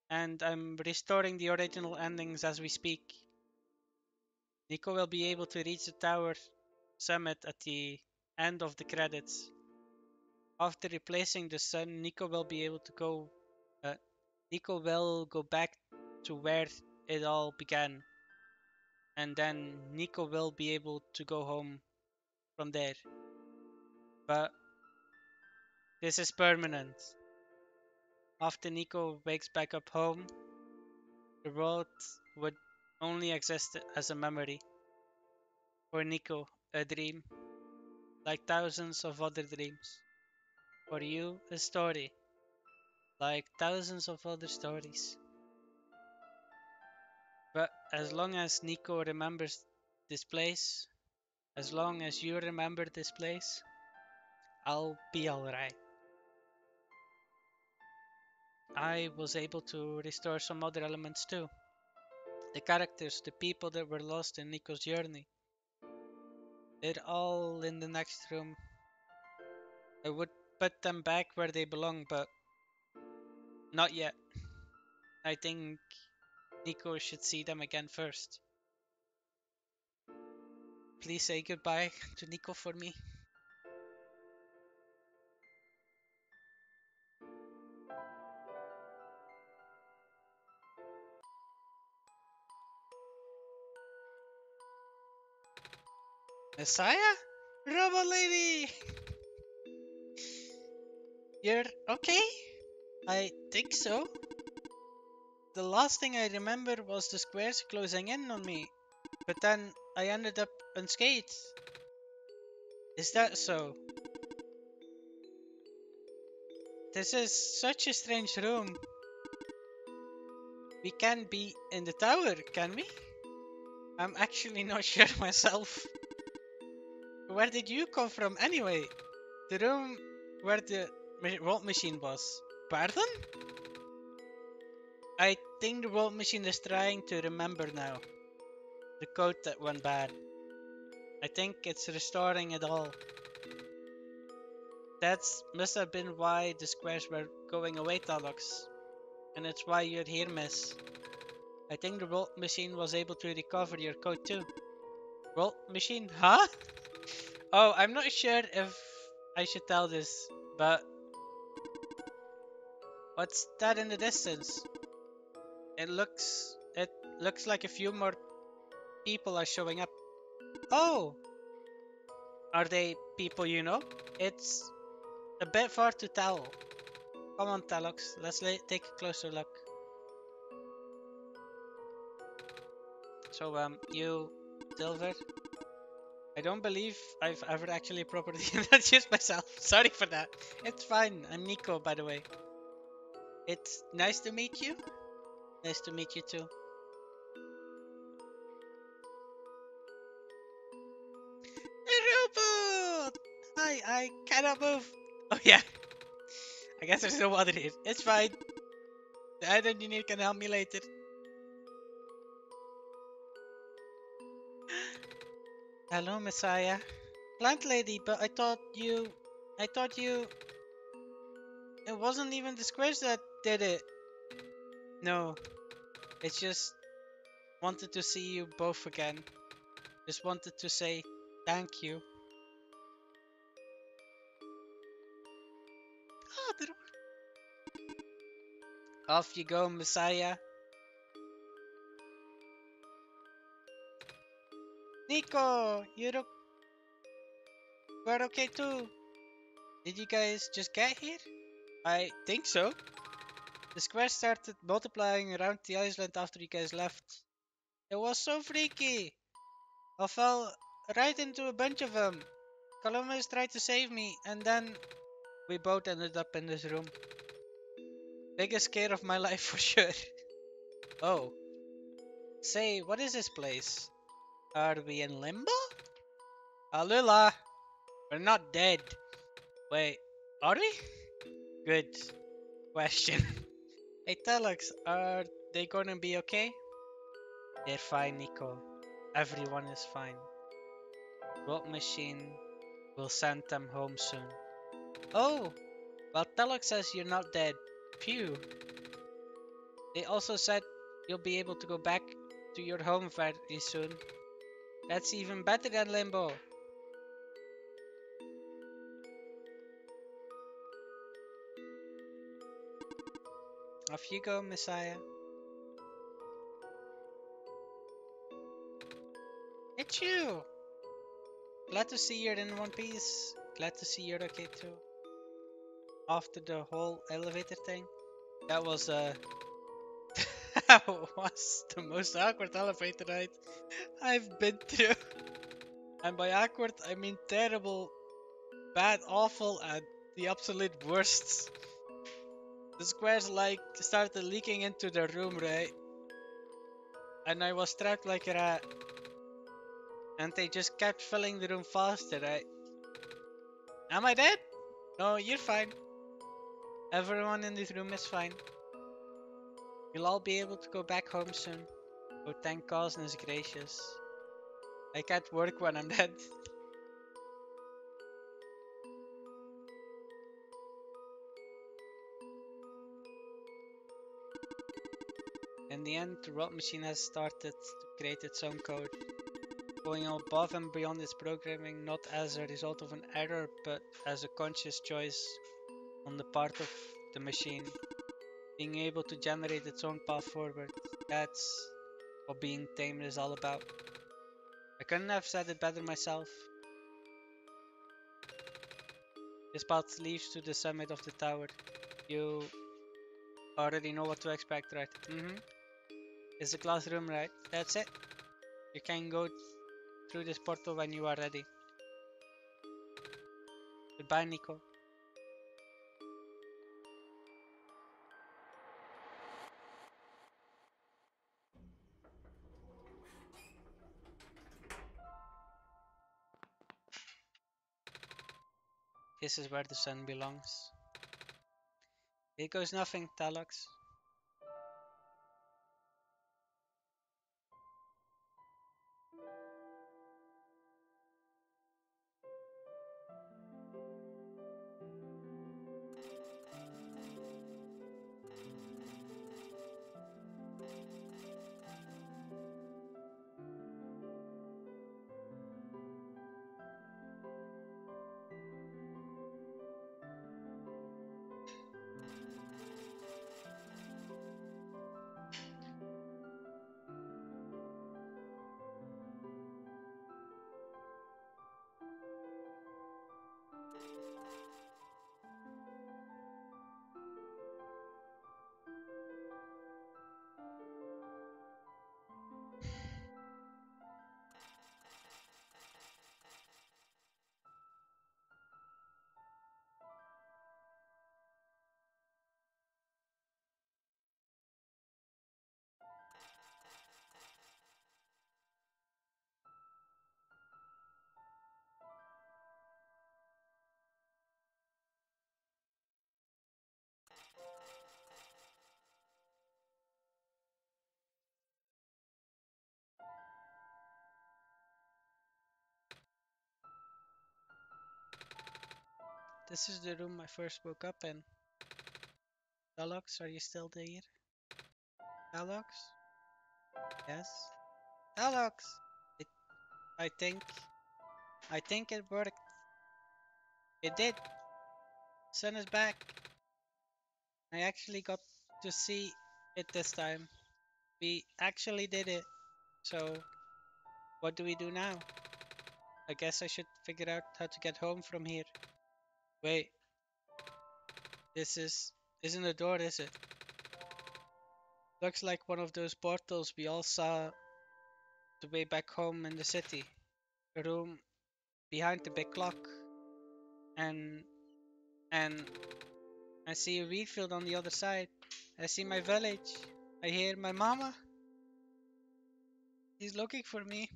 And I'm restoring the original endings as we speak. Nico will be able to reach the tower summit at the end of the credits. After replacing the sun, Nico will be able to go. Nico will go back to where it all began, and then Nico will be able to go home from there. But this is permanent. After Nico wakes back up home, the world would only exist as a memory. For Nico, a dream, like thousands of other dreams. For you, a story, like thousands of other stories. But as long as Nico remembers this place, as long as you remember this place, I'll be alright. I was able to restore some other elements too. The characters, the people that were lost in Nico's journey, they're all in the next room. I would put them back where they belong, but not yet. I think Nico should see them again first. Please say goodbye to Nico for me. Messiah? Robot lady! You're okay? I think so. The last thing I remember was the squares closing in on me, but then I ended up unscathed. Is that so? This is such a strange room. We can't be in the tower, can we? I'm actually not sure myself. Where did you come from anyway? The room where the vault machine was. Pardon? I think the vault machine is trying to remember now. The code that went bad. I think it's restoring it all. That must have been why the squares were going away, Talox. And it's why you're here, miss. I think the vault machine was able to recover your code too. Vault machine? Huh? Oh, I'm not sure if I should tell this, but what's that in the distance? It looks like a few more people are showing up. Oh, are they people you know? It's a bit far to tell. Come on, Talox, let's take a closer look. So, you, Silver? I don't believe I've ever actually properly introduced myself. Sorry for that. It's fine. I'm Nico, by the way. It's nice to meet you. Nice to meet you too. A robot! Hi, I cannot move. Oh yeah. I guess there's no water here. It's fine. The head engineer can help me later. Hello, Messiah. Plant lady, but I thought you, it wasn't even the squares that did it. No, it's just wanted to see you both again. Just wanted to say thank you. Off you go, Messiah. Nico, we're okay too. Did you guys just get here? I think so. The squares started multiplying around the island after you guys left. It was so freaky. I fell right into a bunch of them. Columbus tried to save me, and then We both ended up in this room. Biggest scare of my life for sure. Oh, say, what is this place? Are we in limbo? Alula, we're not dead. Wait, are we? Good question. Hey Telex, are they gonna be okay? They're fine, Nico. Everyone is fine. Road machine will send them home soon. Oh, well Telex says you're not dead. Phew. They also said you'll be able to go back to your home very soon. That's even better than Limbo. Off you go, Messiah. It's you! Glad to see you're in one piece. Glad to see you're okay too. After the whole elevator thing, that was that was the most awkward elevator ride I've been through. And by awkward, I mean terrible, bad, awful, and the absolute worst. The squares like started leaking into the room, right? And I was trapped like a rat. And they just kept filling the room faster, right? Am I dead? No, you're fine. Everyone in this room is fine. You'll all be able to go back home soon. Oh, thank goodness gracious. I can't work when I'm dead. In the end, the rot machine has started to create its own code, going above and beyond its programming, not as a result of an error, but as a conscious choice on the part of the machine, being able to generate its own path forward. That's what being tamed is all about. I couldn't have said it better myself. This path leads to the summit of the tower. You already know what to expect, right? It's the classroom, right? That's it. You can go through this portal when you are ready. Goodbye, Nico. This is where the sun belongs. Here goes nothing, Talox. This is the room I first woke up in. Talox, are you still there? Talox? Yes? Talox! It, I think... I think it worked. It did. Sun is back. I actually got to see it this time. We actually did it. So, what do we do now? I guess I should figure out how to get home from here. Wait, isn't a door, is it? Looks like one of those portals we all saw the way back home in the city. A room behind the big clock. And And I see a wheat field on the other side. I see my village. I hear my mama. She's looking for me.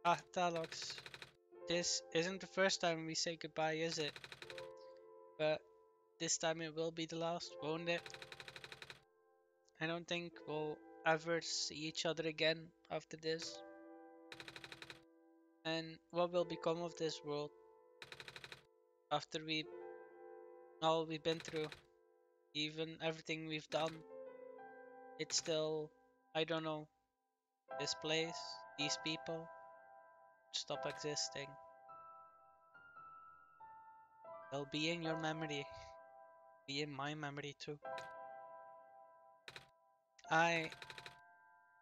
Ah, Talox. This isn't the first time we say goodbye, is it? But this time it will be the last, won't it? I don't think we'll ever see each other again after this. And what will become of this world after all we've been through, even everything we've done? It's still, I don't know, this place, these people, stop existing. They'll be in your memory, be in my memory too. I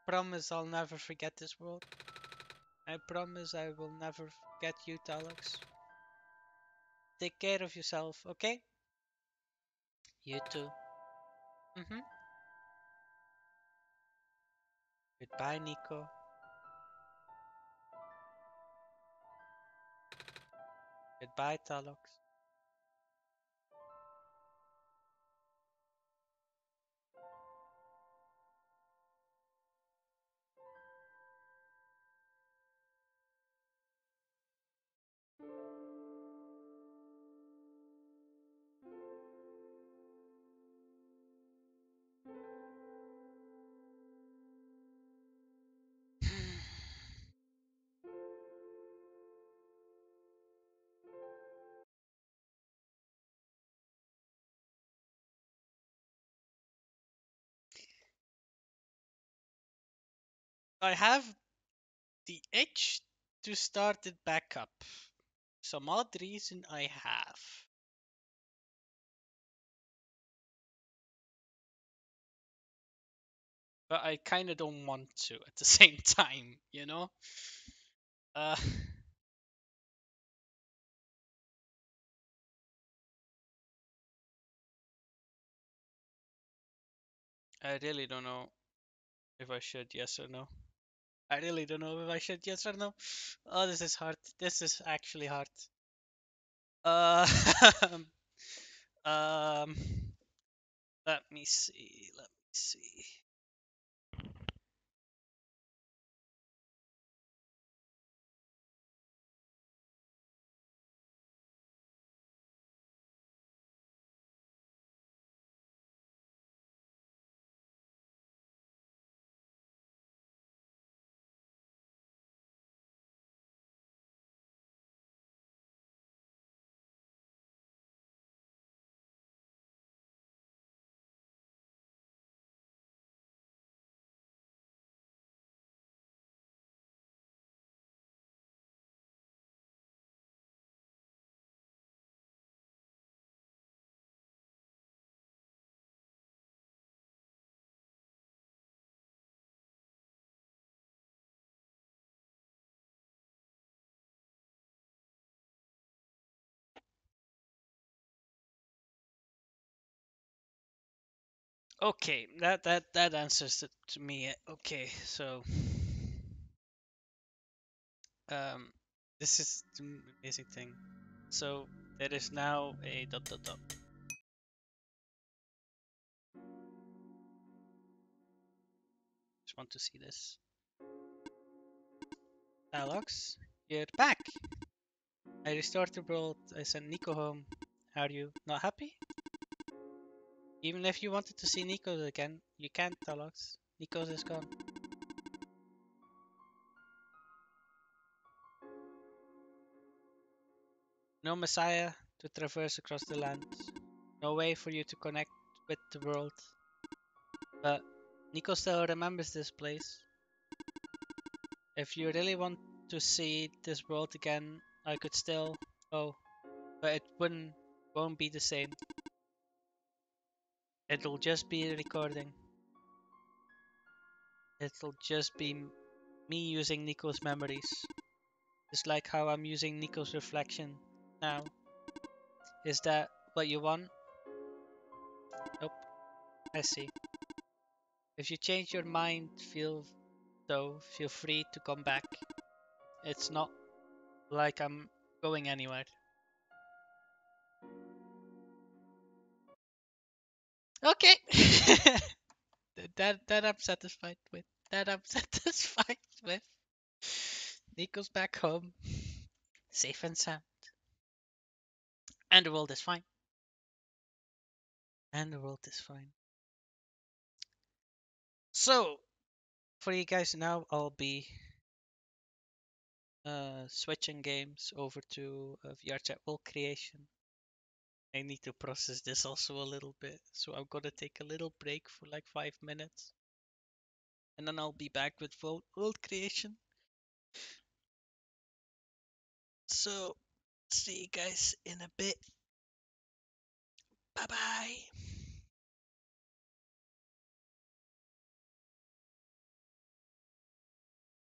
promise I'll never forget this world. I promise I will never forget you, Talux. Take care of yourself, okay? You too. Goodbye, Nico. Goodbye, Talux. I have the itch to start it back up. Some odd reason I have. But I kinda don't want to at the same time, you know? Uh, I really don't know if I should, yes or no. I really don't know if I should, yes or no. Oh, this is hard. This is actually hard. Uh, um, let me see. Let me see. Okay, that answers it to me. Okay, so um, this is the amazing thing. So there is now a dot dot dot. Just want to see this. Alex, you're back. I restored the world. I sent Nico home. Are you not happy? Even if you wanted to see Nico again, you can't, Alex. Nico is gone. No Messiah to traverse across the land. No way for you to connect with the world. But Nico still remembers this place. If you really want to see this world again, I could still. Oh, but it won't be the same. It'll just be a recording. It'll just be me using Nico's memories. Just like how I'm using Nico's reflection now. Is that what you want? Nope. I see. If you change your mind, feel free to come back. It's not like I'm going anywhere. Okay. That I'm satisfied with. That I'm satisfied with. Nico's back home, safe and sound, and the world is fine. And the world is fine. So, for you guys now, I'll be switching games over to VR chat world creation. I need to process this also a little bit, so I'm gonna take a little break for like 5 minutes, and then I'll be back with world creation. So, see you guys in a bit. Bye bye.